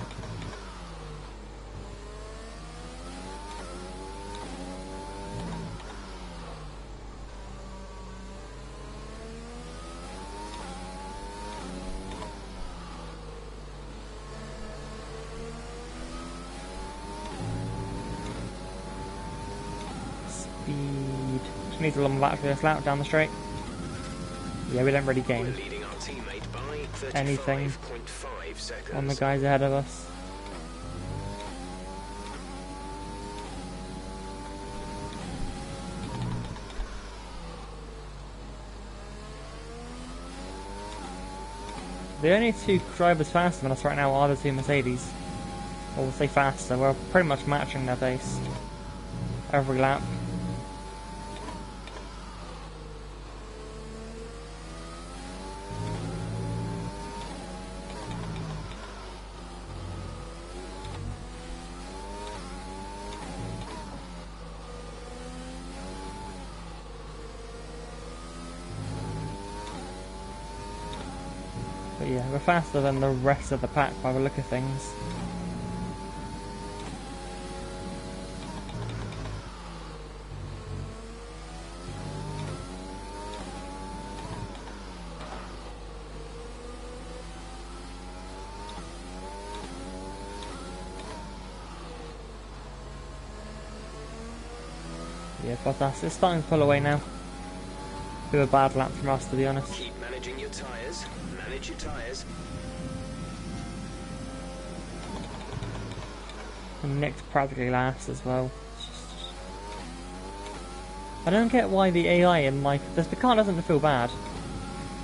Speed. Just needs a long back for this lap down the straight. Yeah, we don't really gain We're leading our teammate by anything 35.5 seconds. on the guys ahead of us. The only two drivers faster than us right now are the two Mercedes. Or we'll say faster, we're pretty much matching their pace every lap. But yeah, we're faster than the rest of the pack by the look of things. Yeah, Bottas is starting to pull away now. Bit of a bad lap from us, to be honest. Keep managing your tyres. Manage your tyres. And Nick's practically last as well. I don't get why the AI in my... the car doesn't feel bad.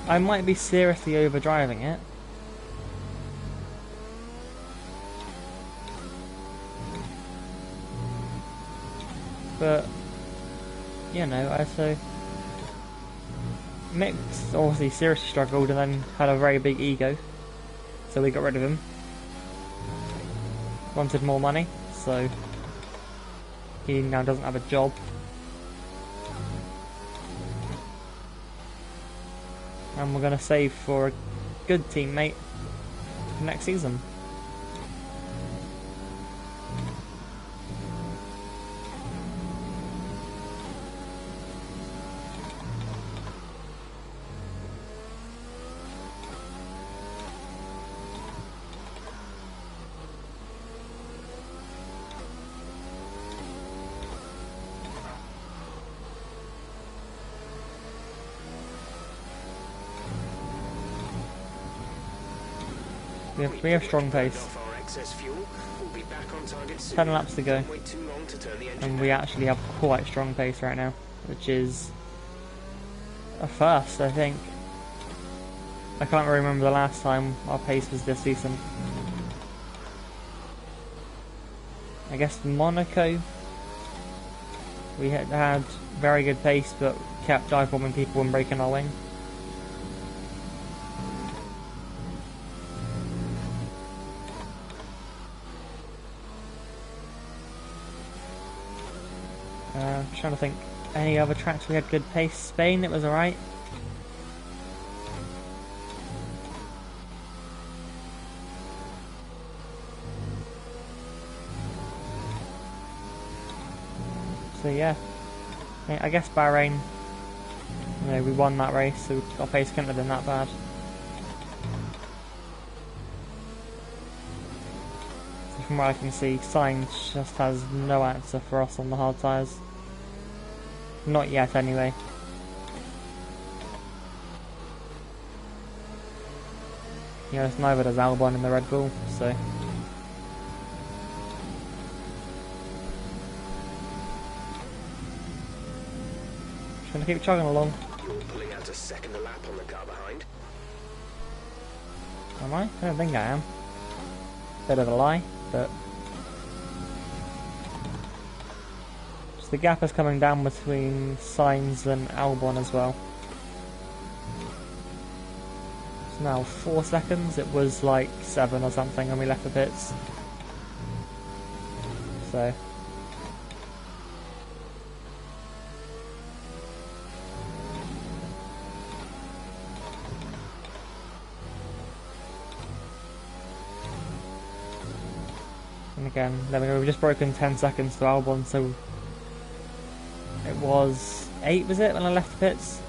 I might be seriously overdriving it. But, you know, I so... Mick's obviously seriously struggled and then had a very big ego. So we got rid of him. Wanted more money, so he now doesn't have a job. And we're going to save for a good teammate for next season. We have strong pace. 10 laps to go. And we actually have quite strong pace right now, which is a first, I think. I can't remember the last time our pace was this decent. I guess Monaco, we had very good pace, but kept dive bombing people and breaking our wing. Trying to think, any other tracks we had good pace. Spain, it was alright. So yeah, I guess Bahrain, you know, we won that race, so our pace couldn't have been that bad. So from what I can see, Sainz just has no answer for us on the hard tyres. Not yet, anyway. You know, neither does Albon in the Red Bull, so... Just gonna keep chugging along. You're pulling out a second lap on the car behind. Am I? I don't think I am. Bit of a lie, but... The gap is coming down between Sainz and Albon as well. It's now 4 seconds, it was like 7 or something when we left the pits. So... And again, there we go, we've just broken 10 seconds to Albon, so... It was 8, was it, when I left the pits?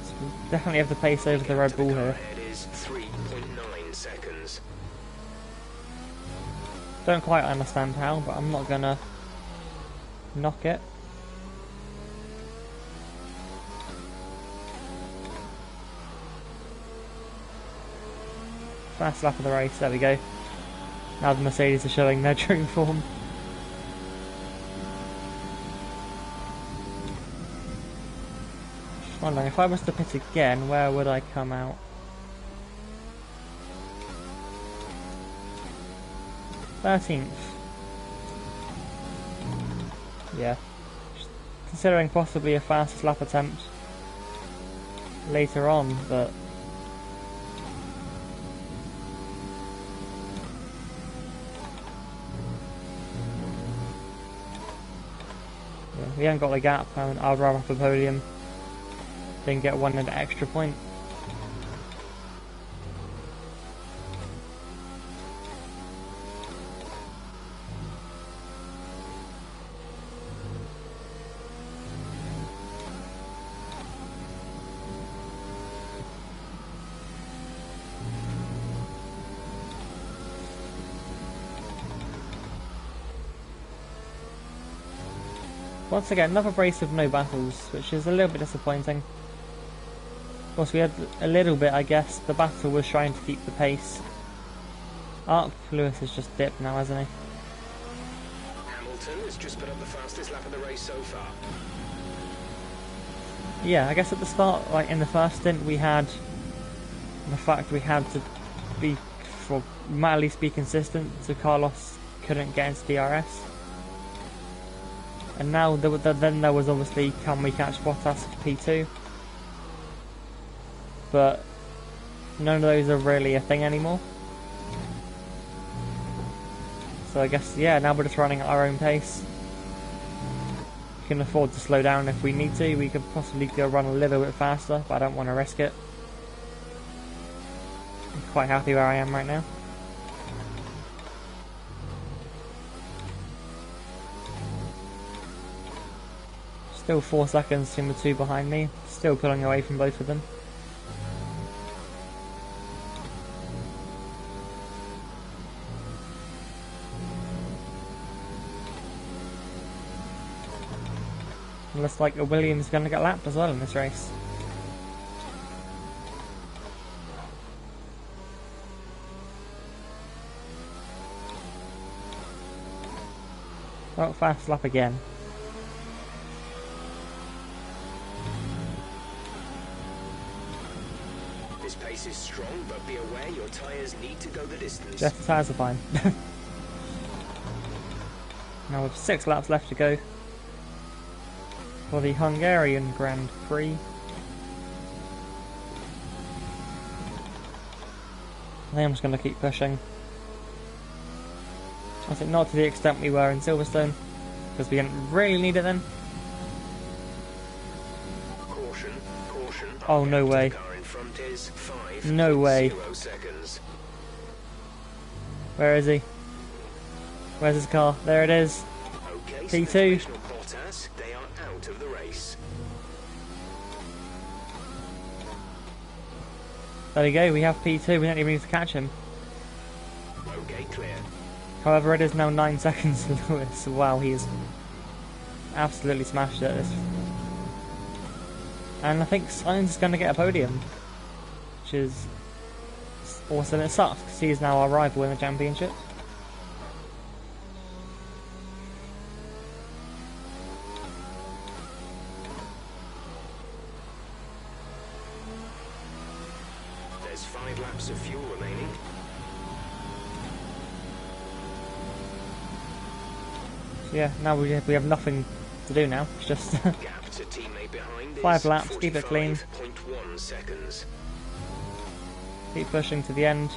So we definitely have the pace over the Red Bull here. It is 3.9 seconds. Don't quite understand how, but I'm not gonna knock it. First lap of the race, there we go. Now the Mercedes are showing their true form. Just wondering, if I was to pit again, where would I come out? '13th. Yeah. Just considering possibly a fastest lap attempt later on, but... We haven't got the gap, I'd rather have the podium. Then get one extra point. Once again, another race with no battles, which is a little bit disappointing. Of course, we had a little bit, I guess. The battle was trying to keep the pace up. Lewis has just dipped now, hasn't he? Hamilton has just put up the fastest lap of the race so far. Yeah, I guess at the start, like in the first stint, we had the fact we had to be, for at least be consistent, so Carlos couldn't get into DRS. And now then there was obviously, can we catch Bottas for P2? But none of those are really a thing anymore. So I guess, yeah, now we're just running at our own pace. We can afford to slow down if we need to. We could possibly go run a little bit faster, but I don't want to risk it. I'm quite happy where I am right now. Still 4 seconds between the two behind me. Still pulling away from both of them. Looks like a Williams is going to get lapped as well in this race. Oh, fast lap again. This pace is strong, but be aware your tyres need to go the distance. Just the tyres are fine. Now with 6 laps left to go for the Hungarian Grand Prix. I think I'm just going to keep pushing. I think not to the extent we were in Silverstone, because we didn't really need it then. Caution, caution. Oh, no way. Car in front is 5, No way. 0 seconds. Where is he? Where's his car? There it is. Okay, P2. so Bottas, they are out of the race. There we go, we have P2, we don't even need to catch him. Okay, clear. However, it is now 9 seconds for Lewis. Wow, he has absolutely smashed it. And I think Sainz is going to get a podium, which is awesome. It sucks because he is now our rival in the championship. There's 5 laps of fuel remaining. So yeah, now we have nothing to do now. It's just Gap to teammate behind 5 is laps, keep it clean. 45.1 seconds. Keep pushing to the end.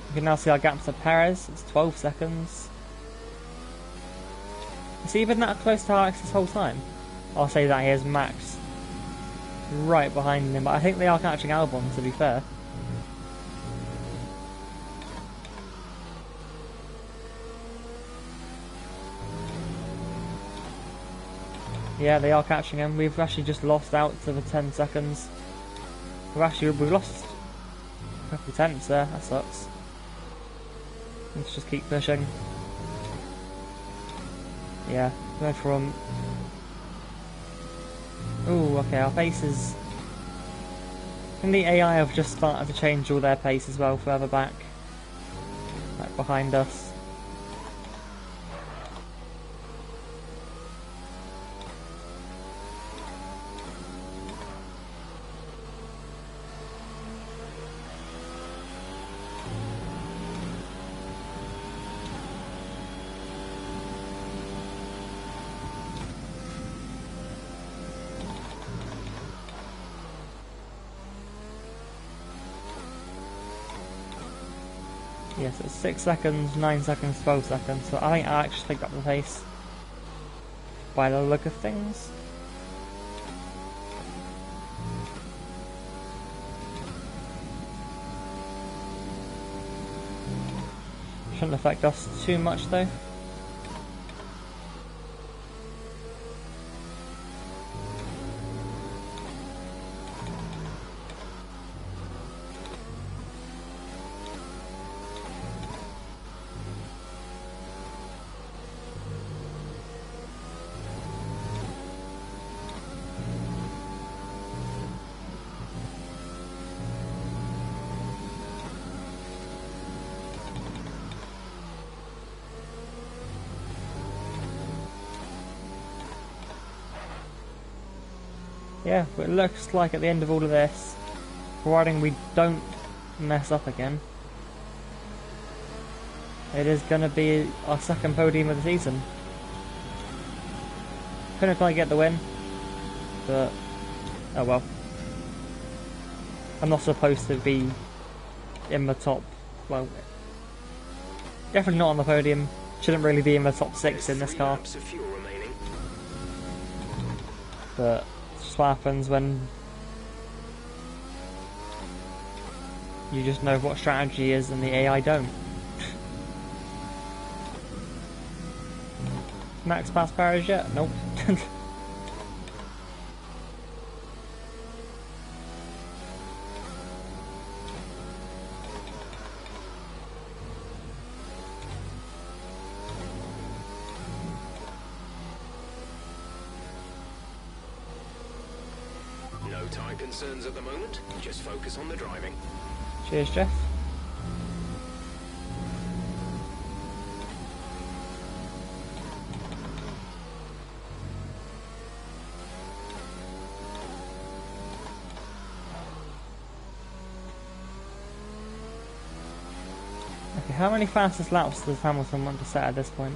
You can now see our gap to Perez. It's 12 seconds. Is he even that close to Alex this whole time? I'll say that here's Max right behind him, but I think they are catching Albon, to be fair. Yeah, they are catching him. We've actually just lost out to the 10 seconds. We've lost a couple of tenths there. That sucks. Let's just keep pushing. Yeah, going from. Ooh, okay, our paces. And the AI have just started to change all their pace as well, further back. Like behind us. Yes, it's 6 seconds, 9 seconds, 12 seconds, so I think Alex just picked up the pace by the look of things. Shouldn't affect us too much though. Yeah, but it looks like at the end of all of this, providing we don't mess up again, it is going to be our second podium of the season. Couldn't quite get the win, but oh well. I'm not supposed to be in the top, well, definitely not on the podium. Shouldn't really be in the top 6 in this car. But it's what happens when you just know what strategy is and the AI don't. Max past Paris yet? Nope. No tyre concerns at the moment, just focus on the driving. Cheers, Jeff. Okay, how many fastest laps does Hamilton want to set at this point?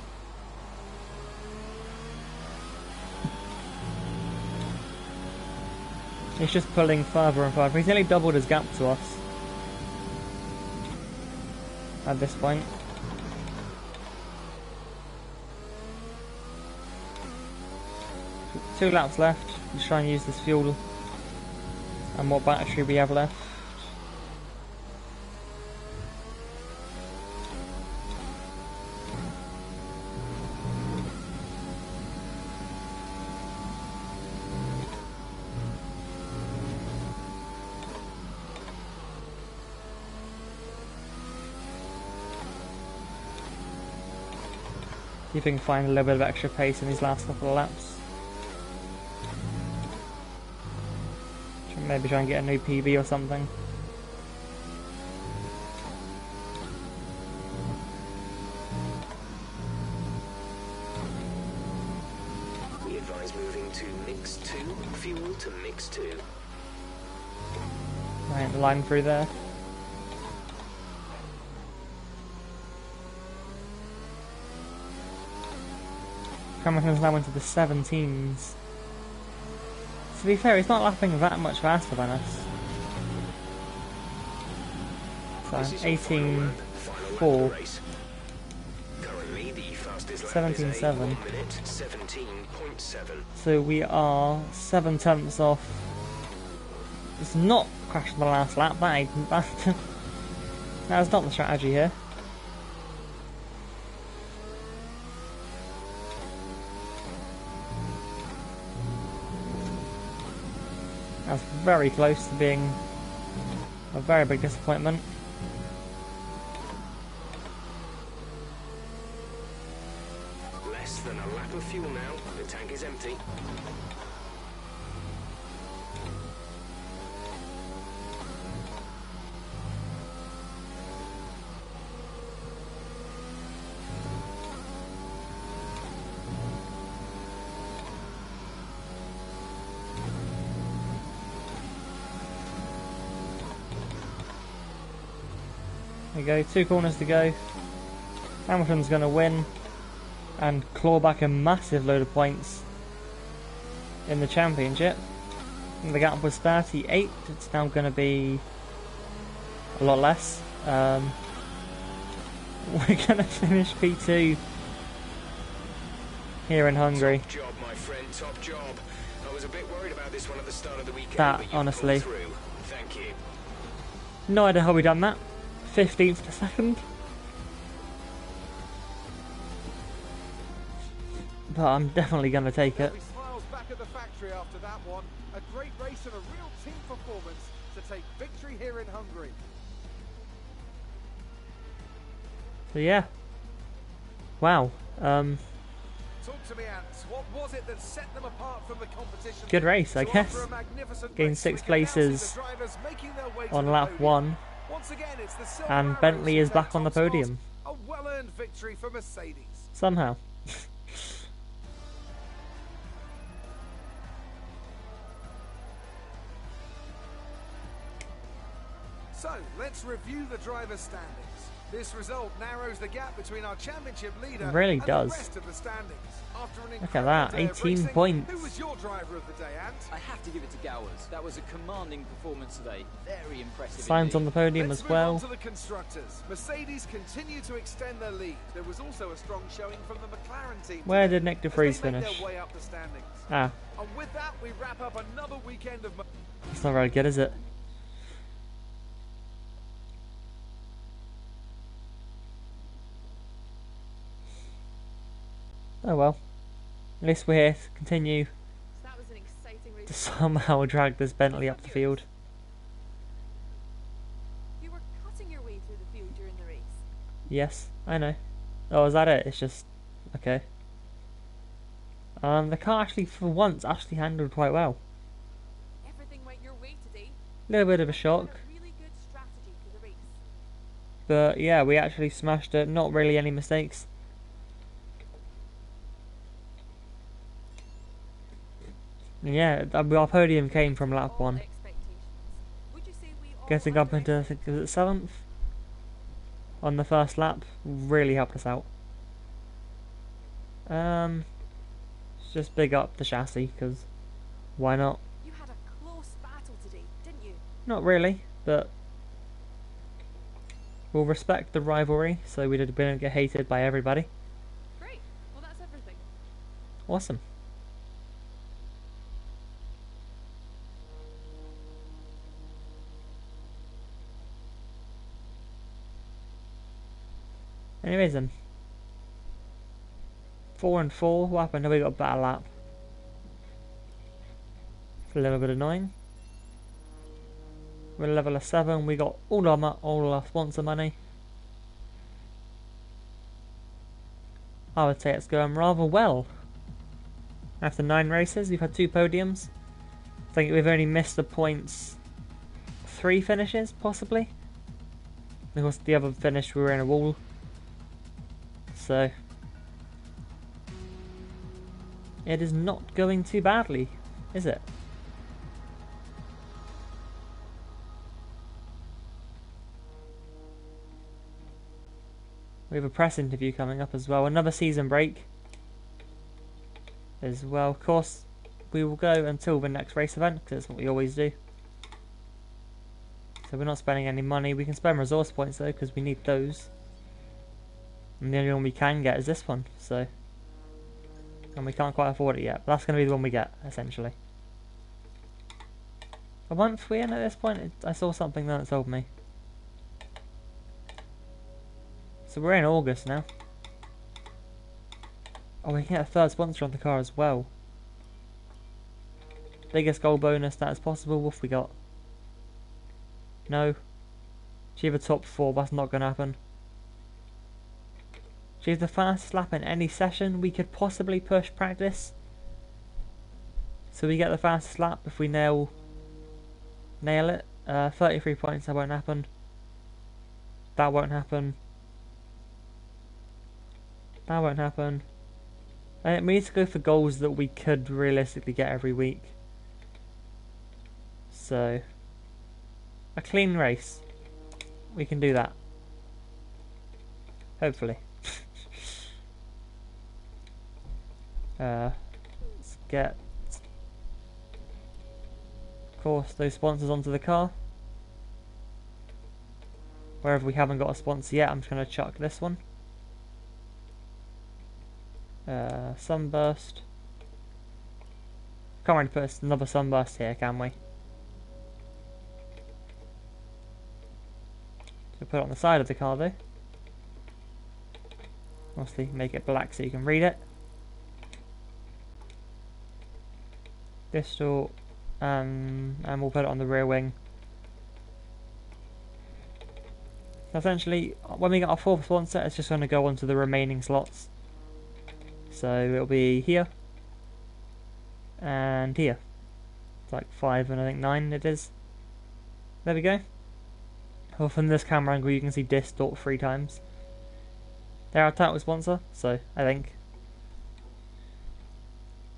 He's just pulling further and further. He's nearly doubled his gap to us at this point. Two laps left. Let's try and use this fuel and what battery we have left. See if we can find a little bit of extra pace in these last couple of laps. Maybe try and get a new PB or something. We advise moving to mix 2, fuel to mix 2. Right, the line through there. Hamilton's now into the 17s. To be fair, he's not lapping that much faster than us. So 18.4, 17.7. So we are 7 tenths off. It's not crashing the last lap. That is not the strategy here. That's very close to being a very big disappointment. Less than a lap of fuel now. The tank is empty. There we go, 2 corners to go. Hamilton's going to win and claw back a massive load of points in the championship. And the gap was 38, it's now going to be a lot less. We're going to finish P2 here in Hungary. Top job, my friend, top job. I was a bit worried about this one at the start of the weekend, That, but you honestly. pulled through. Thank you. No idea how we done that. 15th to 2nd. but I'm definitely going to take it. There'll be smiles back at the factory after that one. A great race and a real team performance to take victory here in Hungary. So yeah. Wow. Talk to me, Ants. What was it that set them apart from the competition? Good race, I So guess. after a magnificent Gained race, 6 we can now see the places drivers making their way to on the lap podium. 1, Once again, it's the Silver and Arrows Bentley who is take back on the top spot. podium. A well-earned victory for Mercedes. Somehow. So, let's review the driver's standings. This result narrows the gap between our championship leader It really and does. the rest of the standings. After an Look at that, incredible day of 18 racing, points. Who was your driver of the day, Ant? I have to give it to Gowers. That was a commanding performance today. Very impressive. Signs on the podium Let's as move well. on to the constructors. Mercedes continue to extend their lead. There was also a strong showing from the McLaren team. Where today did Nick de as Vries they make finish? their way up the standings. Ah, And with that, we wrap up another weekend of. it's not very good, is it? Oh well. At least we're here to continue So that was an exciting race. to somehow drag this Bentley up the field. You were cutting your way through the field during the race. Yes, I know. Oh, is that it? It's just... okay. The car actually, for once, actually handled quite well. Everything went your way today. A little bit of a You shock. had a really good strategy for the race. But yeah, we actually smashed it. Not really any mistakes. Yeah, our podium came from lap All 1. expectations. Would you say we all Getting up into, I think, underestimated- was it 7th? On the first lap. Really helped us out. Just big up the chassis, because why not? You had a close battle today, didn't you? Not really, but we'll respect the rivalry, so we didn't get hated by everybody. Great. Well, that's everything. Awesome. Anyways then. 4 and 4, what happened? We got a better lap. It's a little bit annoying. We're level of 7, we got all our sponsor money. I would say it's going rather well. After 9 races, we've had 2 podiums. I think we've only missed the points 3 finishes, possibly. Because the other finish we were in a wall. So it is not going too badly, is it? We have a press interview coming up as well. Another season break as well. Of course, we will go until the next race event, because that's what we always do. So we're not spending any money. We can spend resource points though, because we need those. And the only one we can get is this one, so... and we can't quite afford it yet, but that's going to be the one we get, essentially. A month we in at this point? I saw something that told me. So we're in August now. Oh, we can get a third sponsor on the car as well. Biggest gold bonus that is possible, what have we got? No. Achieve a top 4, that's not going to happen. Achieve the fastest lap in any session. We could possibly push practice. So we get the fastest lap if we nail it. 33 points, that won't happen. That won't happen. That won't happen. We need to go for goals that we could realistically get every week. So, a clean race. We can do that. Hopefully. Let's get, of course, those sponsors onto the car. Wherever we haven't got a sponsor yet, I'm just going to chuck this one. Sunburst. Can't really put another sunburst here, can we? So put it on the side of the car though. Mostly make it black so you can read it. Distal, and we'll put it on the rear wing. Essentially, when we get our fourth sponsor, it's just going to go onto the remaining slots. So it'll be here and here. It's like 5 and I think 9 it is. There we go. Well, from this camera angle you can see Distort 3 times. They're our title sponsor, so I think.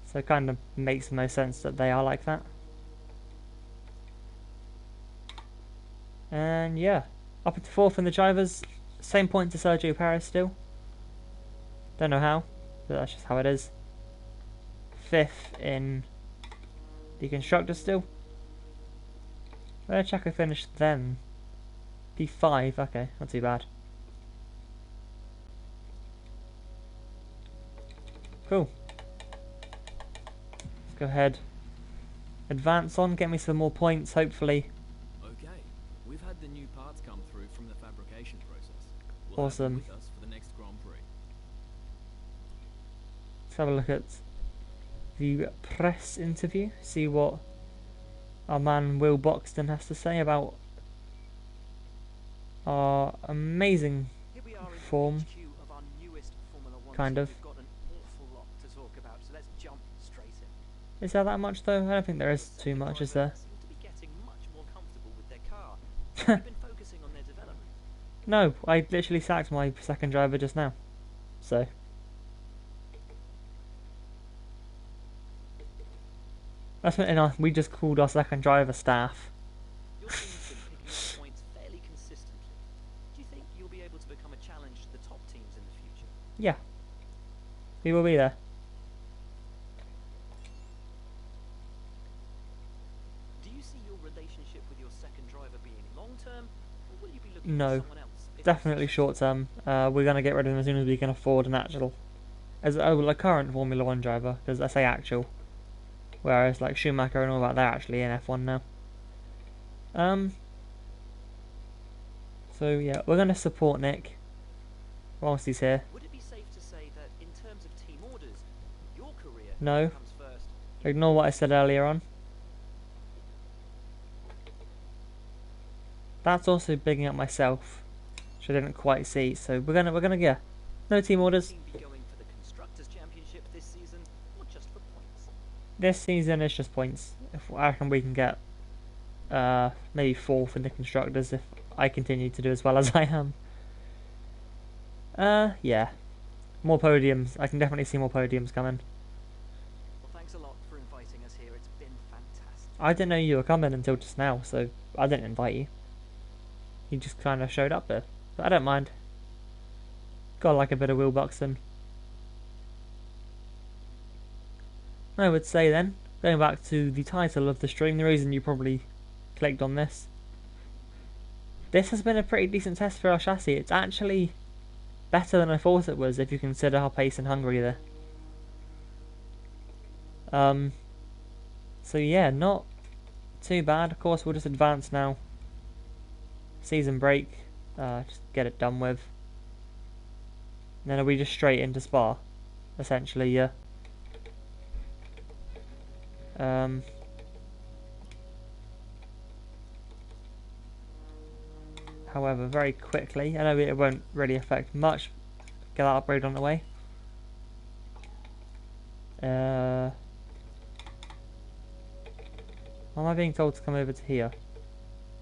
So it kind of makes the most sense that they are like that. And yeah. Up into 4th in the drivers, same point to Sergio Perez still. Don't know how, but that's just how it is. 5th in the constructors still. Where did Checo finish then? P5, okay, not too bad. Cool. Let's go ahead. Advance on, get me some more points, hopefully. We've had the new parts come through from the fabrication process. We'll Awesome. have them with us for the next Grand Prix. Let's have a look at the press interview, see what our man Will Buxton has to say about our amazing Here we are in form, HQ of our newest Formula 1 kind team. of. We've got an awful lot to talk about, so let's jump straight in. Is there that much though? I don't think there is too much, is there? Seem to be getting much more comfortable with their car. They've been focusing on their development. No, I literally sacked my second driver just now. So. That's what we just called our second driver staff. Your team's been picking up points fairly consistently. Do you think you'll be able to become a challenge to the top teams in the future? Yeah. We will be there. Do you see your relationship with your second driver being long-term, or will you be looking No. for someone else? if Definitely necessary? short term. We're going to get rid of him as soon as we can afford an actual. A current Formula 1 driver, because I say actual. Whereas like Schumacher and all that, they're actually in F1 now. So yeah, we're going to support Nick whilst he's here. Would it be safe to say that in terms of team orders, your career No. comes first? Ignore what I said earlier on. That's also bigging up myself, which I didn't quite see. So we're gonna yeah, no team orders. Team be going for the Constructors' Championship this season, or just for points? This season is just points. If I reckon we can get maybe 4th in the constructors if I continue to do as well as I am. Yeah, more podiums. I can definitely see more podiums coming. Well, thanks a lot for inviting us here. It's been fantastic. I didn't know you were coming until just now, so I didn't invite you. You just kind of showed up there, but I don't mind. Gotta like a bit of Will Buxton. I would say then, going back to the title of the stream, the reason you probably clicked on this. This has been a pretty decent test for our chassis. It's actually better than I thought it was if you consider our pace in Hungary there. So yeah, not too bad. Of course, we'll just advance now. Season break, just get it done with. And then are we just straight into Spa? Essentially, yeah. However, very quickly, I know it won't really affect much. Get that upgrade on the way. Why am I being told to come over to here?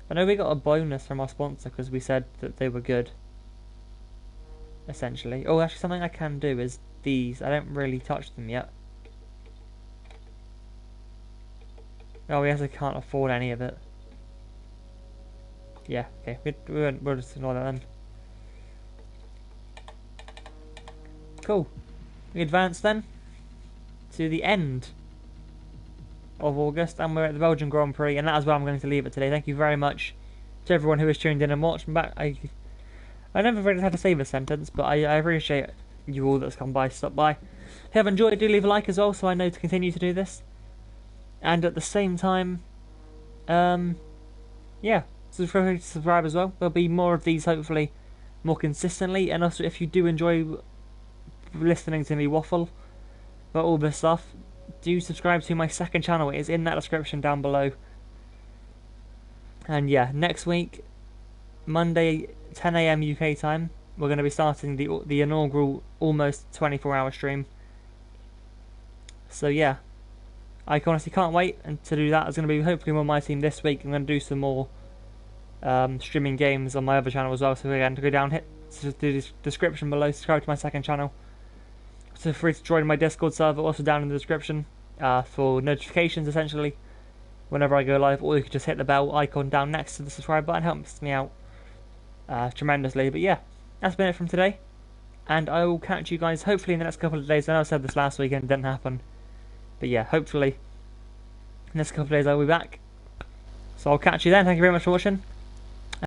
I know we got a bonus from our sponsor because we said that they were good. Essentially. Oh, actually something I can do is these. I don't really touch them yet. Oh, we actually can't afford any of it. Yeah, okay. We'll just ignore that then. Cool. We advance then to the end of August, and we're at the Belgian Grand Prix, and that is where I'm going to leave it today. Thank you very much to everyone who has tuned in and watched back. I never really had to say this sentence, but I appreciate you all that's come by, stopped by. If you have enjoyed, do leave a like as well, so I know to continue to do this. And at the same time, yeah, subscribe as well. There'll be more of these, hopefully, more consistently. And also, if you do enjoy listening to me waffle about all this stuff, do subscribe to my second channel. It is in that description down below. And yeah, next week, Monday, 10 AM UK time, we're going to be starting the inaugural almost 24-hour stream. So yeah, I honestly can't wait to do that. It's going to be hopefully more my team this week. I'm going to do some more streaming games on my other channel as well. So again, to go down, hit the description below, subscribe to my second channel. So free to join my Discord server, also down in the description, for notifications essentially whenever I go live, or you can just hit the bell icon down next to the subscribe button. Helps me out tremendously. But yeah, that's been it from today, and I will catch you guys hopefully in the next couple of days. I know I said this last week and it didn't happen, but yeah, hopefully in the next couple of days I'll be back. So I'll catch you then. Thank you very much for watching.